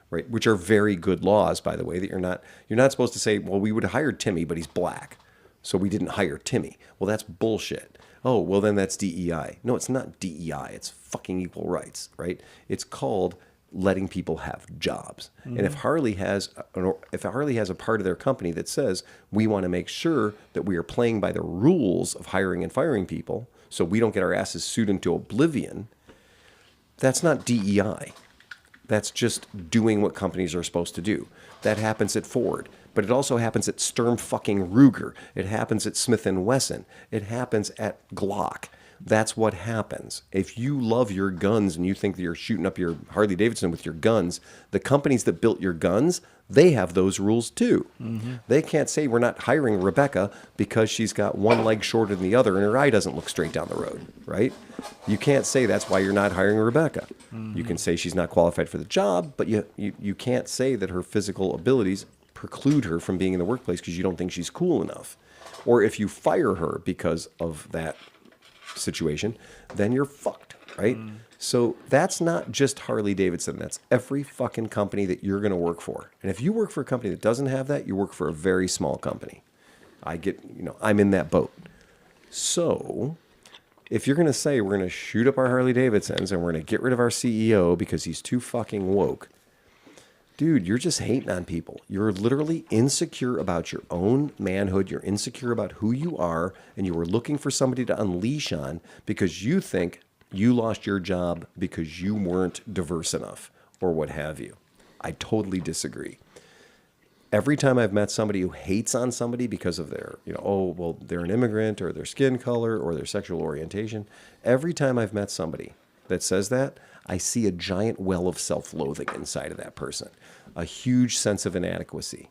right? Which are very good laws, by the way, that you're not supposed to say, well, we would have hired Timmy, but he's black, so we didn't hire Timmy. Well, that's bullshit. Oh, well, then that's DEI. No, it's not DEI. It's fucking equal rights, right? It's called letting people have jobs. And if Harley has a part of their company that says we want to make sure that we are playing by the rules of hiring and firing people so we don't get our asses sued into oblivion, that's not DEI. That's just doing what companies are supposed to do. That happens at Ford, but it also happens at Sturm fucking Ruger. It happens at Smith & Wesson. It happens at Glock. That's what happens. If you love your guns and you think that you're shooting up your Harley-Davidson with your guns, the companies that built your guns, they have those rules too. Mm-hmm. They can't say we're not hiring Rebecca because she's got one leg shorter than the other and her eye doesn't look straight down the road, right? You can't say that's why you're not hiring Rebecca. Mm-hmm. You can say she's not qualified for the job, but you can't say that her physical abilities preclude her from being in the workplace because you don't think she's cool enough. Or if you fire her because of that situation, then you're fucked, right? So that's not just Harley-Davidson. That's every fucking company that you're going to work for. And if you work for a company that doesn't have that, you work for a very small company. I'm in that boat. So if you're going to say we're going to shoot up our Harley-Davidsons and we're going to get rid of our CEO because he's too fucking woke, dude, you're just hating on people. You're literally insecure about your own manhood. You're insecure about who you are, and you were looking for somebody to unleash on because you think you lost your job because you weren't diverse enough or what have you. I totally disagree. Every time I've met somebody who hates on somebody because of their, they're an immigrant or their skin color or their sexual orientation, every time I've met somebody that says that, I see a giant well of self-loathing inside of that person, a huge sense of inadequacy.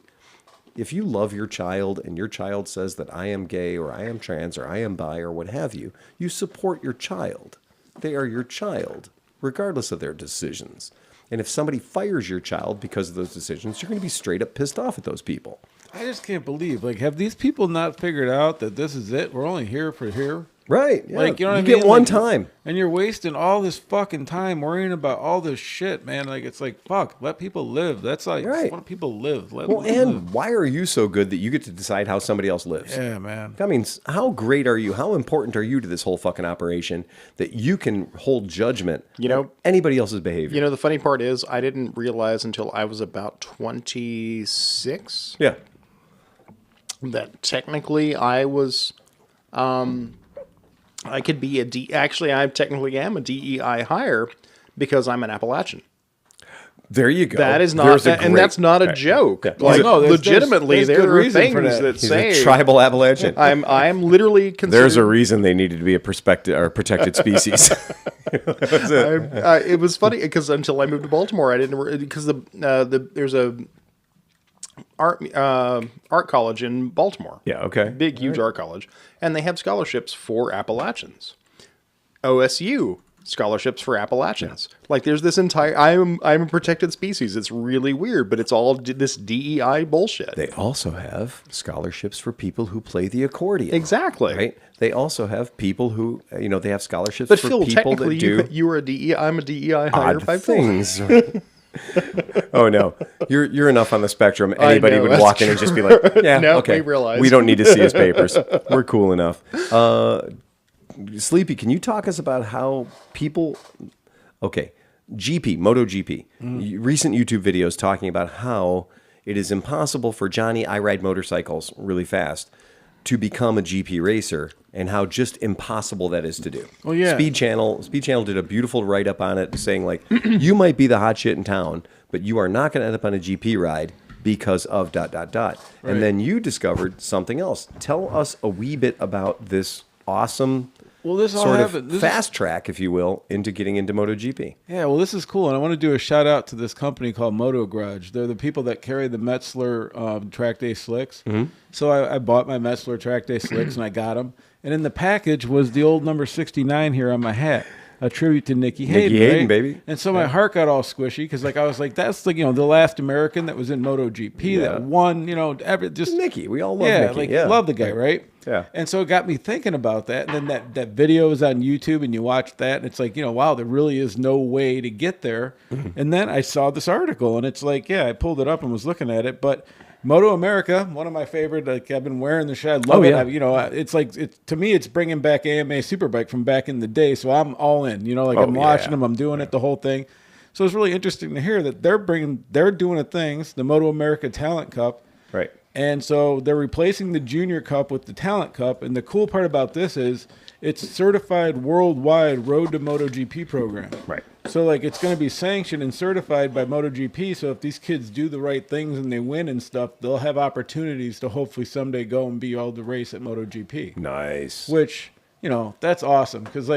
If you love your child and your child says that I am gay or I am trans or I am bi or what have you, you support your child. They are your child, regardless of their decisions. And if somebody fires your child because of those decisions, you're going to be straight up pissed off at those people. I just can't believe, have these people not figured out that this is it? We're only here for here. Right. Yeah. You know what I mean? Get one time. And you're wasting all this fucking time worrying about all this shit, man. It's fuck, let people live. That's right. Let people live. Let them live. Why are you so good that you get to decide how somebody else lives? Yeah, man. I mean, how great are you? How important are you to this whole fucking operation that you can hold judgment on anybody else's behavior? The funny part is I didn't realize until I was about 26. Yeah. That technically I was... I could be actually, I technically am a DEI hire because I'm an Appalachian. There you go. That is not, There's a and great- that's not a joke. Yeah. Like, No, there's legitimately, good there are reason things for that. that He's say a tribal Appalachian. I'm literally considered. There's a reason they needed to be a protected species. That's it. It was funny because until I moved to Baltimore, I didn't because there's a art college in Baltimore. Yeah, okay. Big, huge art college, and they have scholarships for Appalachians. OSU scholarships for Appalachians. Like there's this entire. I'm a protected species. It's really weird, but it's all this DEI bullshit. They also have scholarships for people who play the accordion. Exactly. Right? They also have people who, they have scholarships But for Phil, people technically, that do you were a DEI. I'm a DEI hire odd by Phil. things. Oh no, you're enough on the spectrum. Anybody know, would that's walk in and just be like, "Yeah, No, okay, we realize. we don't need to see his papers. We're cool enough." Sleepy, can you talk us about how people? Okay, Moto GP, recent YouTube videos talking about how it is impossible for Johnny I ride motorcycles really fast to become a GP racer, and how just impossible that is to do. Oh, yeah. Speed Channel did a beautiful write up on it, saying like, you might be the hot shit in town, but you are not going to end up on a GP ride because of ... Right. And then you discovered something else. Tell us a wee bit about this awesome This all sort happened. of fast track, if you will, into getting into MotoGP. Yeah, well, this is cool, and I want to do a shout out to this company called Moto Garage. They're the people that carry the Metzler track day slicks. Mm-hmm. So I bought my Metzler track day slicks, and I got them. And in the package was the old number 69 here on my hat, a tribute to Nicky Hayden. Right? Baby. And so my heart got all squishy because, I was like, that's the last American that was in MotoGP that won. Just Nicky, we all love Nicky. love the guy, right? Yeah. And so it got me thinking about that. And then that video is on YouTube, and you watch that, and it's like, wow, there really is no way to get there. Mm-hmm. And then I saw this article, and it's like, I pulled it up and was looking at it, but Moto America, one of my favorite. Like, I've been wearing the shirt. I love it. It's like, to me, it's bringing back AMA Superbike from back in the day. So I'm all in. I'm watching them. I'm doing it, the whole thing. So it's really interesting to hear that they're doing things, the Moto America Talent Cup, Right. and so they're replacing the Junior Cup with the Talent Cup. And the cool part about this is it's certified worldwide Road to MotoGP program. Right. So it's going to be sanctioned and certified by MotoGP. So if these kids do the right things and they win and stuff, they'll have opportunities to hopefully someday go and be able to race at MotoGP. Nice. Which, that's awesome because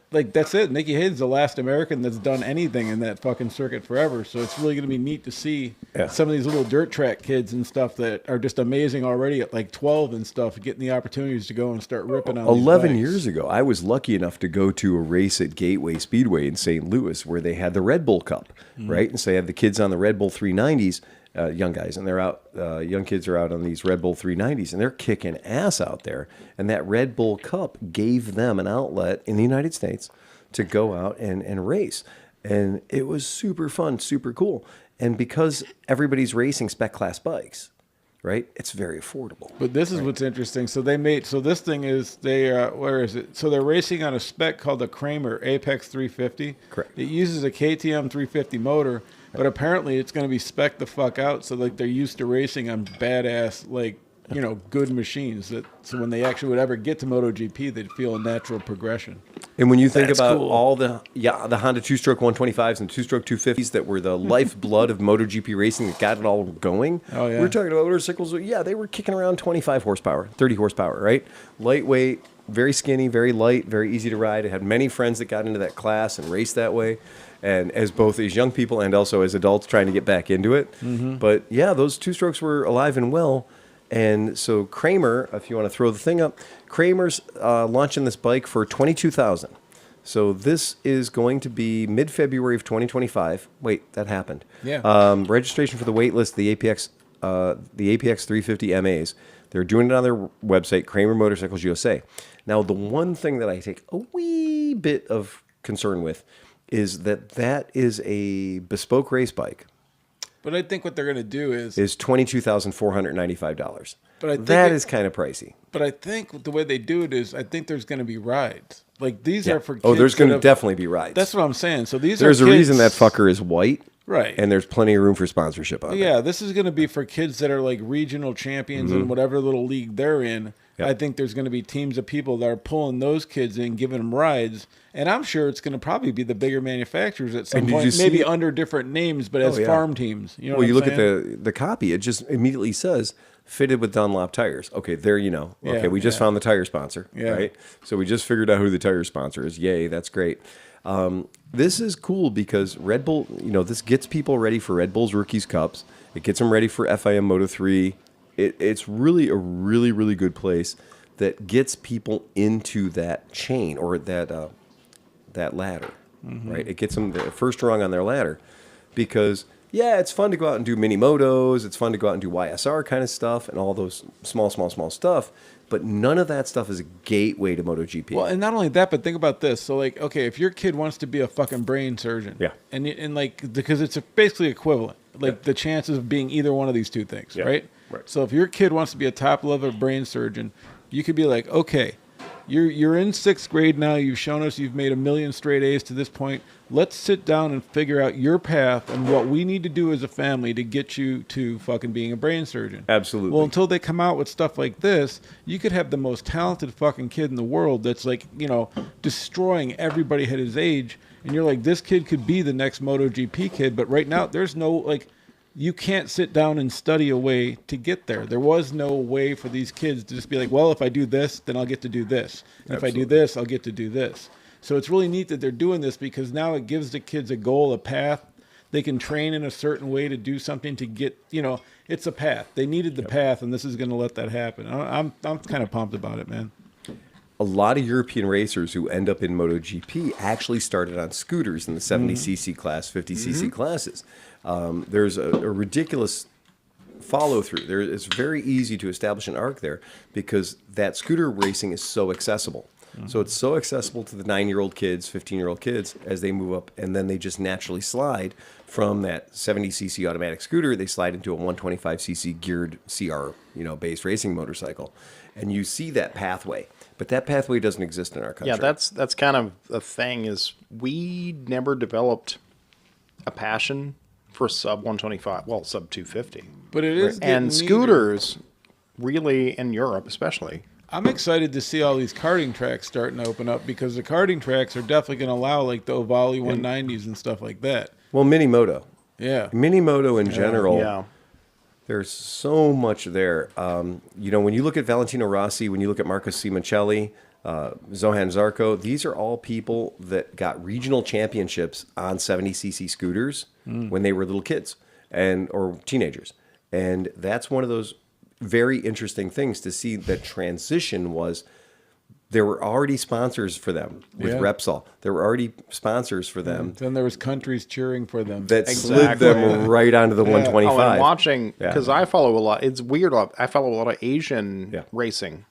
that's it. Nicky Hayden's the last American that's done anything in that fucking circuit forever. So it's really going to be neat to see some of these little dirt track kids and stuff that are just amazing already at 12 and stuff, getting the opportunities to go and start ripping on 11 these bikes. years ago, I was lucky enough to go to a race at Gateway Speedway in St. Louis where they had the Red Bull Cup, right? And so they had the kids on the Red Bull 390s, young guys, and they're out. Young kids are out on these Red Bull 390s, and they're kicking ass out there. And that Red Bull Cup gave them an outlet in the United States to go out and race, and it was super fun, super cool. And because everybody's racing spec class bikes, right? It's very affordable. But this is what's interesting. So this thing is where is it? So they're racing on a spec called the Kramer Apex 350. Correct. It uses a KTM 350 motor, but apparently it's going to be spec the fuck out. So they're used to racing on badass good machines. So when they actually would ever get to MotoGP, they'd feel a natural progression. And when you think That's about cool. all the Honda two-stroke 125s and two-stroke 250s that were the lifeblood of MotoGP racing that got it all going, Oh, yeah. we're talking about motorcycles. Yeah, they were kicking around 25 horsepower, 30 horsepower, right? Lightweight, very skinny, very light, very easy to ride. I had many friends that got into that class and raced that way. And as both as young people and also as adults trying to get back into it. Mm-hmm. But yeah, those two-strokes were alive and well. And so Kramer, if you want to throw the thing up, Kramer's launching this bike for $22,000. So this is going to be mid-February of 2025. Wait, that happened. Yeah. Registration for the wait list, the APX 350 MAs. They're doing it on their website, Kramer Motorcycles USA. Now, the one thing that I take a wee bit of concern with is that is a bespoke race bike. But I think what they're going to do is $22,495. But I think that is kind of pricey. But I think the way they do it is, I think there's going to be rides. These are for kids. Oh, there's going to that have- definitely be rides. That's what I'm saying. So these There's are a kids, reason that fucker is white. Right. And there's plenty of room for sponsorship on it. Yeah, this is going to be for kids that are regional champions in whatever little league they're in. Yep. I think there's going to be teams of people that are pulling those kids in, giving them rides. And I'm sure it's going to probably be the bigger manufacturers at some And did you point, see maybe it? under different names, but as yeah. farm teams. You know Well, what you I'm look saying? at the copy; it just immediately says fitted with Dunlop tires. Okay, there you know. Okay, Yeah, we just found the tire sponsor, Yeah. right? So we just figured out who the tire sponsor is. Yay, that's great. This is cool because Red Bull, this gets people ready for Red Bull's Rookies Cups. It gets them ready for FIM Moto 3. It's really a really, really good place that gets people into that chain or that ladder, right? It gets them the first rung on their ladder because, yeah, it's fun to go out and do mini motos. It's fun to go out and do YSR kind of stuff and all those small stuff. But none of that stuff is a gateway to MotoGP. Well, and not only that, but think about this. So, like, okay, if your kid wants to be a fucking brain surgeon, Yeah. and like, because it's basically equivalent, like the chances of being either one of these two things, Yeah. right? Right. So, if your kid wants to be a top level brain surgeon, you could be like, okay, you're in 6th grade now. You've shown us you've made 1 million straight A's to this point. Let's sit down and figure out your path and what we need to do as a family to get you to fucking being a brain surgeon. Absolutely. Well, until they come out with stuff like this, you could have the most talented fucking kid in the world that's like, destroying everybody at his age. And you're like, this kid could be the next MotoGP kid. But right now, there's no, like, you can't sit down and study a way to get there. There was no way for these kids to just be like, well, if I do this, then I'll get to do this. And if I do this, I'll get to do this. So it's really neat that they're doing this because now it gives the kids a goal, a path. They can train in a certain way to do something to get, it's a path. They needed the path, and this is going to let that happen. I'm kind of pumped about it, man. A lot of European racers who end up in MotoGP actually started on scooters in the 70cc class, 50cc classes. There's a ridiculous follow through. It's very easy to establish an arc there because that scooter racing is so accessible. So it's so accessible to the 9-year-old kids, 15-year-old kids as they move up, and then they just naturally slide from that 70cc automatic scooter. They slide into a 125cc geared CR, based racing motorcycle, and you see that pathway. But that pathway doesn't exist in our country. Yeah, that's kind of the thing is we never developed a passion for sub 125, well, sub 250. But it is And getting scooters, really in Europe especially. I'm excited to see all these karting tracks starting to open up because the karting tracks are definitely going to allow like the Ovali 190s and stuff like that. Well, mini moto. Yeah. Mini moto in general. Yeah. There's so much there. When you look at Valentino Rossi, when you look at Marcus Simoncelli, Zohan Zarco, these are all people that got regional championships on 70cc scooters when they were little kids or teenagers. And that's one of those very interesting things to see that transition was there were already sponsors for them with Yeah. Repsol. There were already sponsors for them Then there was countries cheering for them. that slid them right onto the 125. Oh, and watching, Yeah. because I follow a lot, it's weird, I follow a lot of Asian Yeah. racing,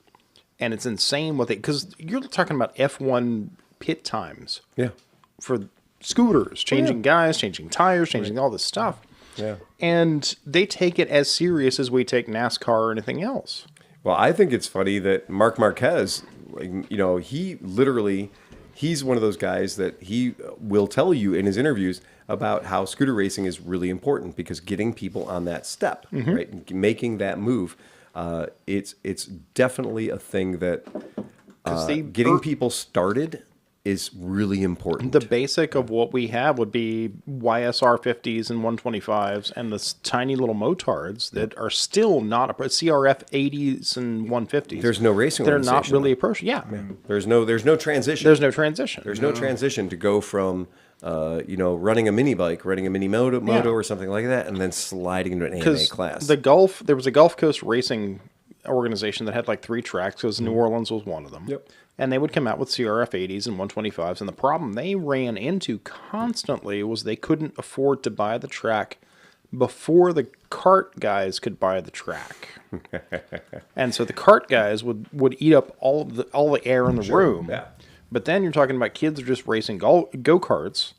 and it's insane what because you're talking about F1 pit times Yeah. for scooters, changing guys, changing tires, changing all this stuff. Yeah. And they take it as serious as we take NASCAR or anything else. Well, I think it's funny that Marc Marquez, he's one of those guys that he will tell you in his interviews about how scooter racing is really important because getting people on that step, right, making that move, it's definitely a thing that getting people started is really important. The basic of what we have would be YSR 50s and 125s and the tiny little motards that are still not CRF 80s and 150s. There's no racing They're not organization. really approaching. Yeah. There's no transition. There's no transition. There's no transition to go from running a mini bike, running a mini moto or something like that, and then sliding into an AMA class. There was a Gulf Coast racing organization that had like 3 tracks because New Orleans was one of them. Yep. And they would come out with CRF 80s and 125s. And the problem they ran into constantly was they couldn't afford to buy the track before the kart guys could buy the track. And so the kart guys would eat up all the air in the room. Yeah. But then you're talking about kids are just racing go-karts.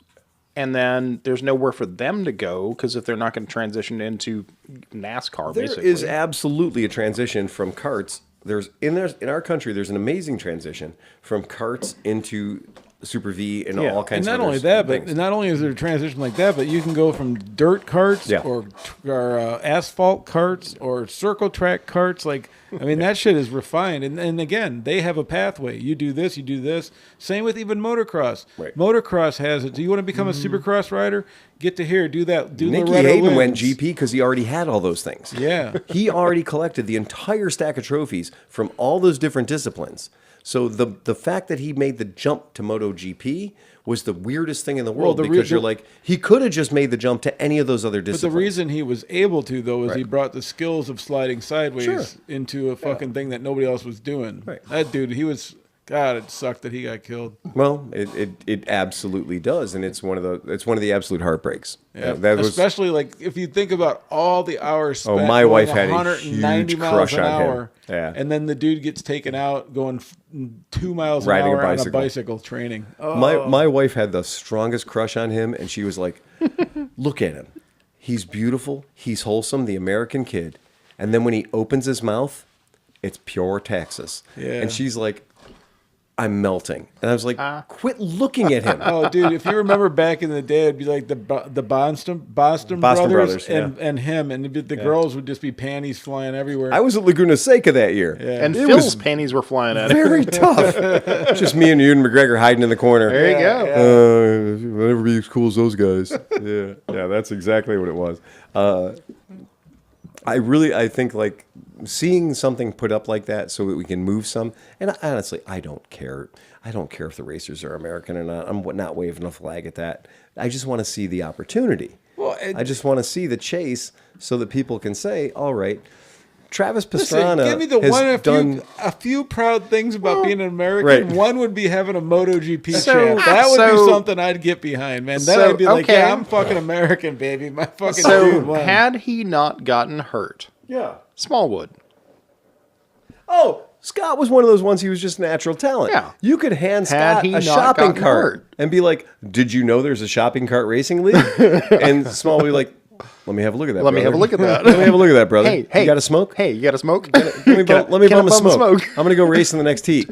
And then there's nowhere for them to go because if they're not going to transition into NASCAR, There basically. is absolutely a transition from karts. In our country, there's an amazing transition from karts into Super V and Yeah. all kinds And of not other only that, things. but not only is there a transition like that, but you can go from dirt carts Yeah. or asphalt carts or circle track carts. Like, I mean, that shit is refined. And again, they have a pathway. You do this, you do this. Same with even motocross. Right. Motocross has it. Do you want to become a supercross rider? Get to here, do that. Do Nicky Loretta Hayden went Lynn's. GP because he already had all those things. Yeah. He already collected the entire stack of trophies from all those different disciplines. So the fact that he made the jump to MotoGP was the weirdest thing in the world because you're like, he could have just made the jump to any of those other But disciplines. the reason he was able to, though, is he Right. brought the skills of sliding sideways Sure. into a fucking thing that nobody else was doing. Right. That dude, he was... God, it sucked that he got killed. Well, it absolutely does, and it's one of the absolute heartbreaks. Yeah. That was Especially like if you think about all the hours spent. my going wife had a 190 huge miles crush an on him. hour, Yeah. and then the dude gets taken out going 2 miles Riding a an hour on a bicycle. bicycle training. Oh. my wife had the strongest crush on him, and she was like, "Look at him, he's beautiful, he's wholesome, the American kid." And then when he opens his mouth, it's pure Texas. Yeah. And she's like, I'm melting. And I was like, quit looking at him. Oh, dude! If you remember back in the day, it'd be like the Boston brothers yeah. and him, and the girls would just be panties flying everywhere. I was at Laguna Seca that year. Yeah. And It Phil's was panties were flying at it. very tough. Just me and Ewan McGregor hiding in the corner. There you go. I'll never be as cool as those guys. Yeah, that's exactly what it was. I think like seeing something put up like that so that we can move some. And honestly, I don't care. I don't care if the racers are American or not. I'm not waving a flag at that. I just want to see the opportunity. Well, I just want to see the chase so that people can say, all right, Travis Listen, Pastrana give me the has one done. a few proud things about being an American. right. One would be having a MotoGP So- champ. That would be so- something I'd get behind, man. Then so, I'd be like, okay. yeah, I'm fucking American, baby. My fucking So dude won. had he not gotten hurt, Yeah. Smallwood. Oh, Scott was one of those ones. He was just natural talent. Yeah. You could hand Had Scott he a not shopping gotten cart hurt. and be like, "Did you know there's a shopping cart racing league?" And Small would be like, "Let me have a look at that. Let me brother. have a look at that. Let me have a look at that, brother. Hey, you got a smoke? Hey, you got a smoke? Let me Can I bum a bum a smoke. smoke? I'm gonna go race in the next heat.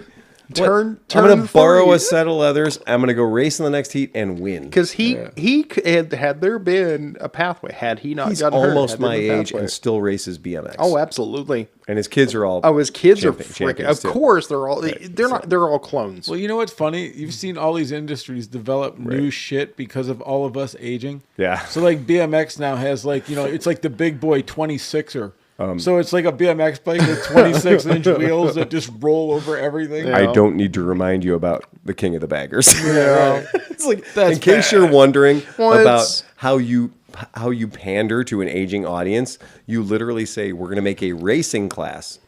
Turn I'm gonna borrow three. a set of leathers. I'm gonna go race in the next heat and win. Because had there been a pathway, had he not He's gotten hurt, almost had there my been a age pathway. and still races BMX. Oh, absolutely. and his kids are all. Oh, his kids are champions freaking. Of too. course, they're all. They're all clones. Well, you know what's funny? You've seen all these industries develop new shit because of all of us aging. Yeah. So like BMX now has like, it's like the big boy 26er. So it's like a BMX bike with 26-inch wheels that just roll over everything. I don't need to remind you about the king of the baggers. Yeah. It's like, That's in case bad. you're wondering Well, about it's- how you pander to an aging audience, you literally say we're going to make a racing class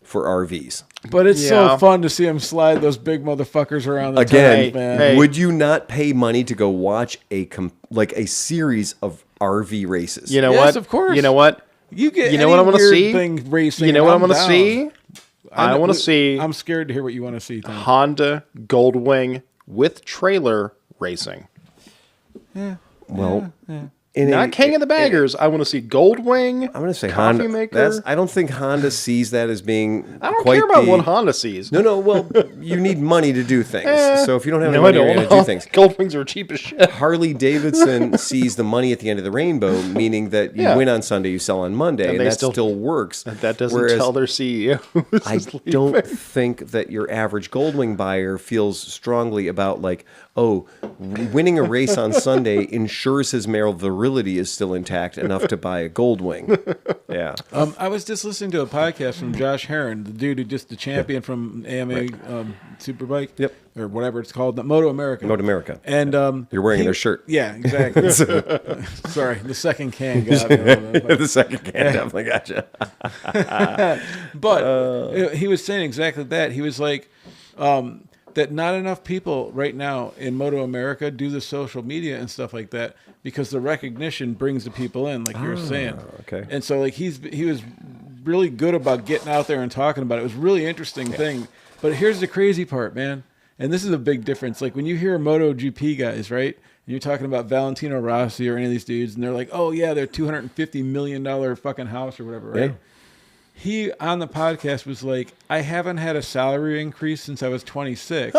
for RVs. But it's so Yeah. fun to see him slide those big motherfuckers around the Again, tires, man. Hey. would you not pay money to go watch a series of RV races? You know Yes, what? of course. You know what? You get You know any what I want to weird see? thing racing. You know what I I'm want to down. see? I know- want to see I'm scared to hear what you want to see, Tom. Honda Goldwing with trailer racing. Well, Not King of the Baggers. I want to see Goldwing. I'm going to say Coffee Honda. maker. I don't think Honda sees that as being. I don't quite care about the- what Honda sees. No. Well, you need money to do things. So if you don't have any No, I money, you're going don't. to do things. Goldwings are cheap as shit. Harley-Davidson sees the money at the end of the rainbow, meaning that you Yeah. win on Sunday, you sell on Monday, and they that still- still works. That doesn't Whereas tell their CEO. I don't think that your average Goldwing buyer feels strongly about like, oh, winning a race on Sunday ensures his male virility is still intact enough to buy a Goldwing. Yeah. I was just listening to a podcast from Josh Herron, the dude who just the champion from AMA Superbike, Yep. or whatever it's called, the Moto America. Moto America. And You're wearing their shirt. Yeah, exactly. Sorry, the second can got me. The second can definitely got you. But he was saying exactly that. He was like, that not enough people right now in Moto America do the social media and stuff like that because the recognition brings the people in, like you were saying. okay. And so like he was really good about getting out there and talking about it. It was a really interesting thing. But here's the crazy part, man. And this is a big difference. Like when you hear MotoGP guys, right? And you're talking about Valentino Rossi or any of these dudes, and they're like, oh yeah, they're $250 million fucking house or whatever, right? Yeah. he on the podcast was like, I haven't had a salary increase since I was 26.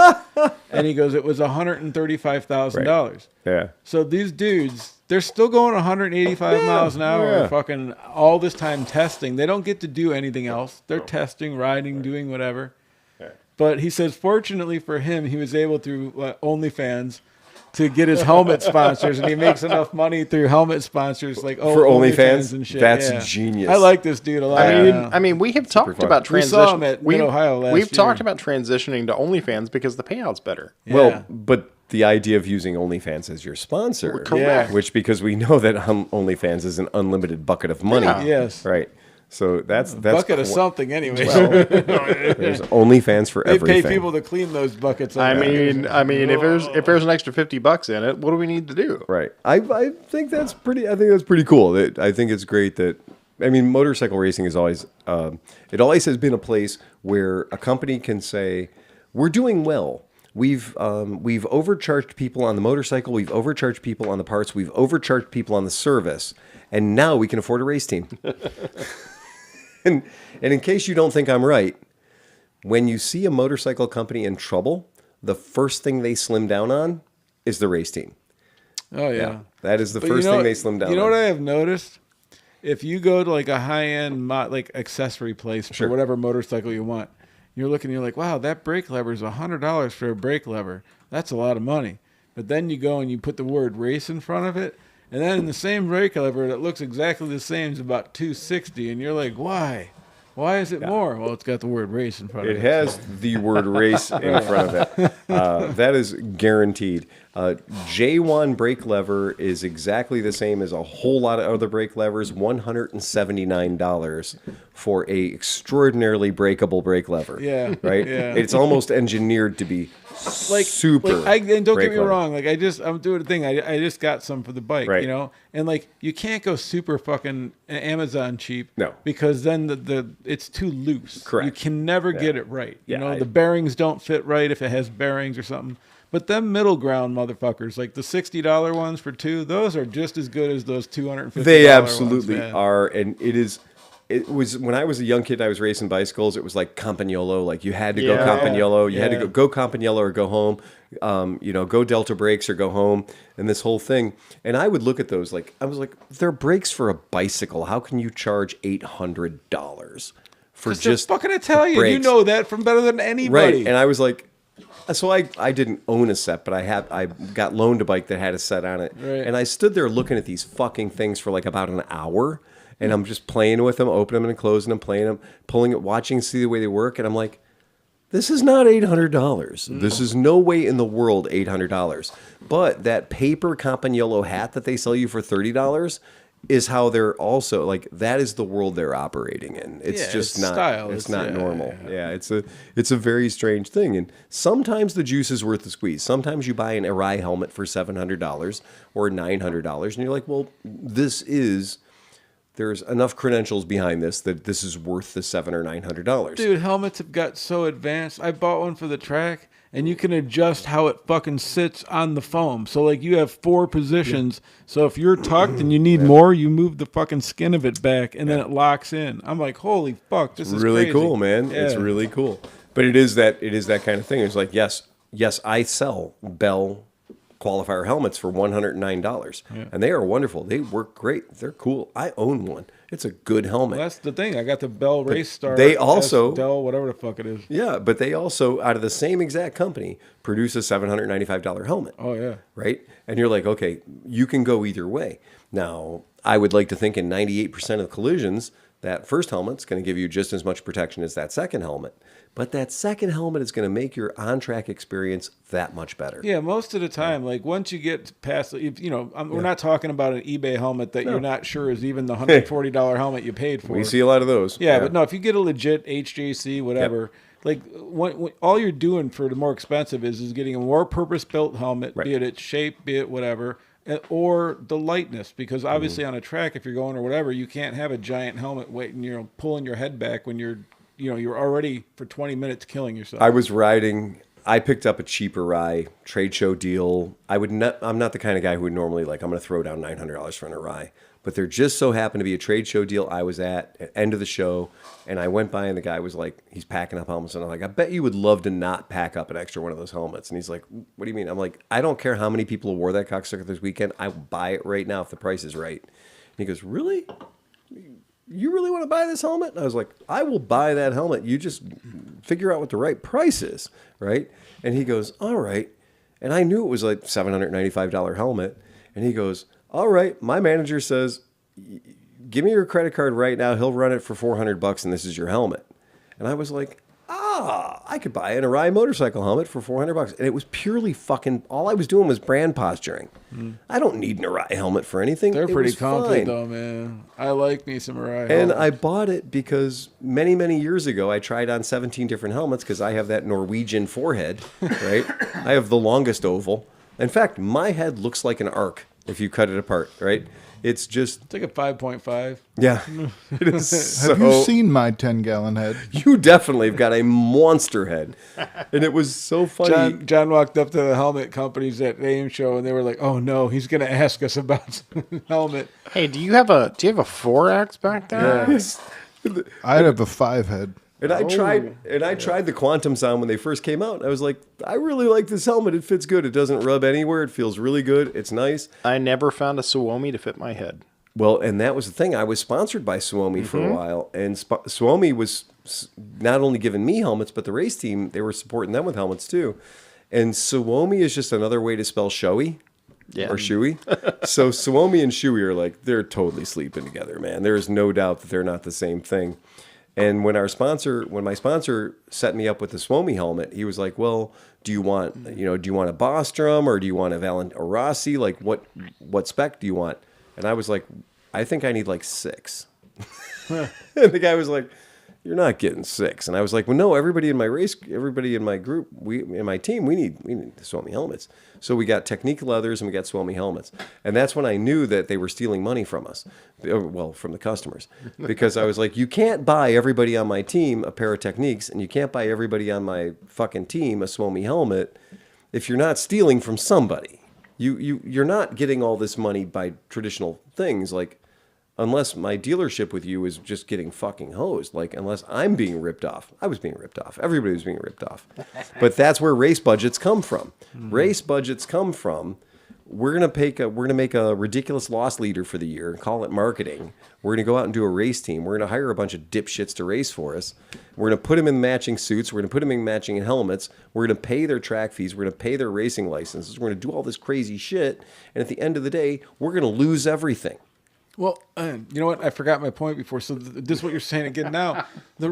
And he goes, it was $135,000. Yeah. So these dudes, they're still going 185 miles an hour, yeah. fucking all this time testing. They don't get to do anything else. They're testing, riding, doing whatever. But he says, fortunately for him, he was able through OnlyFans to get his helmet sponsors, and he makes enough money through helmet sponsors like For OnlyFans? and shit. That's genius. I like this dude a lot. I mean, we have talked fun. about We saw him transition. at Mid-Ohio last We've year. talked about transitioning to OnlyFans because the payout's better. Yeah. Well, but the idea of using OnlyFans as your sponsor, Correct. which because we know that OnlyFans is an unlimited bucket of money. Yeah. Yes. Right. So that's bucket of something anyway. There's OnlyFans for They everything. pay people to clean those buckets. I mean, if there's an extra $50 in it, what do we need to do? Right. I think that's pretty. I think that's pretty cool. I think it's great that. I mean, motorcycle racing is always. It always has been a place where a company can say, "We're doing well. We've overcharged people on the motorcycle. We've overcharged people on the parts. We've overcharged people on the service, and now we can afford a race team." And in case you don't think I'm right, when you see a motorcycle company in trouble, the first thing they slim down on is the race team. Oh yeah. That is the But first thing they slim down on. You know what I have noticed? If you go to like a high-end like accessory place for whatever motorcycle you want, you're looking, you're like, wow, that brake lever is $100 for a brake lever. That's a lot of money. But then you go and you put the word race in front of it, and then in the same brake lever that looks exactly the same is about $260, and you're like, why? Why is it more? Well, it's got the word race in front of it. It has the word race in front of it. That is guaranteed. J1 brake lever is exactly the same as a whole lot of other brake levers, $179 for a extraordinarily breakable brake lever. Yeah. Right? Yeah. It's almost engineered to be super. And don't brake get me lever. wrong. Like I'm doing a thing. I just got some for the bike, Right. you know. And like you can't go super fucking Amazon cheap, No. because then the it's too loose. Correct. You can never get it right. You Yeah, know, the bearings don't fit right if it has bearings or something. But them middle ground motherfuckers, like the $60 ones for two, those are just as good as those $250. They absolutely ones, man. are, and it was when I was a young kid. I was racing bicycles. It was like Campagnolo. Like you had to go Yeah. Campagnolo. You had Yeah. to go Campagnolo or go home. Go Delta brakes or go home. And this whole thing. And I would look at those like I was like, they're brakes for a bicycle. How can you charge $800 for 'Cause they're just fucking Italian? You brakes? know that from better than anybody. Right? And I was like. So I didn't own a set, but I got loaned a bike that had a set on it, Right. and I stood there looking at these fucking things for like about an hour, and I'm just playing with them, opening them and closing them, playing them, pulling it, watching, see the way they work, and I'm like, this is not $800. This is no way in the world $800. But that paper Campagnolo hat that they sell you for $30 is how they're also like that is the world they're operating in. It's Yeah, just it's not style. it's It's- not yeah, normal. yeah. Yeah, it's a very strange thing. And sometimes the juice is worth the squeeze. Sometimes you buy an Arai helmet for $700 or $900 and you're like, well, there's enough credentials behind this that this is worth the $700 or $900. Dude, helmets have got so advanced. I bought one for the track, and you can adjust how it fucking sits on the foam. So, like, you have 4 positions. So if you're tucked and you need more, you move the fucking skin of it back, and then it locks in. I'm like, holy fuck, this is really crazy. cool, man. It's Yeah. really cool. But it is that kind of thing. It's like, yes, I sell Bell qualifier helmets for $109, and they are wonderful. They work great. They're cool. I own one. It's a good helmet. Well, that's the thing. I got the Bell Race Star. they also- Dell, whatever the fuck it is. Yeah, but they also, out of the same exact company, produce a $795 helmet. Oh, yeah. Right? And you're like, okay, you can go either way. Now, I would like to think in 98% of collisions, that first helmet's going to give you just as much protection as that second helmet. But that second helmet is going to make your on-track experience that much better. Yeah, most of the time, like once you get past, we're not talking about an eBay helmet that you're not sure is even the $140 helmet you paid for. We see a lot of those. Yeah, but no, if you get a legit HJC, whatever, like when all you're doing for the more expensive is getting a more purpose-built helmet, Right. be it its shape, be it whatever, or the lightness. Because obviously on a track, if you're going or whatever, you can't have a giant helmet pulling your head back when you're already for 20 minutes killing yourself. I was riding I picked up a cheaper rye trade show deal. I'm not the kind of guy who would normally I'm going to throw down $900 for an rye. But there just so happened to be a trade show deal I was at end of the show, and I went by and the guy was like, he's packing up helmets, and I'm like, I bet you would love to not pack up an extra one of those helmets. And he's like, what do you mean? I'm like, I don't care how many people wore that cocksucker this weekend. I will buy it right now if the price is right. And he goes, really? You really want to buy this helmet? And I was like, I will buy that helmet. You just figure out what the right price is, right? And he goes, all right. And I knew it was like $795 helmet. And he goes, all right, my manager says, give me your credit card right now. He'll run it for $400 and this is your helmet. And I was like, I could buy an Arai motorcycle helmet for $400. And it was purely all I was doing was brand posturing. I don't need an Arai helmet for anything. They're It pretty was comfy fine. though, man. I like me some Arai And helmets. I bought it because many, many years ago, I tried on 17 different helmets because I have that Norwegian forehead, right? I have the longest oval. In fact, my head looks like an arc if you cut it apart, right? It's just... It's like a 5.5. Yeah. It is Have you seen my 10-gallon head? You definitely have got a monster head. And it was so funny. John walked up to the helmet companies at the AIM show, and they were like, "Oh no, he's going to ask us about helmet." Hey, do you have a 4X back there? Yes. I'd have a 5 head. And I tried the Quantum Sound when they first came out. I was like, I really like this helmet. It fits good. It doesn't rub anywhere. It feels really good. It's nice. I never found a Suomi to fit my head. Well, and that was the thing. I was sponsored by Suomi for a while, and Suomi was not only giving me helmets, but the race team, they were supporting them with helmets too. And Suomi is just another way to spell showy. Yeah. Or Shoei. So Suomi and Shoei are they're totally sleeping together, man. There is no doubt that they're not the same thing. And when my sponsor set me up with the Suomi helmet, he was like, "Well, do you want a Bostrom or do you want a Rossi? Like what spec do you want?" And I was like, "I think I need 6." And the guy was like, "You're not getting 6." And I was like, "Well, no, everybody in my group, in my team, we need the Suomi helmets." So we got Technique leathers and we got Suomi helmets. And that's when I knew that they were stealing money from us. Well, from the customers. Because I was like, you can't buy everybody on my team a pair of Techniques and you can't buy everybody on my fucking team a Suomi helmet if you're not stealing from somebody. You're not getting all this money by traditional things unless my dealership with you is just getting fucking hosed, unless I'm being ripped off. I was being ripped off. Everybody was being ripped off. But that's where race budgets come from. Race budgets come from, we're gonna make a ridiculous loss leader for the year and call it marketing. We're gonna go out and do a race team. We're gonna hire a bunch of dipshits to race for us. We're gonna put them in matching suits. We're gonna put them in matching helmets. We're gonna pay their track fees. We're gonna pay their racing licenses. We're gonna do all this crazy shit. And at the end of the day, we're gonna lose everything. Well, you know what? I forgot my point before. So this is what you're saying again now. The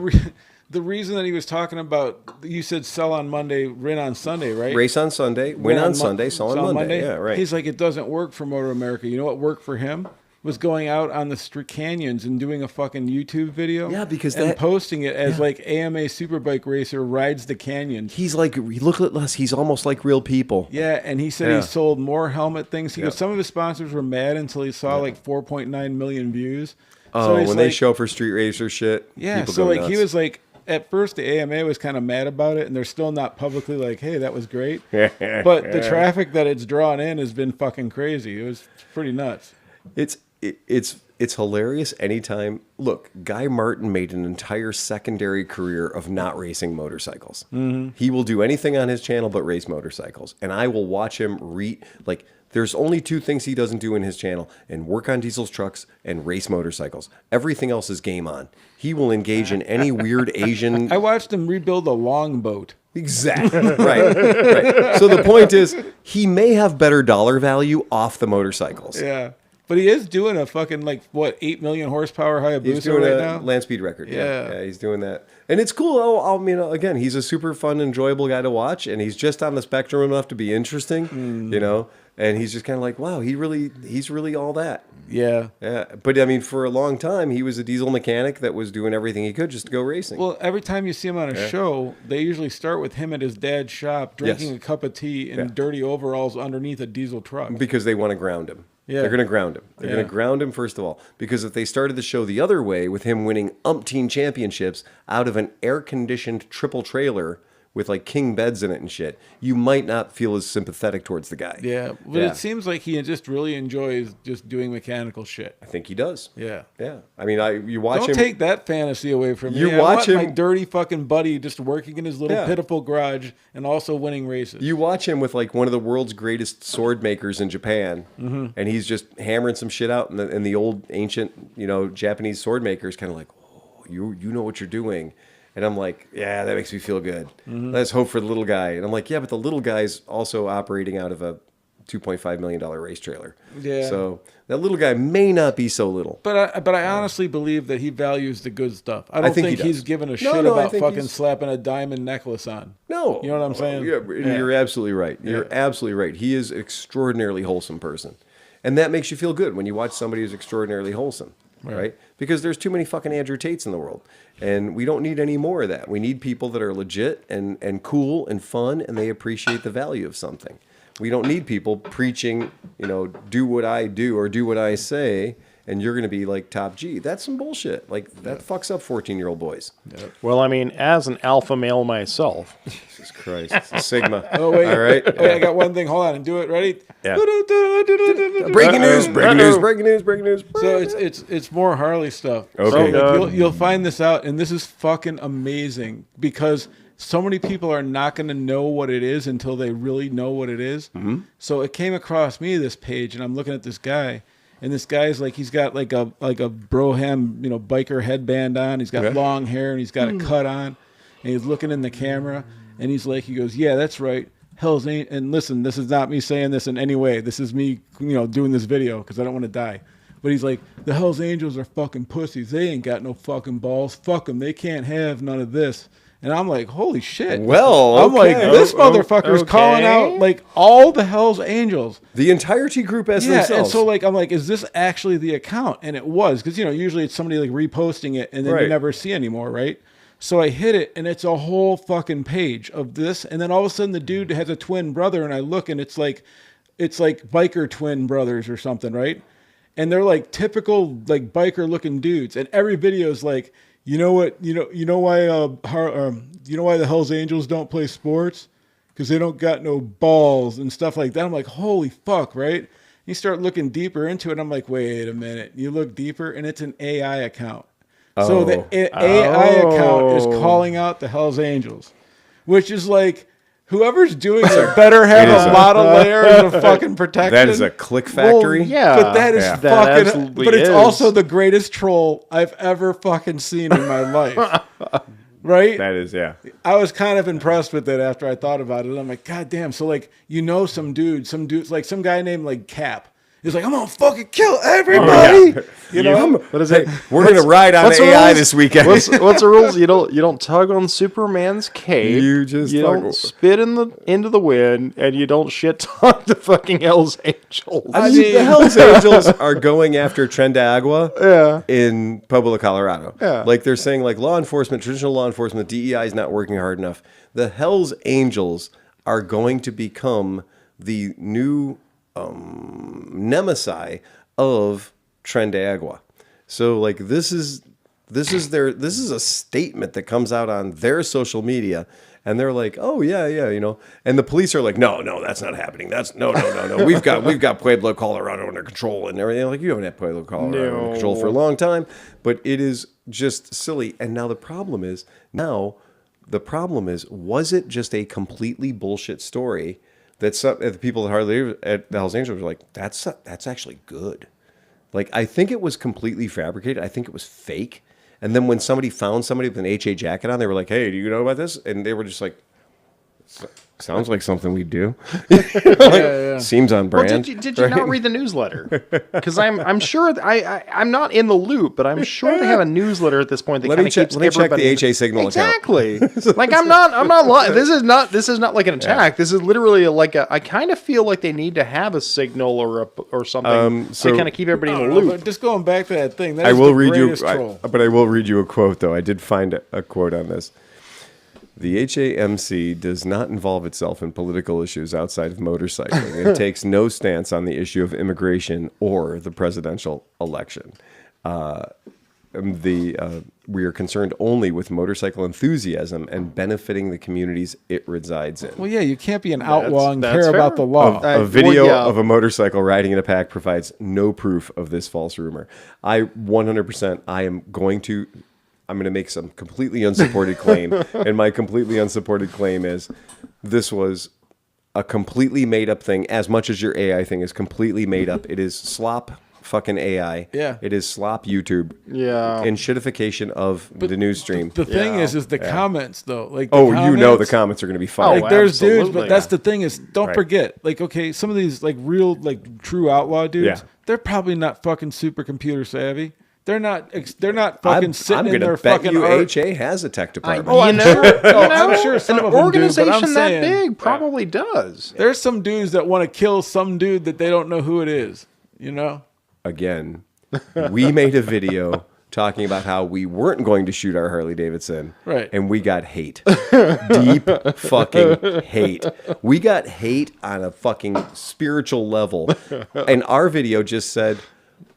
reason that he was talking about, you said sell on Monday, win on Sunday, right? Race on Sunday, win on Sunday, sell on Monday. Yeah, right. He's like, it doesn't work for Moto America. You know what worked for him? Was going out on the street canyons and doing a fucking YouTube video. Yeah, because and posting it as AMA Superbike racer rides the canyons. He's like, look at us. He's almost like real people. Yeah, and he said he sold more helmet things. He goes, some of his sponsors were mad until he saw 4.9 million views. Oh, so when they show up for street racer shit. Yeah, people so go nuts. he was like, at first the AMA was kind of mad about it, and they're still not publicly like, hey, that was great. But the traffic that it's drawn in has been fucking crazy. It was pretty nuts. It's hilarious anytime. Look, Guy Martin made an entire secondary career of not racing motorcycles. Mm-hmm. He will do anything on his channel but race motorcycles. And I will watch him there's only 2 things he doesn't do in his channel, and work on diesel trucks and race motorcycles. Everything else is game on. He will engage in any weird Asian... I watched him rebuild a longboat. Exactly. Right. So the point is, he may have better dollar value off the motorcycles. Yeah. But he is doing a fucking 8 million horsepower Hayabusa He's doing right a now. land speed record. Yeah. Yeah, he's doing that, and it's cool. I mean, again, he's a super fun, enjoyable guy to watch, and he's just on the spectrum enough to be interesting, And he's just kind of like, wow, he's really all that. Yeah. Yeah, but I mean, for a long time, he was a diesel mechanic that was doing everything he could just to go racing. Well, every time you see him on a show, they usually start with him at his dad's shop drinking a cup of tea in dirty overalls underneath a diesel truck. Because they want to ground him. Yeah. They're going to ground him. They're going to ground him, first of all. Because if they started the show the other way, with him winning umpteen championships out of an air-conditioned triple trailer with like king beds in it and shit, you might not feel as sympathetic towards the guy. Yeah, but it seems like he just really enjoys just doing mechanical shit. I think he does. Yeah. Yeah. I mean, you watch him. Don't take that fantasy away from me. You I watch want him. my dirty fucking buddy just working in his little Yeah. pitiful garage and also winning races. You watch him with like one of the world's greatest sword makers in Japan, and he's just hammering some shit out, and the old ancient, Japanese sword makers kind of like, oh, you know what you're doing. And I'm like, yeah, that makes me feel good. Let's hope for the little guy. And I'm like, yeah, but the little guy's also operating out of a $2.5 million race trailer. Yeah. So that little guy may not be so little. But I honestly believe that he values the good stuff. I don't think think he he's does. given a No, shit no, I about think fucking he's- slapping a diamond necklace on. No. You know what I'm saying? You're absolutely right. You're absolutely right. He is an extraordinarily wholesome person. And that makes you feel good when you watch somebody who's extraordinarily wholesome, right? Because there's too many fucking Andrew Tates in the world. And we don't need any more of that. We need people that are legit and cool and fun, and they appreciate the value of something. We don't need people preaching, do what I do or do what I say, and you're going to be like top G. That's some bullshit. Like, that fucks up 14-year-old boys. Well, I mean, as an alpha male myself, Jesus Christ. Sigma. Oh, wait. All right. Wait, I got one thing. Hold on and do it. Ready? Yeah. Breaking Breaking news. So it's more Harley stuff. Okay. So like, you'll find this out, and this is fucking amazing because so many people are not going to know what it is until they really know what it is. Mm-hmm. So it came across me, this page, and I'm looking at this guy, and this guy's like, he's got like a Broham, biker headband on. He's got long hair, and he's got a cut on, and he's looking in the camera, and he's like, he goes, yeah, that's right. Hell's ain't, and listen, this is not me saying this in any way. This is me, doing this video because I don't want to die. But he's like, the Hell's Angels are fucking pussies. They ain't got no fucking balls. Fuck them. They can't have none of this. And I'm like, holy shit. Well, I'm like, okay. this motherfucker's calling out like all the Hell's Angels. The entirety group as Yeah, themselves. and so like I'm like, is this actually the account? And it was, because usually it's somebody like reposting it and then you Right. never see anymore, right? So I hit it, and it's a whole fucking page of this, and then all of a sudden the dude has a twin brother, and I look, and it's like biker twin brothers or something, right? And they're like typical like biker looking dudes, and every video is like, you know why the Hell's Angels don't play sports? Because they don't got no balls and stuff like that. I'm like, holy fuck, right? You start looking deeper into it, I'm like, wait a minute. You look deeper, and it's an AI account. So the AI account is calling out the Hell's Angels, which is like, whoever's doing it better have a lot of layers of fucking protection. That is a click factory. Well, yeah. But that is That fucking, absolutely but it's is. also the greatest troll I've ever fucking seen in my life. Right? That is, yeah. I was kind of impressed with it after I thought about it. I'm like, God damn. So like, some dudes, like some guy named like Cap. He's like, I'm gonna fucking kill everybody. You know? what is it? We're going to ride on What's the AI rules? this weekend. What's the rules? You don't tug on Superman's cape. You just don't fuck- spit into the wind, and you don't shit talk the fucking Hell's Angels. I mean, the Hells Angels are going after Tren de Agua in Pueblo, Colorado. Yeah. Like they're saying, like traditional law enforcement, the DEI is not working hard enough. The Hells Angels are going to become the new nemesis of Tren de Agua. So like this is a statement that comes out on their social media, and they're like, oh yeah, and the police are like, no, that's not happening. That's no. We've got Pueblo, Colorado under control and everything. Like, you haven't had Pueblo, Colorado under control for a long time, but it is just silly. And now the problem is, was it just a completely bullshit story that the people at the Hells Angels were like, that's actually good. Like, I think it was completely fabricated. I think it was fake. And then when somebody found somebody with an HA jacket on, they were like, hey, do you know about this? And they were just like, sounds like something we do. Seems on Well, brand. did you not read the newsletter? Because I'm sure I'm not in the loop, but I'm sure they have a newsletter at this point that Let kind me of check keeps the everybody HA signal account. exactly. Like I'm not lying. This is not like an attack. This is literally like I kind of feel like they need to have a signal or something to kind of keep everybody in the loop. But just going back to that thing, that I is will the read you, greatest troll. but I will read you a quote, though. I did find a quote on this. The HAMC does not involve itself in political issues outside of motorcycling. It takes no stance on the issue of immigration or the presidential election. we are concerned only with motorcycle enthusiasm and benefiting the communities it resides in. Well, yeah, you can't be an outlaw and that's care fair. about the law. A video well, yeah. of a motorcycle riding in a pack provides no proof of this false rumor. I'm going to make some completely unsupported claim, and my completely unsupported claim is this was a completely made up thing. As much as your AI thing is completely made up, it is slop fucking AI. Yeah. It is slop YouTube. Yeah. And shitification of the news stream. The thing is the comments though. Like, the comments are going to be fire. Like, there's dudes, absolutely. but that's the thing is, don't forget. Like, okay, some of these like real, like true outlaw dudes, Yeah. they're probably not fucking super computer savvy. They're not fucking sitting in their bet fucking you art. HA has a tech department. I'm sure some an of them do, but I'm organization that saying big probably does. there's some dudes that want to kill some dude that they don't know who it is. You know? Again, we made a video talking about how we weren't going to shoot our Harley-Davidson. Right. And we got hate. Deep fucking hate. We got hate on a fucking spiritual level. And our video just said,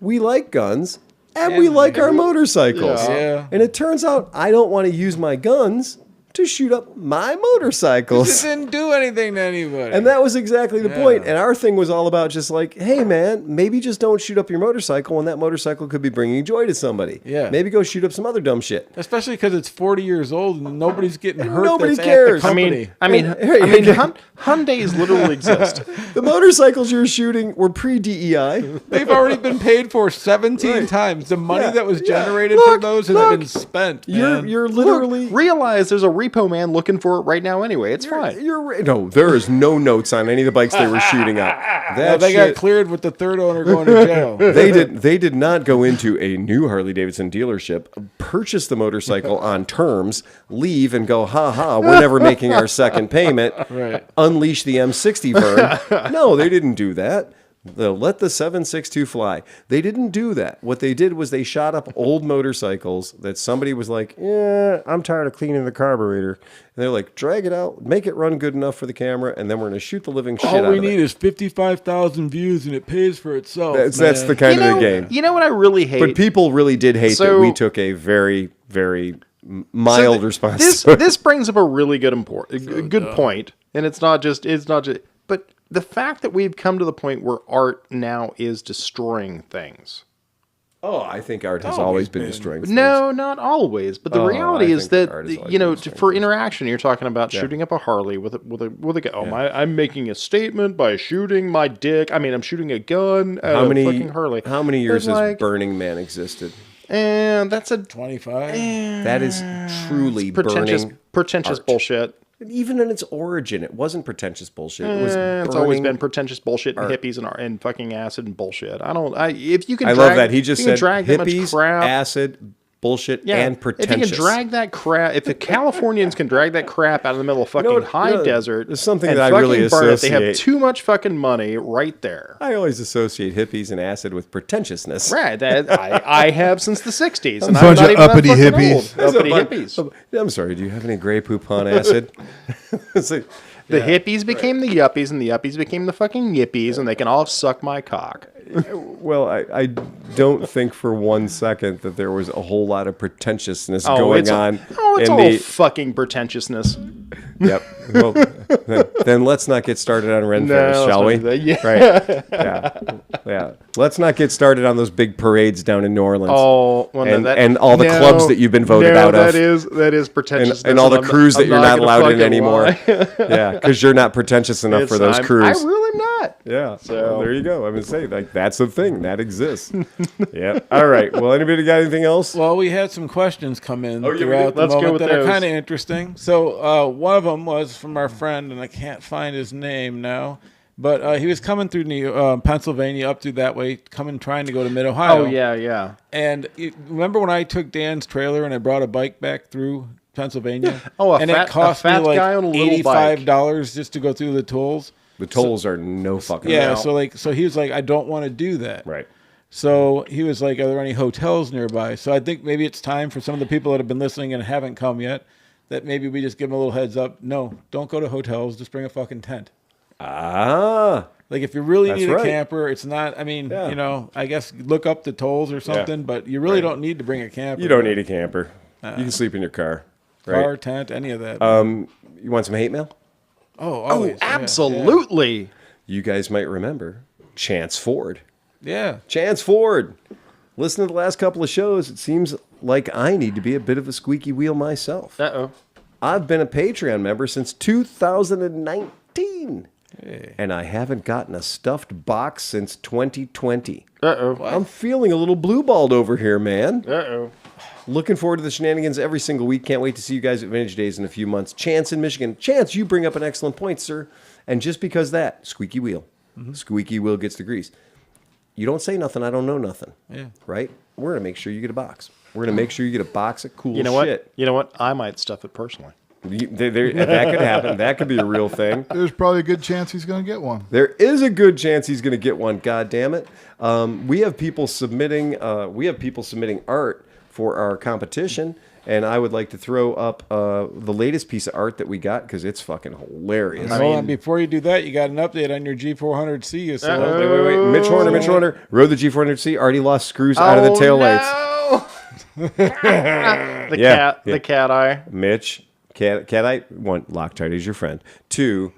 we like guns and we like our motorcycles. Yeah. And it turns out I don't want to use my guns to shoot up my motorcycles. It didn't do anything to anybody. And that was exactly the point. And our thing was all about just like, hey, man, maybe just don't shoot up your motorcycle when that motorcycle could be bringing joy to somebody. Yeah. Maybe go shoot up some other dumb shit. Especially because it's 40 years old and nobody's getting hurt. nobody that's cares. At the company. Hyundais literally exist. The motorcycles you're shooting were pre-DEI. They've already been paid for 17 times. The money that was generated from those has been spent. Man. You're literally... Realize there's a repo man looking for it right now anyway. It's fine. No, there is no notes on any of the bikes they were shooting up. That they shit, got cleared with the third owner going to jail. They did not go into a new Harley-Davidson dealership, purchase the motorcycle on terms, leave and go, we're never making our second payment, Right. unleash the M60 burn. No, they didn't do that. They'll let the 762 fly. They didn't do that. What they did was they shot up old motorcycles that somebody was like, I'm tired of cleaning the carburetor. And they're like, drag it out, make it run good enough for the camera, and then we're going to shoot the living shit out of it. All we need is 55,000 views and it pays for itself. That's the kind of the game. You know what I really hate? But people really did hate that we took a very, very mild response. This brings up a really good point, and it's not just, but the fact that we've come to the point where art now is destroying things. Oh, I think art has always been destroying things. No, not always. But the reality is that for interaction, you're talking about shooting up a Harley with a gun. Oh, I'm making a statement by shooting my dick. I mean, I'm shooting a gun at a fucking Harley. How many years has Burning Man existed? And that's a 25. That is truly pretentious bullshit. Even in its origin, it wasn't pretentious bullshit. It was it's always been pretentious bullshit and hippies and fucking acid and bullshit. If you can, I love that he just said drag hippies, that much crap, acid, bullshit, and pretentious. If you can drag that crap, if the Californians can drag that crap out of the middle of fucking high desert, there's something and that I really burn it, associate. they have too much fucking money right there. I always associate hippies and acid with pretentiousness. Right, I have since the '60s, and bunch I'm not of even that uppity fucking hippies. old. Uppity hippies. I'm sorry. Do you have any Grey Poupon on acid? It's like, The hippies became the yuppies, and the yuppies became the fucking yippies, and they can all suck my cock. well, I don't think for 1 second that there was a whole lot of pretentiousness going on. It's all fucking pretentiousness. Yep. Well, then let's not get started on Ren Fairs, shall we? Right. Yeah. Let's not get started on those big parades down in New Orleans. Oh, and all the clubs that you've been voted out of. That is pretentiousness. And all the crews that you're not allowed in anymore. Yeah, because you're not pretentious enough for those crews. I really am not. Yeah. So there you go. I'm gonna say that's a thing that exists. Yeah. All right. Well, anybody got anything else? Well, we had some questions come in yeah, throughout the let's go moment with that are those. kind of interesting. So one of them was from our friend, and I can't find his name now, but he was coming through Pennsylvania up through that way, trying to go to Mid-Ohio. Oh, yeah. And remember when I took Dan's trailer and I brought a bike back through Pennsylvania? It cost me like guy on a little bike. $85 just to go through the tolls. The tolls are no fucking. Yeah, amount. so he was like, I don't want to do that. Right. So he was like, are there any hotels nearby? So I think maybe it's time for some of the people that have been listening and haven't come yet, that maybe we just give them a little heads up. No, don't go to hotels. Just bring a fucking tent. Ah. Like if you really That's need right. a camper, it's not. I mean, Yeah. you know, I guess look up the tolls or something, but you really don't need to bring a camper. You don't need a camper. You can sleep in your car. car, Right? tent, any of that. You want some hate mail? oh, always. Yeah, Absolutely. You guys might remember Chance Ford. Yeah. Chance Ford. Listen to the last couple of shows. It seems like I need to be a bit of a squeaky wheel myself. Uh-oh. I've been a Patreon member since 2019. And I haven't gotten a stuffed box since 2020. Uh-oh. I'm feeling a little blue-balled over here, man. Uh-oh. Looking forward to the shenanigans every single week. Can't wait to see you guys at Vintage Days in a few months. Chance in Michigan. Chance, you bring up an excellent point, sir. And just because that, squeaky wheel. Squeaky wheel gets the grease. You don't say nothing, I don't know nothing. Yeah. Right? We're going to make sure you get a box. We're going to make sure you get a box of cool You know shit. what? You know what? I might stuff it personally. That could happen. That could be a real thing. There's probably a good chance he's going to get one. There is a good chance he's going to get one. God damn it! We have people submitting. Art for our competition, and I would like to throw up the latest piece of art that we got because it's fucking hilarious. Hold on, before you do that, you got an update on your G400C. You sold. Wait. Mitch Horner rode the G400C. Already lost screws out of the taillights. No. The cat eye. Mitch, cat eye. One, Loctite is your friend. Two,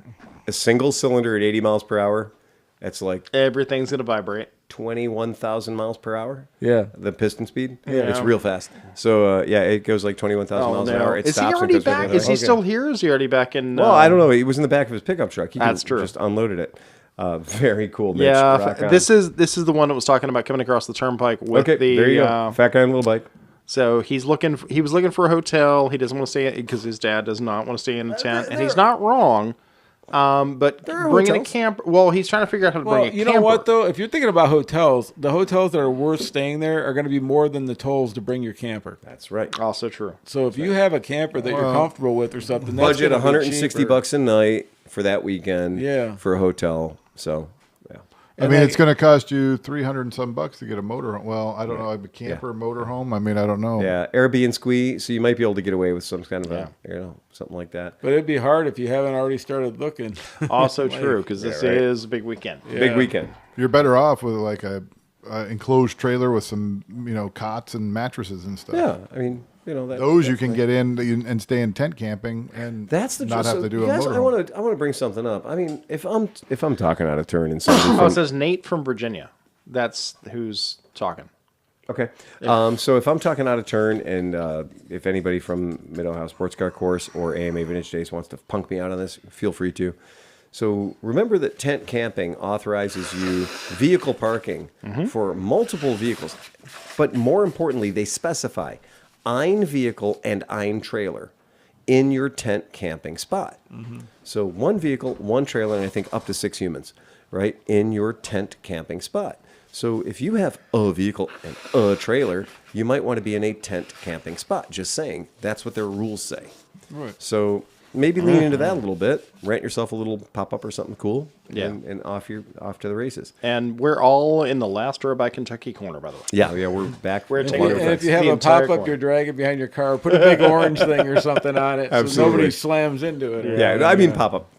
a single cylinder at 80 miles per hour. That's like Everything's gonna vibrate. 21,000 miles per hour. Yeah. The piston speed. Yeah. It's real fast. So it goes like 21,000 miles an hour. It Is he stops and already goes back? Is he still here? Or is he already back in? Well, I don't know. He was in the back of his pickup truck. He That's true. Just unloaded it. Very cool. Mitch. Yeah, Rock on. this is the one that was talking about coming across the turnpike with Okay, the. there you go. Fat guy on a little bike. So he was looking for a hotel. He doesn't want to stay because his dad does not want to stay in a tent, and he's not wrong. But There are bringing hotels. a camper. Well, he's trying to figure out how to Well, bring a you camper. know what though? If you're thinking about hotels, the hotels that are worth staying there are going to be more than the tolls to bring your camper. That's right. Also true. So if you have a camper that you're comfortable with or something, that's Budget gonna be 160 cheaper. bucks a night for that weekend. Yeah. For a hotel. So yeah. I mean, it's going to cost you $300 and some bucks to get a motorhome. Well, I don't know, a camper, motorhome. I mean, I don't know. Yeah, Airbnb squee. So you might be able to get away with some kind of something like that. But it'd be hard if you haven't already started looking. Also true because this right. is a big weekend. Big weekend. You're better off with like a enclosed trailer with some, cots and mattresses and stuff. Yeah, I mean, that, Those you can get in and stay in tent camping and That's the not truth. have to do a Guys, I motorhome. want to bring something up. I mean, if I'm talking out of turn and somebody Oh, from, it says Nate from Virginia. That's who's talking. okay, so if I'm talking out of turn and if anybody from Mid Ohio Sports Car Course or AMA Vintage Days wants to punk me out on this, feel free to. So remember that tent camping authorizes you vehicle parking for multiple vehicles, but more importantly, they specify ein vehicle and ein trailer in your tent camping spot. So one vehicle, one trailer, and I think up to 6 humans, right, in your tent camping spot. So if you have a vehicle and a trailer, you might want to be in a tent camping spot. Just saying, that's what their rules say. Right. So maybe lean into that a little bit. Rent yourself a little pop-up or something cool. Yeah. And off to the races. And we're all in the last row by Kentucky corner, by the way. Yeah, we're back. We're And taking if- it and if you have the a entire pop-up corner. you're dragging behind your car, put a big orange thing or something on it so Absolutely. nobody slams into it. Yeah, I mean pop-up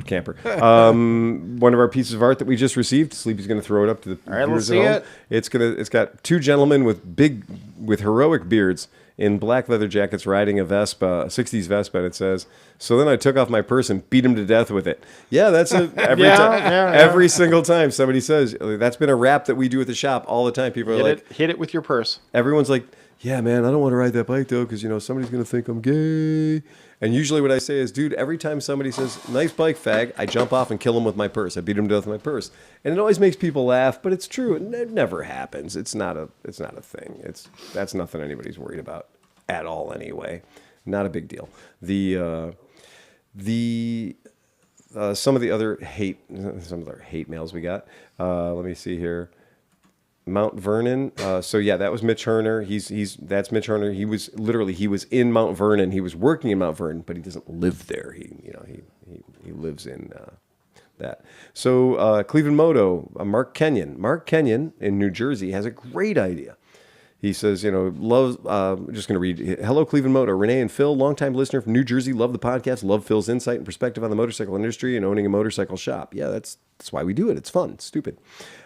camper. One of our pieces of art that we just received, Sleepy's going to throw it up to the All right, let's viewers at see home. It's got two gentlemen with heroic beards in black leather jackets riding a Vespa, a 60s Vespa, and it says, "So then I took off my purse and beat him to death with it." Yeah, that's every single time somebody says, that's been a rap that we do at the shop all the time. People are like, hit it with your purse. everyone's like, "Yeah, man, I don't want to ride that bike though, because somebody's gonna think I'm gay." And usually what I say is, "Dude, every time somebody says nice bike, fag," I jump off and kill him with my purse. I beat him to death with my purse, and it always makes people laugh. But it's true. It never happens. It's not a thing. That's nothing anybody's worried about at all. Anyway, not a big deal. Some of the other hate mails we got. Let me see here. Mount Vernon. So yeah, that was Mitch Herner. That's Mitch Herner. He was in Mount Vernon. He was working in Mount Vernon, but he doesn't live there. He lives in that. So ClevelandMoto, Mark Kenyon in New Jersey has a great idea. He says, love, just going to read, hello, Cleveland Moto. Renee and Phil, longtime listener from New Jersey, love the podcast, love Phil's insight and perspective on the motorcycle industry and owning a motorcycle shop. Yeah, that's why we do it. It's fun. It's stupid.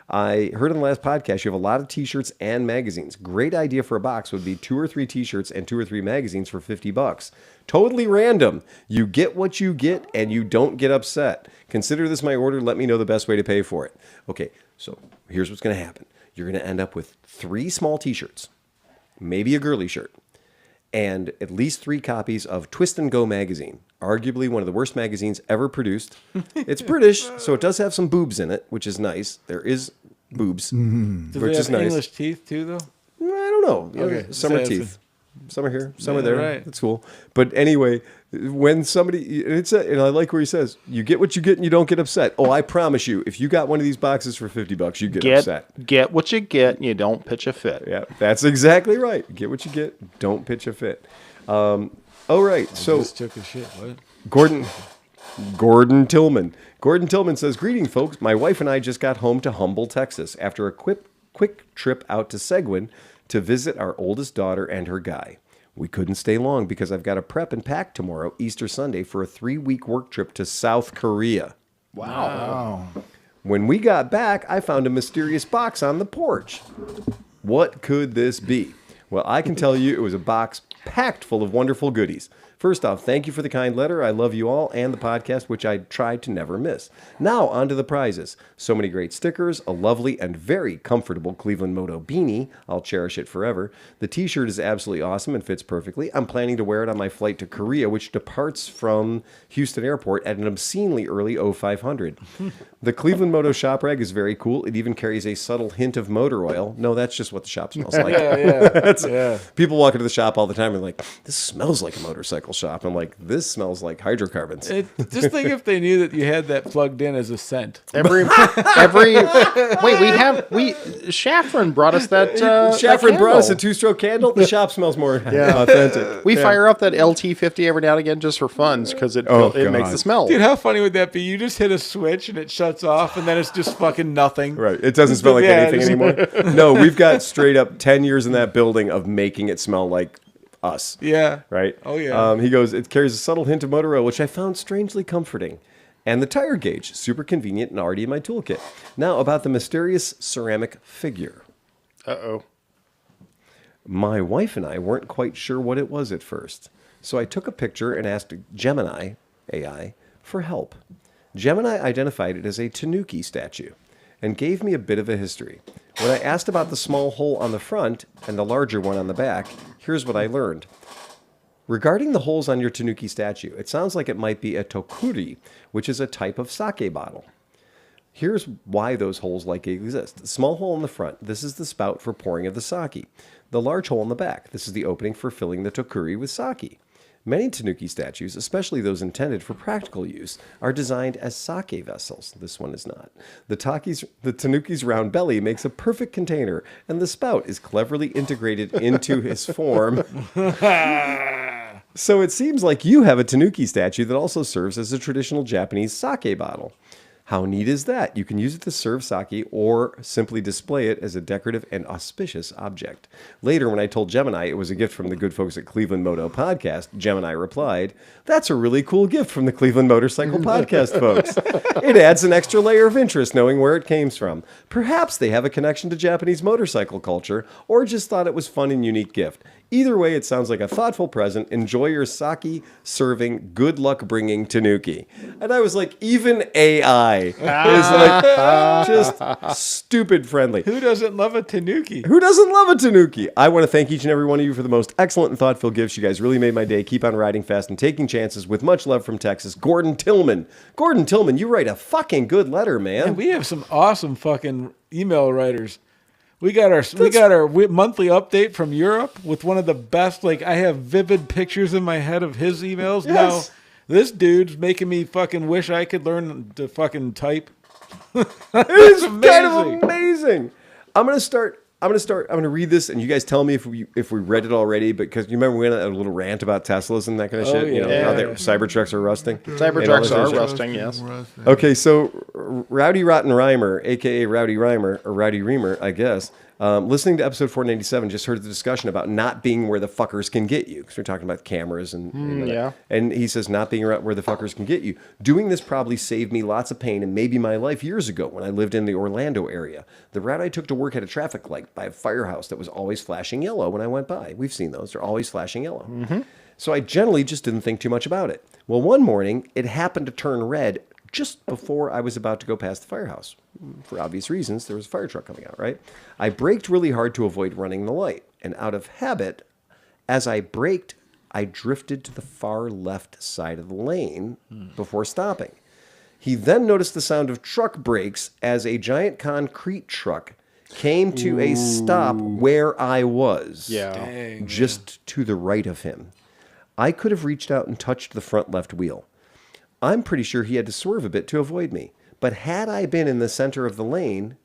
I heard in the last podcast you have a lot of T-shirts and magazines. Great idea for a box would be 2 or 3 T-shirts and 2 or 3 magazines for $50. Totally random. You get what you get and you don't get upset. Consider this my order. Let me know the best way to pay for it. Okay, so here's what's going to happen. You're going to end up with 3 small T-shirts, maybe a girly shirt, and at least 3 copies of Twist and Go magazine, arguably one of the worst magazines ever produced. It's British, so it does have some boobs in it, which is nice. There is boobs, Do which they is have nice. English teeth too, though? I don't know. Okay. Some are So teeth. Some are here. Some are there. right. That's cool. But anyway, when somebody, and I like where he says, you get what you get and you don't get upset. Oh, I promise you, if you got one of these boxes for $50, you get upset. Get what you get and you don't pitch a fit. Yeah, that's exactly right. Get what you get. Don't pitch a fit. All right. So Just took a shit. What? Gordon Tillman. Gordon Tillman says, greetings, folks. My wife and I just got home to Humble, Texas after a quick trip out to Seguin to visit our oldest daughter and her guy. We couldn't stay long because I've got to prep and pack tomorrow, Easter Sunday, for a 3-week work trip to South Korea. Wow. When we got back, I found a mysterious box on the porch. What could this be? Well, I can tell you it was a box packed full of wonderful goodies. First off, thank you for the kind letter. I love you all and the podcast, which I try to never miss. Now, on to the prizes. So many great stickers, a lovely and very comfortable Cleveland Moto beanie. I'll cherish it forever. The t-shirt is absolutely awesome and fits perfectly. I'm planning to wear it on my flight to Korea, which departs from Houston Airport at an obscenely early 0500. The Cleveland Moto shop rag is very cool. It even carries a subtle hint of motor oil. No, that's just what the shop smells like. Yeah. People walk into the shop all the time and like, this smells like a motorcycle shop. I'm like, this smells like hydrocarbons. Just think if they knew that you had that plugged in as a scent. Wait, Shafran brought us that. Shafran brought us a candle. 2-stroke candle. The shop smells more authentic. We fire up that LT50 every now and again just for funs because it makes God. the smell. Dude, how funny would that be? You just hit a switch and it shuts off, and then it's just fucking nothing. Right. It doesn't smell like anything anymore. No, we've got straight up 10 years in that building of making it smell like us. Yeah. Right? Oh, yeah. He goes, it carries a subtle hint of motor oil, which I found strangely comforting. And the tire gauge, super convenient and already in my toolkit. Now, about the mysterious ceramic figure. Uh-oh. My wife and I weren't quite sure what it was at first. So I took a picture and asked Gemini, AI, for help. Gemini identified it as a Tanuki statue and gave me a bit of a history. When I asked about the small hole on the front and the larger one on the back, here's what I learned. Regarding the holes on your Tanuki statue, it sounds like it might be a tokuri, which is a type of sake bottle. Here's why those holes likely exist. The small hole in the front, this is the spout for pouring of the sake. The large hole in the back, this is the opening for filling the tokuri with sake. Many Tanuki statues, especially those intended for practical use, are designed as sake vessels. This one is not. The Tanuki's round belly makes a perfect container, and the spout is cleverly integrated into his form. So it seems like you have a Tanuki statue that also serves as a traditional Japanese sake bottle. How neat is that? You can use it to serve sake or simply display it as a decorative and auspicious object. Later, when I told Gemini it was a gift from the good folks at Cleveland Moto Podcast, Gemini replied, "That's a really cool gift from the Cleveland Motorcycle Podcast folks. It adds an extra layer of interest knowing where it came from. Perhaps they have a connection to Japanese motorcycle culture or just thought it was fun and unique gift. Either way, it sounds like a thoughtful present. Enjoy your sake serving, good luck bringing Tanuki." And I was like, even AI is like just stupid friendly. Who doesn't love a Tanuki? Who doesn't love a Tanuki? I want to thank each and every one of you for the most excellent and thoughtful gifts. You guys really made my day. Keep on riding fast and taking chances. With much love from Texas, Gordon Tillman. Gordon Tillman, you write a fucking good letter, man. And we have some awesome fucking email writers. We got our monthly update from Europe with one of the best. Like, I have vivid pictures in my head of his emails. Yes. Now, this dude's making me fucking wish I could learn to fucking type. It's kind of amazing. I'm gonna read this, and you guys tell me if we read it already. Because you remember we had a little rant about Teslas and that kind of shit. Yeah. You know how their Cybertrucks are rusting. Cybertrucks are rusting, yes. Okay, so Rowdy Rotten Rhymer, a.k.a. Rowdy Rhymer, or Rowdy Reamer, I guess, listening to episode 497, just heard the discussion about not being where the fuckers can get you. Because we're talking about cameras and yeah. And he says, not being where the fuckers can get you. Doing this probably saved me lots of pain and maybe my life years ago when I lived in the Orlando area. The route I took to work had a traffic light by a firehouse that was always flashing yellow when I went by. We've seen those. They're always flashing yellow. Mm-hmm. So I generally just didn't think too much about it. Well, one morning, it happened to turn red just before I was about to go past the firehouse. For obvious reasons, there was a fire truck coming out, right? I braked really hard to avoid running the light. And out of habit, as I braked, I drifted to the far left side of the lane before stopping. He then noticed the sound of truck brakes as a giant concrete truck came to a stop where I was. Yeah. Dang, Just to the right of him. I could have reached out and touched the front left wheel. I'm pretty sure he had to swerve a bit to avoid me. But had I been in the center of the lane,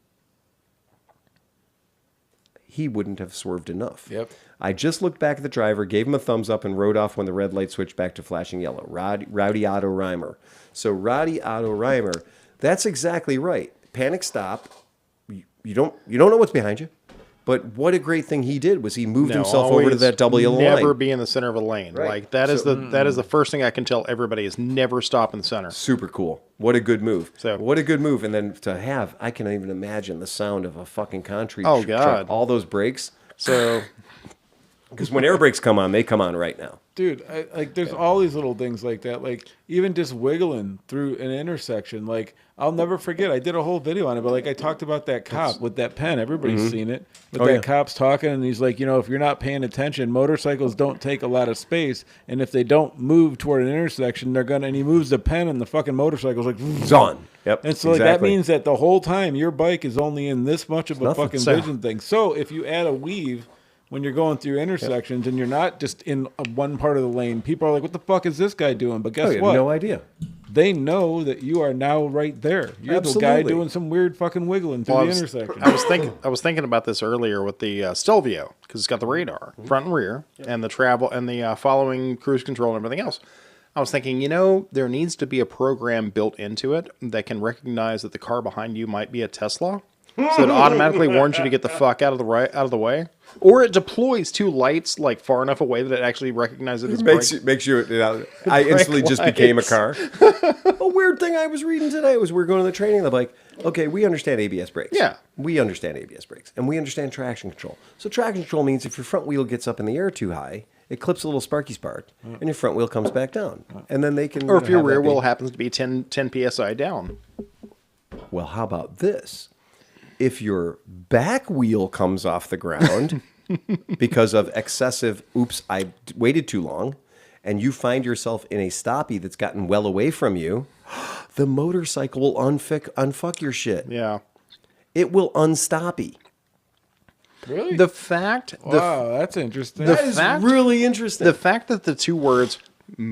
he wouldn't have swerved enough. Yep. I just looked back at the driver, gave him a thumbs up, and rode off when the red light switched back to flashing yellow. Rowdy Otto Reimer. So Rowdy Otto Reimer, that's exactly right. Panic stop. You don't know what's behind you. But what a great thing he did was he moved himself over to that double yellow line. Never be in the center of a lane. Right. Like that is the first thing I can tell everybody is never stop in the center. Super cool. What a good move. So- what a good move. And then to have, I can't even imagine the sound of a fucking concrete Oh, truck. God. All those brakes. So, because when air brakes come on, they come on right now. Dude, there's all these little things like that. Like, even just wiggling through an intersection. Like, I'll never forget. I did a whole video on it, but like I talked about that cop with that pen. Everybody's seen it. But Oh, that yeah. cop's talking, and he's like, if you're not paying attention, motorcycles don't take a lot of space, and if they don't move toward an intersection, they're gonna. And he moves the pen, and the fucking motorcycle's like, It's on. Yep. And so like, that means that the whole time your bike is only in this much of a nothing. fucking So- vision thing. So if you add a weave when you're going through intersections and you're not just in one part of the lane, people are like, what the fuck is this guy doing? But guess you have what? no idea. They know that you are now right there. You're the guy Absolutely. doing some weird fucking wiggling through Well, the intersection. I was thinking about this earlier with the Stelvio because it's got the radar front and rear and the travel and the following cruise control and everything else. I was thinking, there needs to be a program built into it that can recognize that the car behind you might be a Tesla, so it automatically warns you to get the fuck out of the way, or it deploys two lights like far enough away that it actually recognizes it's Makes you I instantly just became a car. A weird thing I was reading today was we're going to the training of the bike. Okay, we understand ABS brakes. Yeah. We understand ABS brakes. And we understand traction control. So traction control means if your front wheel gets up in the air too high, it clips a little sparky spark, and your front wheel comes back down. And then they can... or if your have rear that be- wheel happens to be 10 psi down. Well, how about this? If your back wheel comes off the ground because of excessive, oops, I waited too long, and you find yourself in a stoppie that's gotten well away from you, the motorcycle will unfuck your shit. Yeah. It will unstoppie. Really? The fact... Wow, that's interesting. the That is fact- really interesting. The fact that the two words three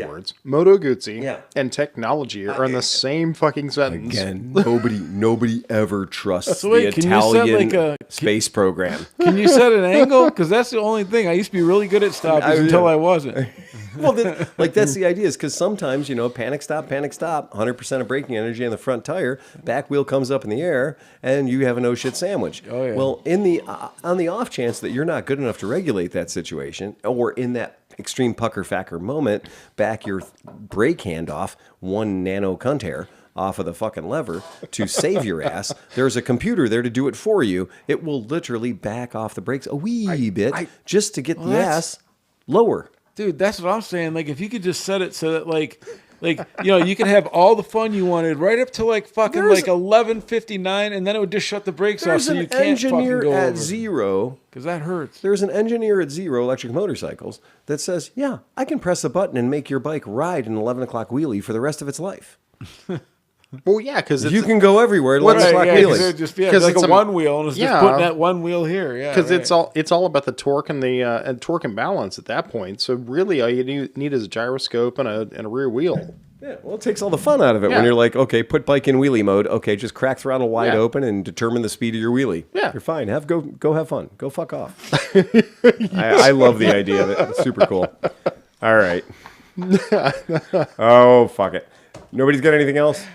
words, Moto Guzzi Yeah. and technology are in the same fucking sentence. Again, nobody ever trusts So wait, the can you set, Italian like, a- space program. Can you set an angle? Because that's the only thing. I used to be really good at stoppies until I wasn't. Well, that's the idea is because sometimes, panic stop, 100% of braking energy on the front tire, back wheel comes up in the air, and you have a no shit sandwich. Oh, yeah. Well, on the off chance that you're not good enough to regulate that situation, or in that extreme pucker facker moment, back your brake hand off 1 nano cunt hair off of the fucking lever to save your ass. There's a computer there to do it for you. It will literally back off the brakes a wee bit just to get the that's- ass lower. Dude, that's what I'm saying. Like, if you could just set it so that, you could have all the fun you wanted right up to fucking 11:59, and then it would just shut the brakes off There's so an you can't fucking engineer go at over. zero. Because that hurts. There's an engineer at Zero Electric Motorcycles that says, yeah, I can press a button and make your bike ride an 11 o'clock wheelie for the rest of its life. Well, yeah, because You can go everywhere at 11 o'clock yeah, wheelies. because just Because like it's a a- one wheel, and it's yeah. just putting that one wheel here. Yeah, because right. it's all about the torque and the torque and balance at that point. So really, all you need is a gyroscope and a rear wheel. Yeah, well, it takes all the fun out of it when Yeah. you're like, okay, put bike in wheelie mode. Okay, just crack throttle wide Yeah. open and determine the speed of your wheelie. Yeah. You're fine. Go have fun. Go fuck off. I love the idea of it. It's super cool. All right. Oh, fuck it. Nobody's got anything else?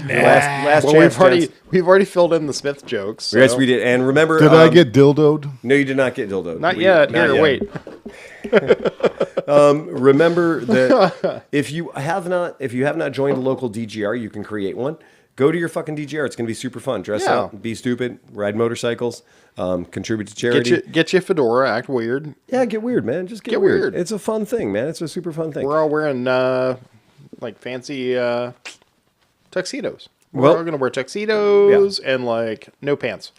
Last Well, chance. we've already filled in the Smith jokes. So. Yes, we did. And remember, Did I get dildoed? No, you did not get dildo. Not yet. Here, wait. Remember that if you have not joined a local DGR, you can create one. Go to your fucking DGR. It's going to be super fun. Dress up, be stupid, ride motorcycles, contribute to charity. Get you a fedora, act weird. Yeah, get weird, man. Just get weird. It's a fun thing, man. It's a super fun thing. We're all wearing like fancy tuxedos. We're Well- all going to wear tuxedos and like no pants.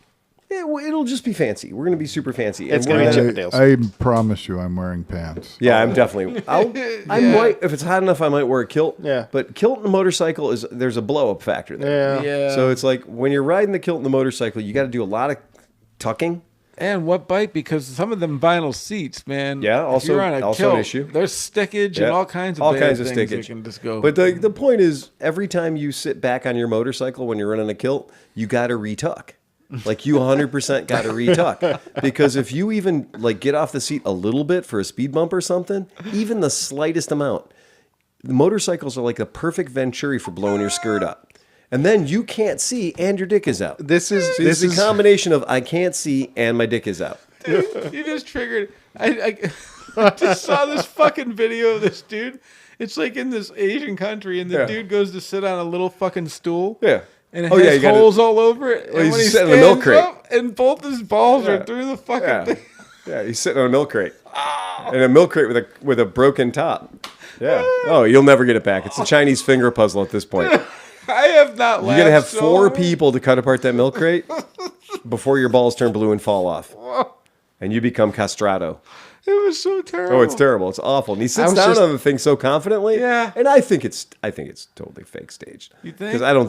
It'll just be fancy. We're going to be super fancy. It's And gonna we're be gonna- Chippendales. I promise you, I'm wearing pants. Yeah, I'm definitely. I might, if it's hot enough, I might wear a kilt. Yeah. But kilt in the motorcycle there's a blow up factor there. Yeah. So it's like when you're riding the kilt in the motorcycle, you got to do a lot of tucking. And what bite? Because some of them vinyl seats, man. Yeah, if also- you're on a also an kilt, issue. There's stickage and all kinds of bad things that can just go. But the point is, every time you sit back on your motorcycle when you're running a kilt, you got to retuck. Like you 100% got to retuck, because if you even like get off the seat a little bit for a speed bump or something, even the slightest amount, the motorcycles are like a perfect venturi for blowing your skirt up. And then you can't see and your dick is out. This is It's a combination of I can't see and my dick is out. You just triggered. I just saw this fucking video of this dude. It's like in this Asian country, and the dude goes to sit on a little fucking stool. Yeah. And it has you holes all over it. Well, and he's when he sitting in a milk stands crate. up, and both his balls are through the fucking thing. Yeah, he's sitting on a milk crate. And a milk crate with a broken top. Yeah. Oh, you'll never get it back. It's a Chinese finger puzzle at this point. I have not laughed. You got to have so 4 hard. people to cut apart that milk crate before your balls turn blue and fall off. And you become castrato. It was so terrible. Oh, it's terrible. It's awful. And he sits was down just- on the thing so confidently. Yeah. And I think it's totally fake staged. You think? Because I don't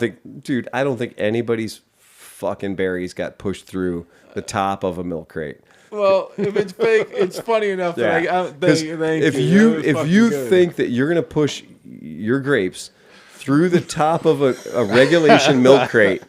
think anybody's fucking berries got pushed through the top of a milk crate. Well, if it's fake, it's funny enough. Yeah. That 'Cause thank if you. you That was if fucking you good. think that you're gonna push your grapes through the top of a regulation milk crate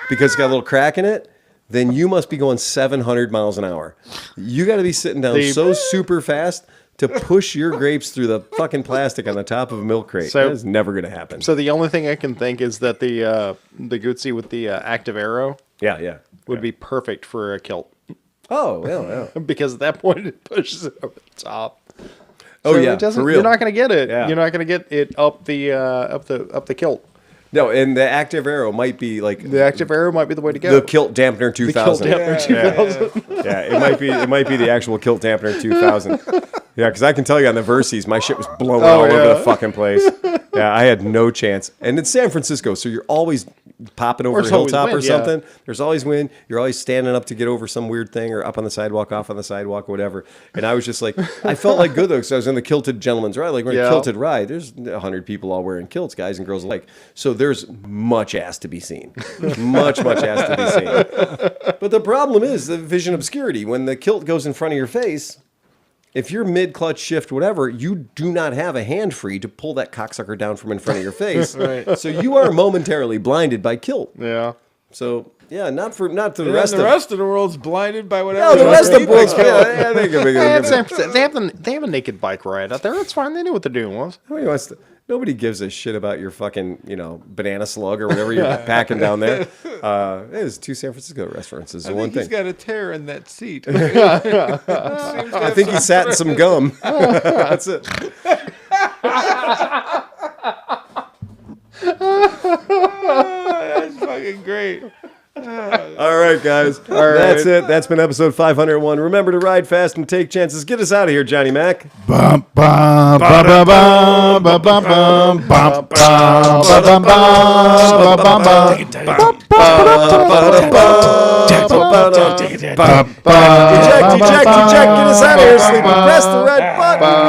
because it's got a little crack in it, then you must be going 700 miles an hour. You got to be sitting down so super fast to push your grapes through the fucking plastic on the top of a milk crate. So- That is never going to happen. So the only thing I can think is that the Guzzi with the active arrow yeah. would be perfect for a kilt. Oh, yeah. Because at that point it pushes it over the top. Oh, So yeah, it doesn't, for real. You're not going to get it. Yeah. You're not going to get it up the kilt. No, and the active arrow might be like The active arrow might be the way to go. the kilt dampener 2000. The kilt dampener 2000. Yeah, it might be the actual kilt dampener 2000. Yeah, because I can tell you on the Verses, my shit was blowing all over the fucking place. Yeah, I had no chance. And it's San Francisco, so you're always popping over a There's always hilltop or wind, yeah. something. There's always wind. You're always standing up to get over some weird thing or up on the sidewalk, off on the sidewalk, whatever. And I was just like, I felt like good though, because I was in the kilted gentleman's ride. Like we're in a Yeah. kilted ride. There's 100 people all wearing kilts, guys and girls alike. So there's much ass to be seen. much ass to be seen. But the problem is the vision obscurity. When the kilt goes in front of your face, if you're mid-clutch shift, whatever, you do not have a hand free to pull that cocksucker down from in front of your face. Right. So you are momentarily blinded by kilt. Yeah. So yeah, not to the And rest the of rest of the world's blinded by whatever. No, the rest of the people world's think. yeah, they can make Yeah, it. it's San Francisco. They have a naked bike ride out there. That's fine. They knew what they're doing was. Nobody gives a shit about your fucking, banana slug or whatever you're packing down there. There's 2 San Francisco restaurants. Is I one think thing. he's got a tear in that seat. I think he sat in some gum. That's it. That's fucking great. All right, guys. That's it. That's been episode 501. Remember to ride fast and take chances. Get us out of here, Johnny Mac. Bum bum ba ba bum ba bum bum bum bum ba bum bum ba bum bum. Eject, get us out of here, sleeping. Press the red button.